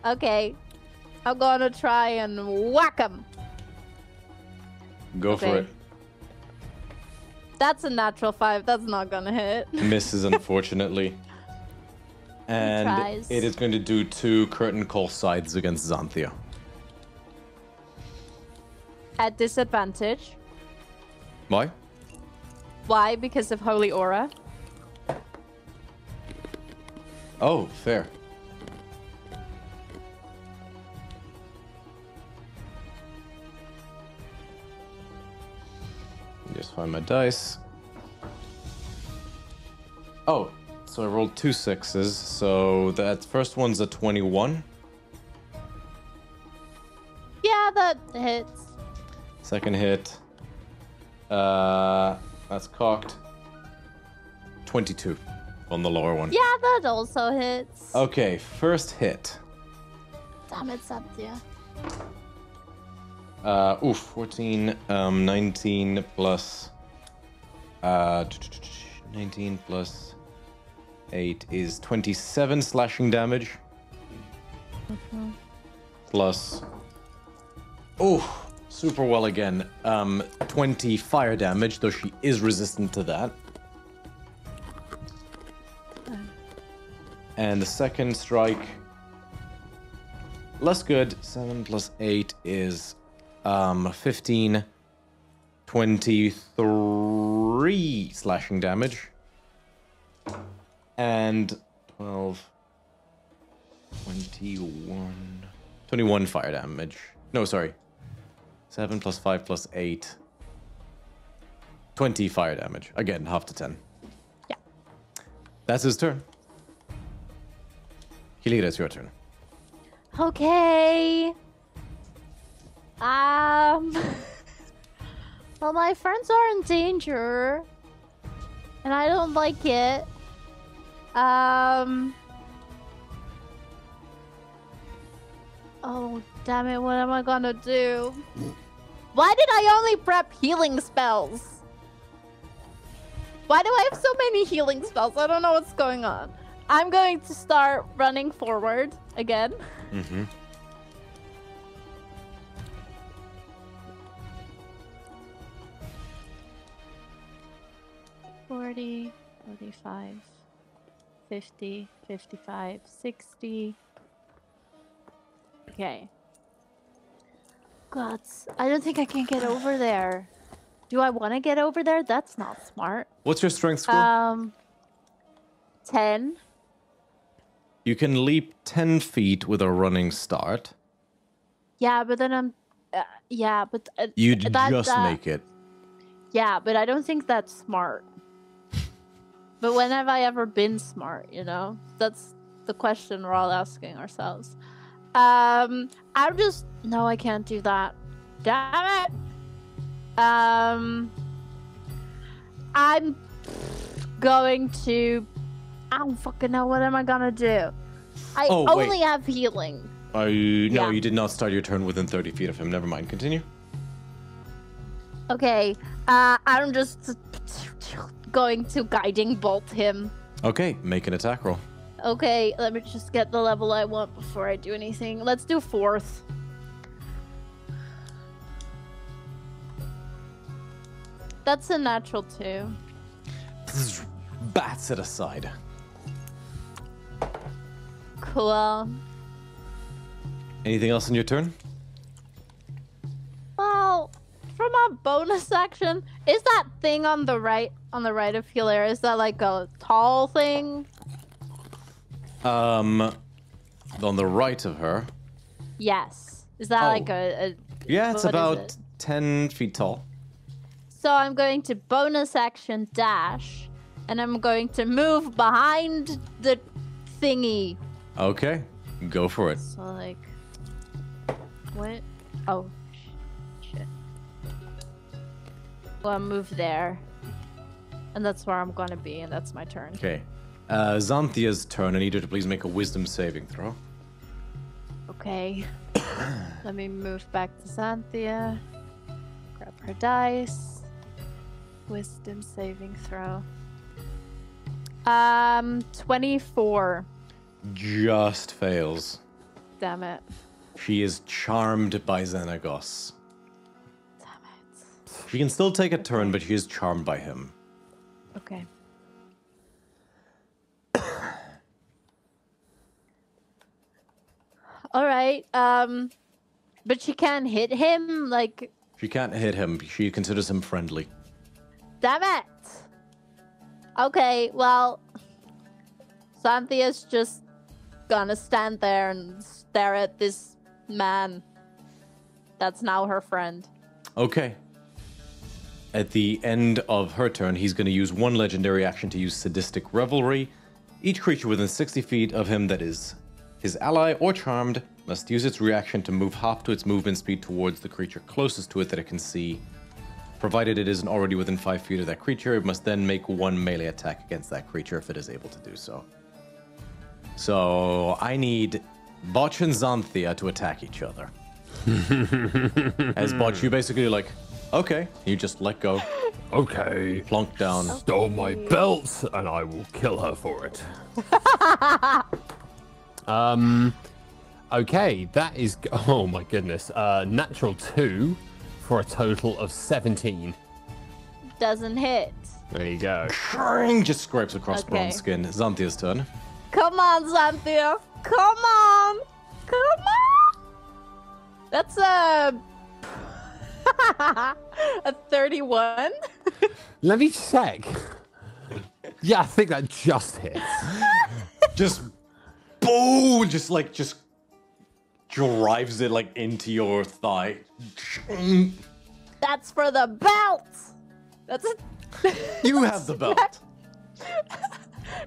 Okay. I'm gonna try and whack him. Go for Okay. it. That's a natural 5. That's not gonna hit. Misses, unfortunately. And tries. it is going to do 2 curtain call sides against Xanthia. At disadvantage. Why? Why? Because of Holy Aura. Oh, fair. Just find my dice. Oh, so I rolled 2 6s, so that first one's a 21. Yeah, that hits. Second hit. That's cocked. 22 on the lower one. Yeah, that also hits. Okay, first hit. Damn it, Satya. 14, 19 plus 19 plus 8 is 27 slashing damage. Plus super well again. 20 fire damage, though she is resistant to that. And the second strike, less good. 7 plus 8 is 15, 23 slashing damage. And 12, 21 fire damage. No, sorry. 7 plus 5 plus 8. 20 fire damage. Again, half to 10. Yeah. That's his turn. Hilira, it's your turn. Okay. Well, my friends are in danger, and I don't like it. Oh, damn it, what am I gonna do? Why did I only prep healing spells? Why do I have so many healing spells? I don't know what's going on. I'm going to start running forward again. Mm-hmm. $40, $45, $50, $55, $60. Okay. God, I don't think I can get over there. Do I want to get over there? That's not smart. What's your strength score? 10. You can leap 10 feet with a running start. Yeah, but then I'm... yeah, but... You'd just make it. Yeah, but I don't think that's smart. But when have I ever been smart, you know? That's the question we're all asking ourselves. I'm just... No, I can't do that. Damn it! I'm going to... I don't fucking know. What am I gonna do? I only have healing. No, Yeah. you did not start your turn within 30 feet of him. Never mind. Continue. Okay, I'm just going to guiding bolt him. Okay, make an attack roll. Okay, let me just get the level I want before I do anything. Let's do 4th. That's a natural 2. Bats it aside. Cool. Anything else in your turn? Well, from a bonus action, is that thing on the right of Hilera, is that like a tall thing? On the right of her. Yes. Is that like a Yeah, it's what is about it? 10 feet tall. So I'm going to bonus action dash and I'm going to move behind the thingy. Okay, go for it. So like, what? Oh, shit. Well, I'll move there, and that's where I'm gonna be, and that's my turn. Okay. Xanthia's turn. I need her to please make a wisdom saving throw. Okay. Let me move back to Xanthia. Grab her dice. Wisdom saving throw. 24. Just fails. Damn it. She is charmed by Xenagos. Damn it. She can still take a turn, but she is charmed by him. Okay. All right. But she can't hit him. Like. She can't hit him. She considers him friendly. Damn it. Okay. Well, Xanthia's just gonna stand there and stare at this man. That's now her friend. Okay. At the end of her turn, he's going to use one legendary action to use Sadistic Revelry. Each creature within 60 feet of him that is his ally or charmed must use its reaction to move half to its movement speed towards the creature closest to it that it can see. Provided it isn't already within 5 feet of that creature, it must then make one melee attack against that creature if it is able to do so. So I need Botch and Xanthia to attack each other. As Botch, you basically like, okay, you just let go. Okay. Plonk down. Stole my belt, and I will kill her for it. Okay, that is... Oh my goodness. Natural 2 for a total of 17. Doesn't hit. There you go. Just scrapes across bronze skin. Xanthia's turn. Come on, Xanthia. Come on. Come on. That's a 31. Let me check. Yeah, I think that just hits. Just boom, just drives it like into your thigh. That's for the belt. That's You have the belt.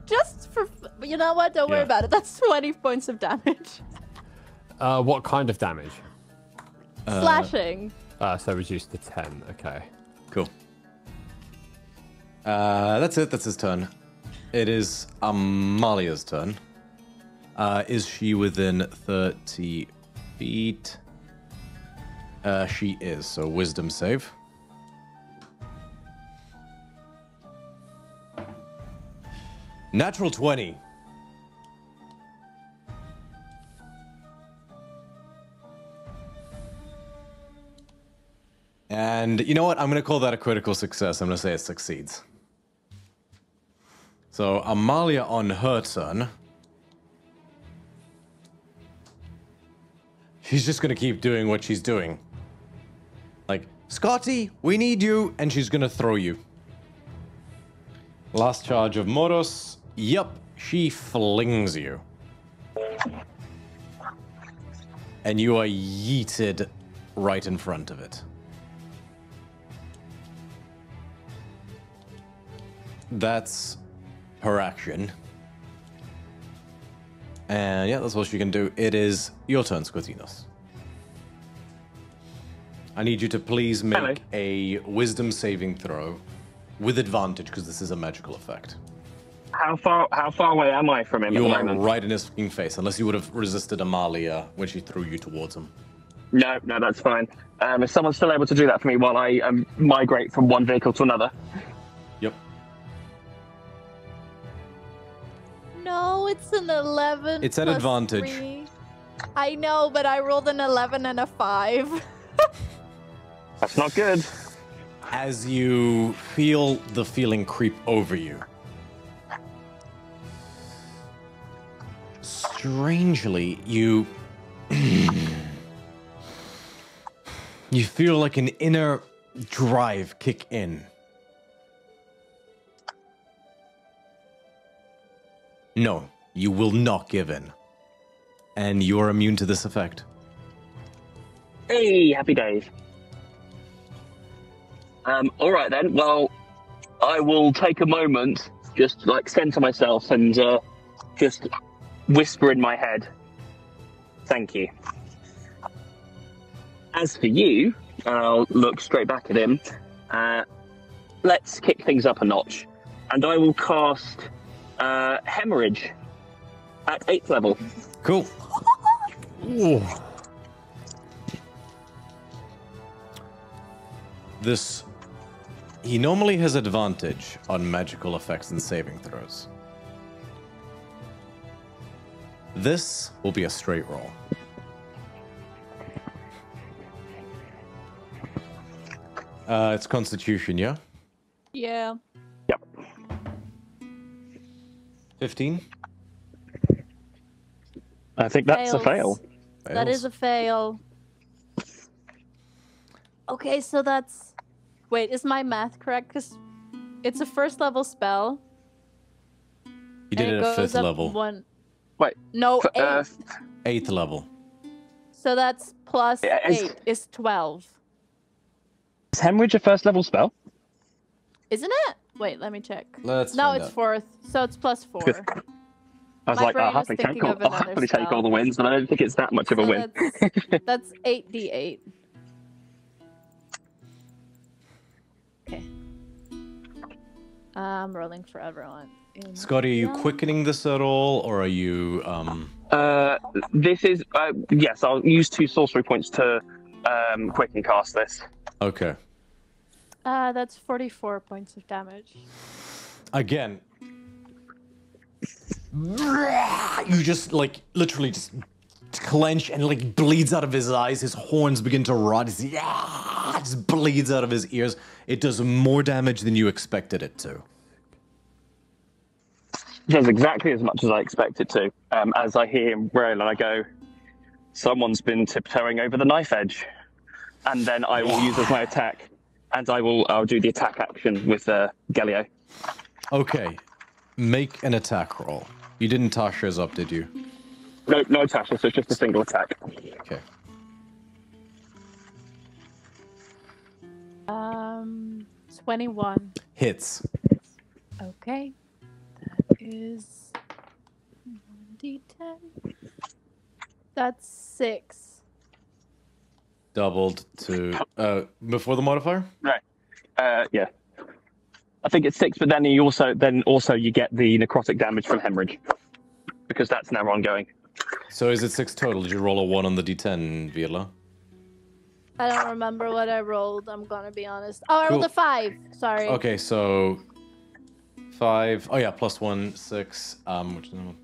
Just for, you know what? Don't worry about it. That's 20 points of damage. What kind of damage? Slashing. So reduced to 10. Okay. Cool. That's it. That's his turn. It is Amalia's turn. Is she within 30 feet? She is. So wisdom save. Natural 20. And you know what? I'm going to call that a critical success. I'm going to say it succeeds. So Amalia on her turn. She's just going to keep doing what she's doing. Like, Scotty, we need you. And she's going to throw you. Last charge of Moros. Yup, she flings you. And you are yeeted right in front of it. That's her action. And yeah, that's all she can do. It is your turn, Scotinos. I need you to please make a wisdom saving throw with advantage, because this is a magical effect. How far away am I from him You at the are moment? right in his fucking face, unless you would have resisted Amalia when she threw you towards him. No, that's fine. Is someone still able to do that for me while I migrate from one vehicle to another? Yep. No, it's an 11. It's at plus advantage. 3. I know, but I rolled an 11 and a 5. That's not good. As you feel the feeling creep over you, strangely, you feel like an inner drive kick in. No, you will not give in. And you are immune to this effect. Hey, happy days. All right then. Well, I will take a moment just like center myself and just whisper in my head, "Thank you." As for you, I'll look straight back at him. Let's kick things up a notch, and I will cast Hemorrhage at 8th level. Cool. Ooh. He normally has advantage on magical effects and saving throws. This will be a straight roll. It's Constitution, yeah? Yeah. Yep. 15? I think that's a fail. That is a fail. Okay, so that's... Wait, is my math correct? Because it's a 1st level spell. You did it at 5th level. Wait. No, 8th. 8th level. So that's plus 8 is 12. Is Hemorrhage a 1st level spell? Isn't it? Wait, let me check. Let's No, find it's out. 4th, so it's plus 4. I was My like, brain I'll is happily thinking take of another spell. all the wins, but I don't think it's that much of a So win. That's 8d8. Okay. I'm rolling for everyone. Scotty, are you quickening this at all, or are you, This is, yes, I'll use 2 sorcery points to quicken cast this. Okay. That's 44 points of damage. Again. You just, like, literally just clench and, like, bleeds out of his eyes. His horns begin to rot. Just bleeds out of his ears. It does more damage than you expected it to. It does exactly as much as I expect it to. As I hear him rail and I go, someone's been tiptoeing over the knife edge. And then I will use as my attack. And I'll do the attack action with Gelio. Okay. Make an attack roll. You didn't toss yours up, did you? No attack, so it's just a single attack. Okay. 21. Hits. Okay. That is 1d10. That's 6. Doubled to before the modifier? Right. Yeah. I think it's 6, but then you also get the necrotic damage from hemorrhage. Because that's now ongoing. So is it 6 total? Did you roll a 1 on the d10, Vila? I don't remember what I rolled, I'm gonna be honest. Oh, I Cool. rolled a 5. Sorry. Okay, so 5. Oh yeah, plus 1, 6. Which number?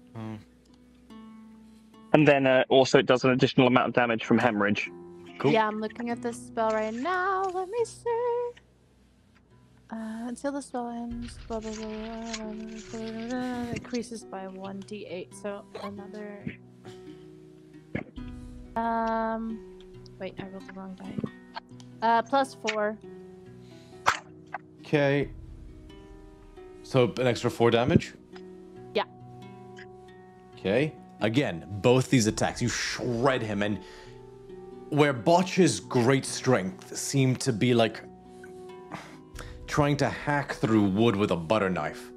And then also it does an additional amount of damage from hemorrhage. Cool. Yeah, I'm looking at this spell right now. Let me see. Until the spell ends, blah, blah, blah, blah, blah, blah, increases by 1d8. So another. Wait, I rolled the wrong die. Plus 4. Okay. So an extra 4 damage? Yeah. Okay. Again, both these attacks, you shred him, and where Botch's great strength seemed to be like trying to hack through wood with a butter knife,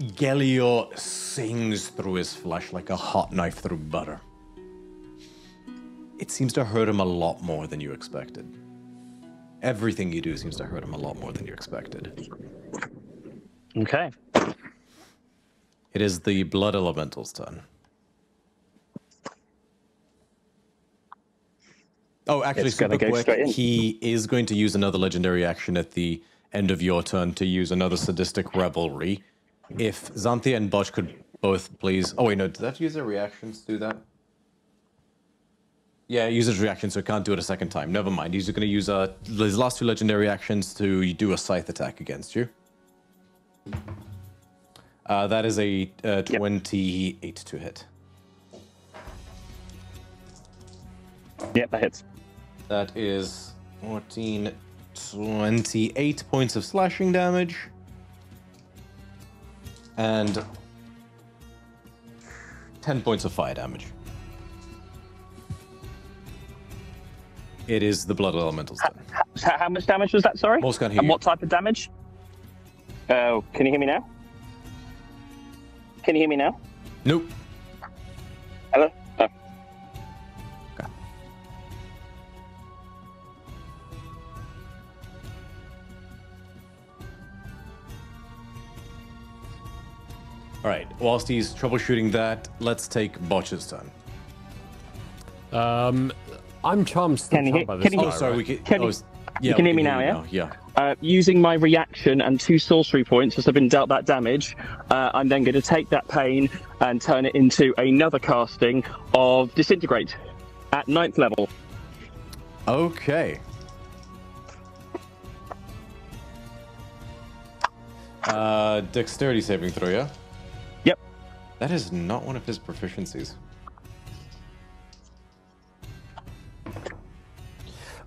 Gelio sings through his flesh like a hot knife through butter. It seems to hurt him a lot more than you expected. Everything you do seems to hurt him a lot more than you expected. Okay. It is the Blood Elemental's turn. Oh, actually, It's gonna super go quick, straight in. he is going to use another legendary action at the end of your turn to use another Sadistic Revelry. If Xanthia and Botch could both please... Oh, wait, no, did that use their reactions to do that? Yeah, use his reaction, so he can't do it a second time. Never mind, he's going to use his last 2 legendary actions to do a scythe attack against you. That is a 28 to hit. Yep, that hits. That is 14, 28 points of slashing damage. And 10 points of fire damage. It is the Blood Elemental's turn. How much damage was that, sorry? Most can't hear And you. what type of damage? Oh, can you hear me now? Can you hear me now? Nope. Hello? Oh. Okay. All right. Whilst he's troubleshooting that, let's take Botch's turn. I'm charmed. Can you by this hear- guy, Oh, sorry. right? We can. Can you- yeah, you can we hear me now, yeah? Yeah. Using my reaction and 2 sorcery points, as I've been dealt that damage, I'm then going to take that pain and turn it into another casting of Disintegrate at 9th level. Okay. Dexterity saving throw, yeah? Yep. That is not one of his proficiencies.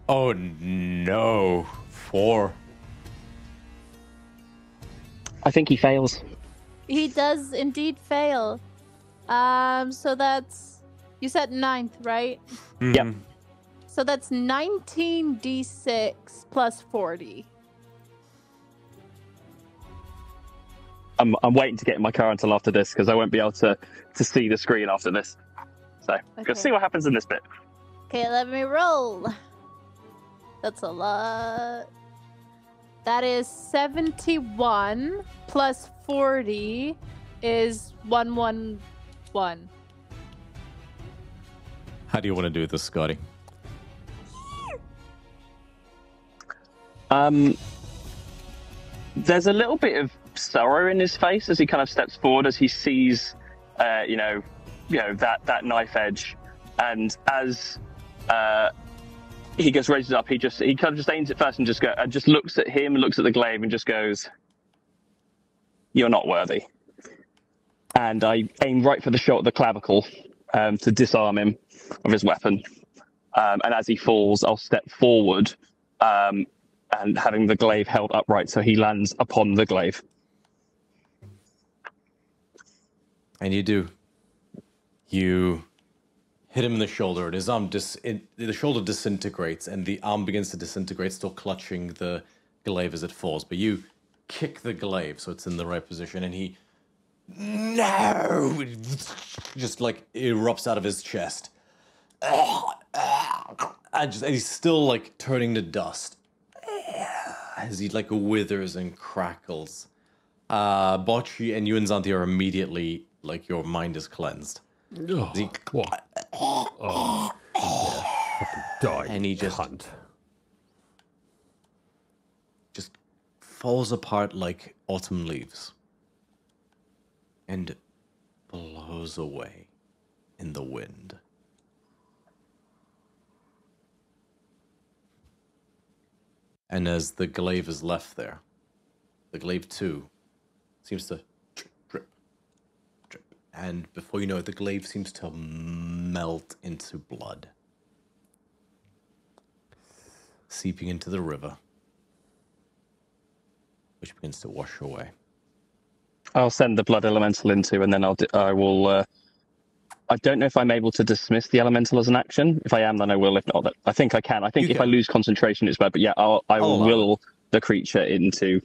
Oh no. 4. I think he fails. He does indeed fail. So that's, you said 9th, right? Yep. So that's 19d6 plus 40. I'm waiting to get in my car until after this because I won't be able to see the screen after this. So, Okay. let's see what happens in this bit. Okay, let me roll. That's a lot. That is 71 plus 40 is 111. How do you want to do this, Scotty? There's a little bit of sorrow in his face as he kind of steps forward as he sees, that knife edge, and as he gets raised up, he kind of just aims it first and just looks at him, looks at the glaive, and just goes, "You're not worthy." And I aim right for the clavicle to disarm him of his weapon. And as he falls, I'll step forward. And having the glaive held upright so he lands upon the glaive. And you do. You hit him in the shoulder, and his arm the shoulder disintegrates, and the arm begins to disintegrate, still clutching the glaive as it falls. But you kick the glaive so it's in the right position, and he just like erupts out of his chest. And he's still like turning to dust as he like withers and crackles. Bocchi and you and Zanti are immediately like your mind is cleansed. Oh, He- what? Oh, yeah. Die, And he just- cunt. just falls apart like autumn leaves and blows away in the wind. And as the glaive is left there, the glaive too seems to drip, drip. And before you know it, the glaive seems to melt into blood, seeping into the river, which begins to wash away. I'll send the blood elemental into, and then I will. I don't know if I'm able to dismiss the elemental as an action. If I am, then I will. If not, I think I can. I think You if can. I lose concentration, it's bad. But yeah, I will allow will the creature into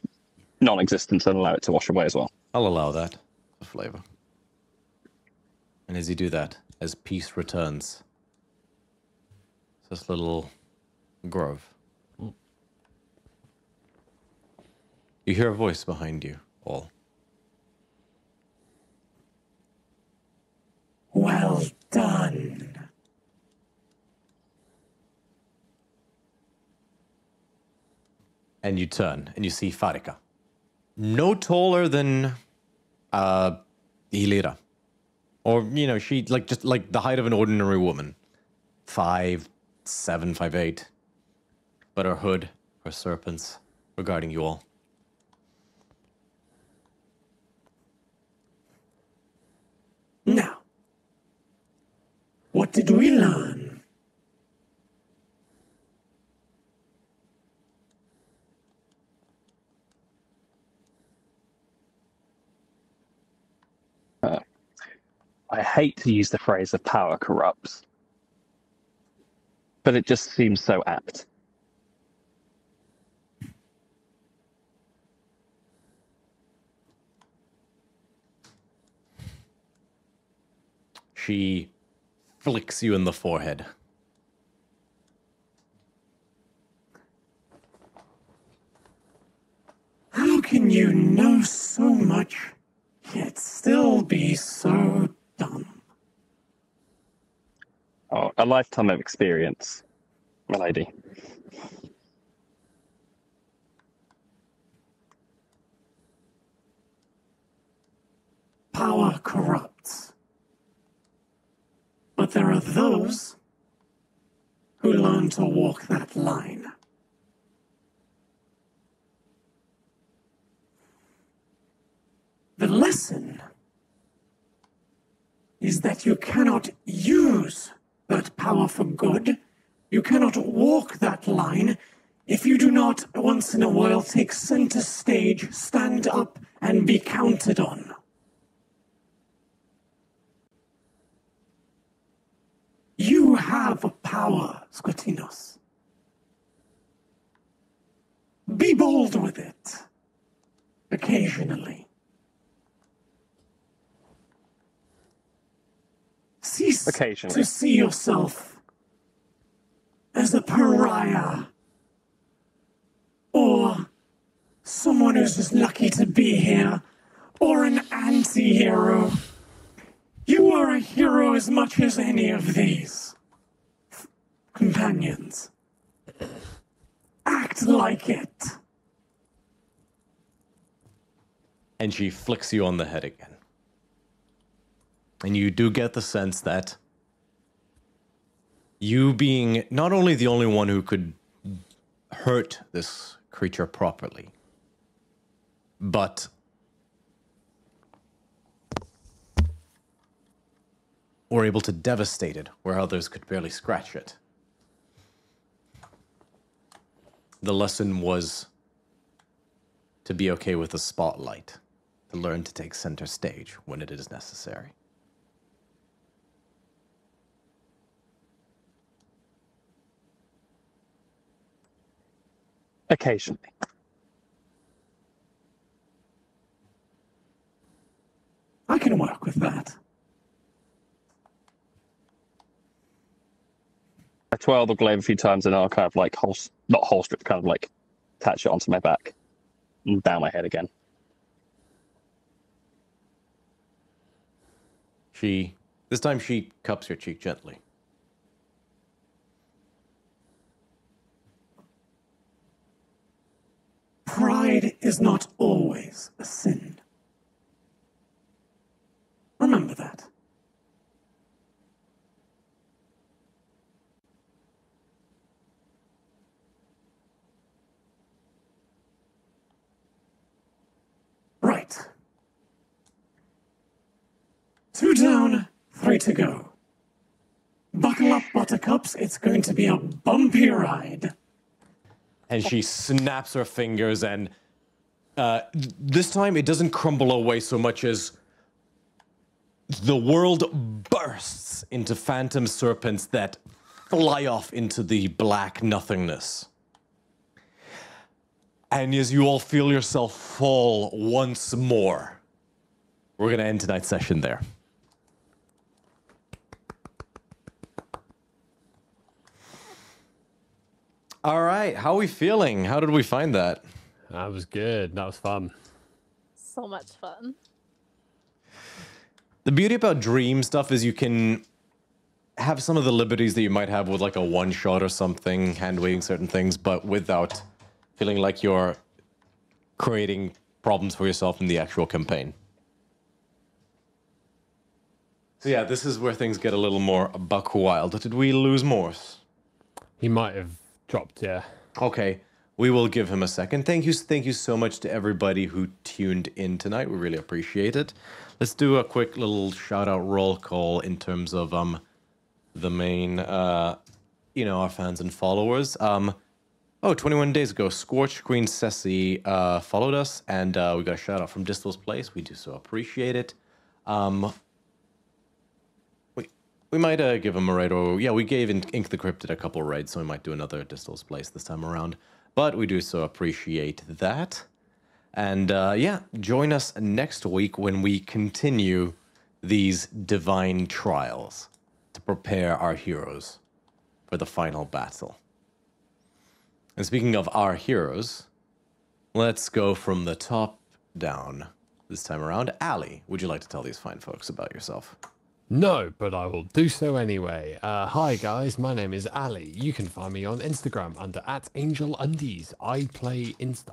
non-existence and allow it to wash away as well. I'll allow that for flavor. And as you do that, as peace returns, this little grove, you hear a voice behind you all. Well done. And you turn and you see Farika. No taller than Hilira. Or, she just like the height of an ordinary woman. 5'7", 5'8". But her hood, her serpents, regarding you all. Now, what did we learn? I hate to use the phrase "the power corrupts," but it just seems so apt. She flicks you in the forehead. How can you know so much, yet still be so dumb? Oh, a lifetime of experience, my lady. Power corrupts. But there are those who learn to walk that line. The lesson is that you cannot use that power for good. You cannot walk that line if you do not once in a while take center stage, stand up, and be counted on. You have power, Squatinos. Be bold with it. Occasionally. Cease Occasionally. to see yourself as a pariah or someone who's just lucky to be here or an anti-hero. You are a hero as much as any of these companions. Act like it. And she flicks you on the head again. And you do get the sense that you being not only the only one who could hurt this creature properly, but were able to devastate it where others could barely scratch it. The lesson was to be okay with the spotlight, to learn to take center stage when it is necessary. Occasionally. I can work with that. I twirl the glaive a few times and I'll kind of like not holster it, kind of like attach it onto my back and down my head again. This time she cups your cheek gently. Pride is not always a sin. Remember that. Right. 2 down, 3 to go. Buckle up, buttercups. It's going to be a bumpy ride. And she snaps her fingers, and this time it doesn't crumble away so much as the world bursts into phantom serpents that fly off into the black nothingness. And as you all feel yourself fall once more, we're going to end tonight's session there. All right, how are we feeling? How did we find that? That was good. That was fun. So much fun. The beauty about dream stuff is you can have some of the liberties that you might have with like a one-shot or something, hand-waving certain things, but without feeling like you're creating problems for yourself in the actual campaign. So yeah, this is where things get a little more buck wild. Did we lose Morse? He might have dropped, yeah. Okay, we will give him a second. Thank you so much to everybody who tuned in tonight. We really appreciate it. Let's do a quick little shout-out roll call in terms of the main, our fans and followers. 21 days ago, Scorch Queen Ceci followed us, and we got a shout-out from Distal's Place. We do so appreciate it. We might give him a raid, or yeah, we gave Ink the Cryptid a couple raids, so we might do another Distal's Place this time around. But we do so appreciate that. And yeah, join us next week when we continue these divine trials to prepare our heroes for the final battle. And speaking of our heroes, let's go from the top down this time around. Ali, would you like to tell these fine folks about yourself? No, but I will do so anyway. Hi guys, my name is Ali. You can find me on Instagram under @AngelUndies. I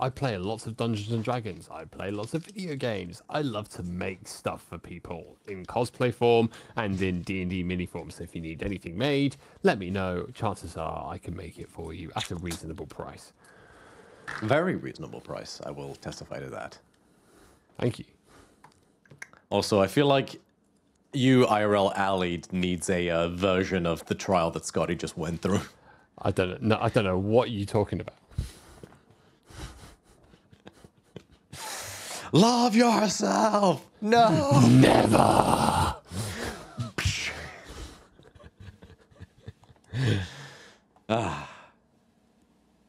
play lots of Dungeons and Dragons. I play lots of video games. I love to make stuff for people in cosplay form and in D&D mini form. So if you need anything made, let me know. Chances are I can make it for you at a reasonable price. Very reasonable price. I will testify to that. Thank you. Also, I feel like you, IRL Ali, needs a version of the trial that Scotty just went through. I don't know. No, I don't know what you're talking about. Love yourself. No, never.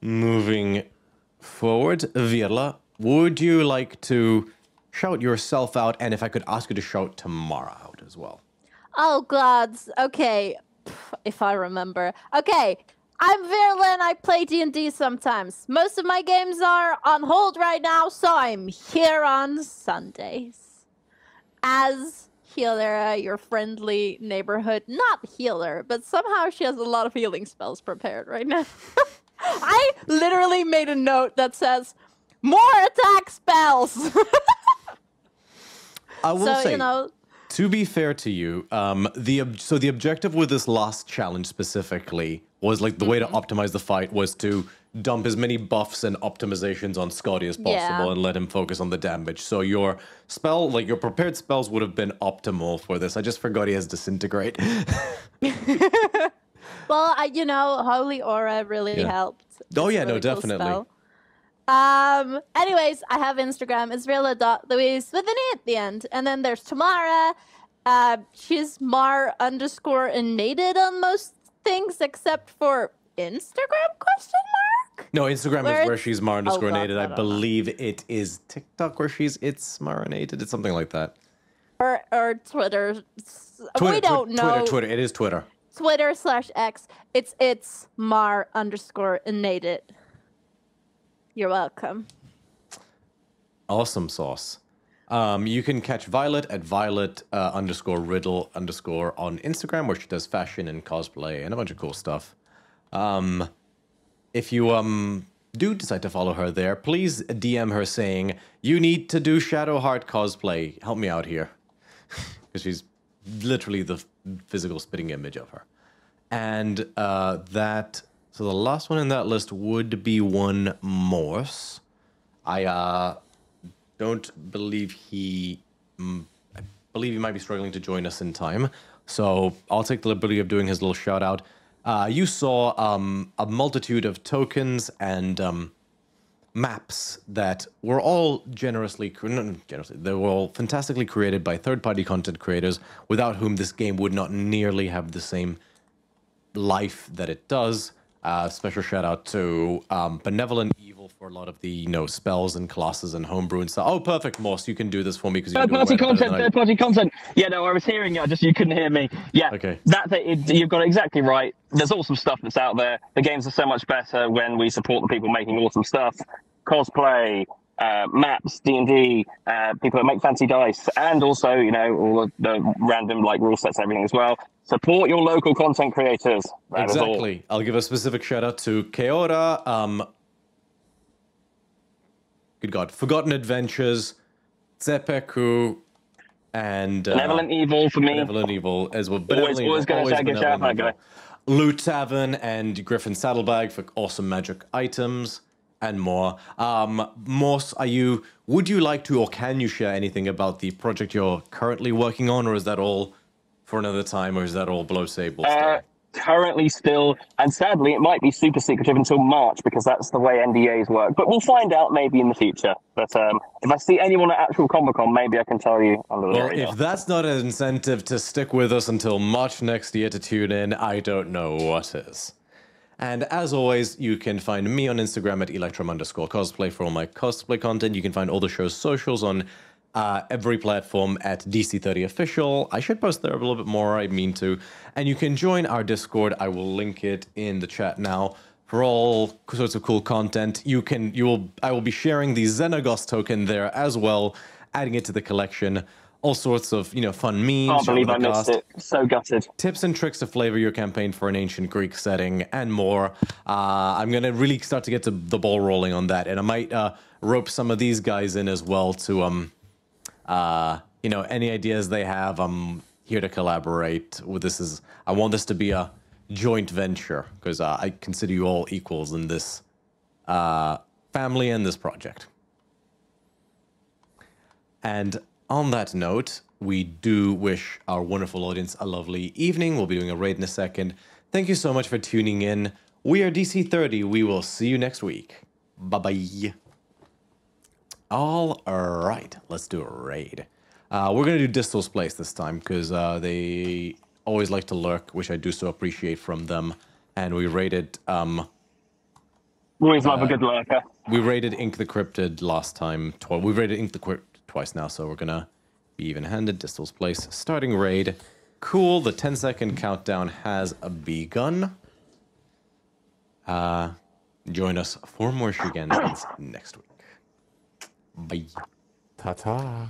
Moving forward, Virla, would you like to shout yourself out? And if I could ask you to shout Tamara out as well. Oh, gods. Okay. If I remember. Okay. I'm Virla and I play D&D sometimes. Most of my games are on hold right now, so I'm here on Sundays. As Healer, your friendly neighborhood, not healer, but somehow she has a lot of healing spells prepared right now. I literally made a note that says, more attack spells! I will say, you know, to be fair to you, the objective with this last challenge specifically was like the way to optimize the fight was to dump as many buffs and optimizations on Scotty as possible and let him focus on the damage. So your spell, like your prepared spells would have been optimal for this. I just forgot he has Disintegrate. Well, you know, Holy Aura really helped. Oh yeah, really no, definitely. Cool anyways, I have Instagram. It's Virla.Louise with an E at the end. And then there's Tamara. She's Mar_innated on most things except for Instagram ? No, Instagram is where she's Mar_innated. I don't believe it is TikTok where it's Mar_innated. It's something like that. Or Twitter. We don't know. Twitter. It is Twitter. Twitter/X. It's Mar_innated. You're welcome. Awesome sauce. You can catch Violet at Violet_Riddle_ on Instagram, where she does fashion and cosplay and a bunch of cool stuff. If you do decide to follow her there, please DM her saying, you need to do Shadowheart cosplay. Help me out here. Because she's literally the physical spitting image of her. And so the last one in that list would be one Morse. I don't believe I believe he might be struggling to join us in time. So I'll take the liberty of doing his little shout out. You saw a multitude of tokens and maps that were all they were all fantastically created by third-party content creators, without whom this game would not nearly have the same life that it does. Special shout out to Benevolent Evil for a lot of the spells and classes and homebrew and stuff. Oh, perfect, Morse, you can do this for me because third-party content. Yeah, no, I was hearing you, you couldn't hear me. Yeah, okay. You've got it exactly right. There's awesome stuff that's out there. The games are so much better when we support the people making awesome stuff. Cosplay, maps, D&D, people that make fancy dice, and also, all of the random rule sets and everything as well. Support your local content creators. That exactly. I'll give a specific shout out to Keora, good God, Forgotten Adventures, Tsepeku, and Benevolent Evil for me. Benevolent Evil as well. Always going to get shout out that guy. LootTavern and Griffon Saddlebag for awesome magic items and more. Morse, would you like to or can you share anything about the project you're currently working on, or is that all for another time, or is that all below table still? Currently still, and sadly it might be super secretive until March because that's the way NDAs work, but we'll find out maybe in the future. But if I see anyone at actual Comic-Con, maybe I can tell you on the radio. If that's not an incentive to stick with us until March next year to tune in, I don't know what is. And as always, you can find me on Instagram at Electrum_cosplay for all my cosplay content. You can find all the show's socials on every platform at DC30 Official. I should post there a little bit more, I mean to. And you can join our Discord. I will link it in the chat now for all sorts of cool content. I will be sharing the Xenagos token there as well, adding it to the collection. All sorts of, fun memes. Can't believe I missed it. So gutted. Tips and tricks to flavor your campaign for an ancient Greek setting and more. I'm going to really start to get the ball rolling on that. And I might rope some of these guys in as well to, any ideas they have. I'm here to collaborate with this. I want this to be a joint venture because I consider you all equals in this family and this project. And on that note, we do wish our wonderful audience a lovely evening. We'll be doing a raid in a second. Thank you so much for tuning in. We are DC30. We will see you next week. Bye-bye. All right, let's do a raid. We're going to do Distal's Place this time because they always like to lurk, which I do so appreciate from them. And we raided... Always love a good lurker. We raided Ink the Cryptid last time. We raided Ink the Cryptid twice now, so we're gonna be even-handed. Distal's Place, starting raid. Cool, the 10-second countdown has begun. Join us for more shenanigans next week. Bye. Ta-ta.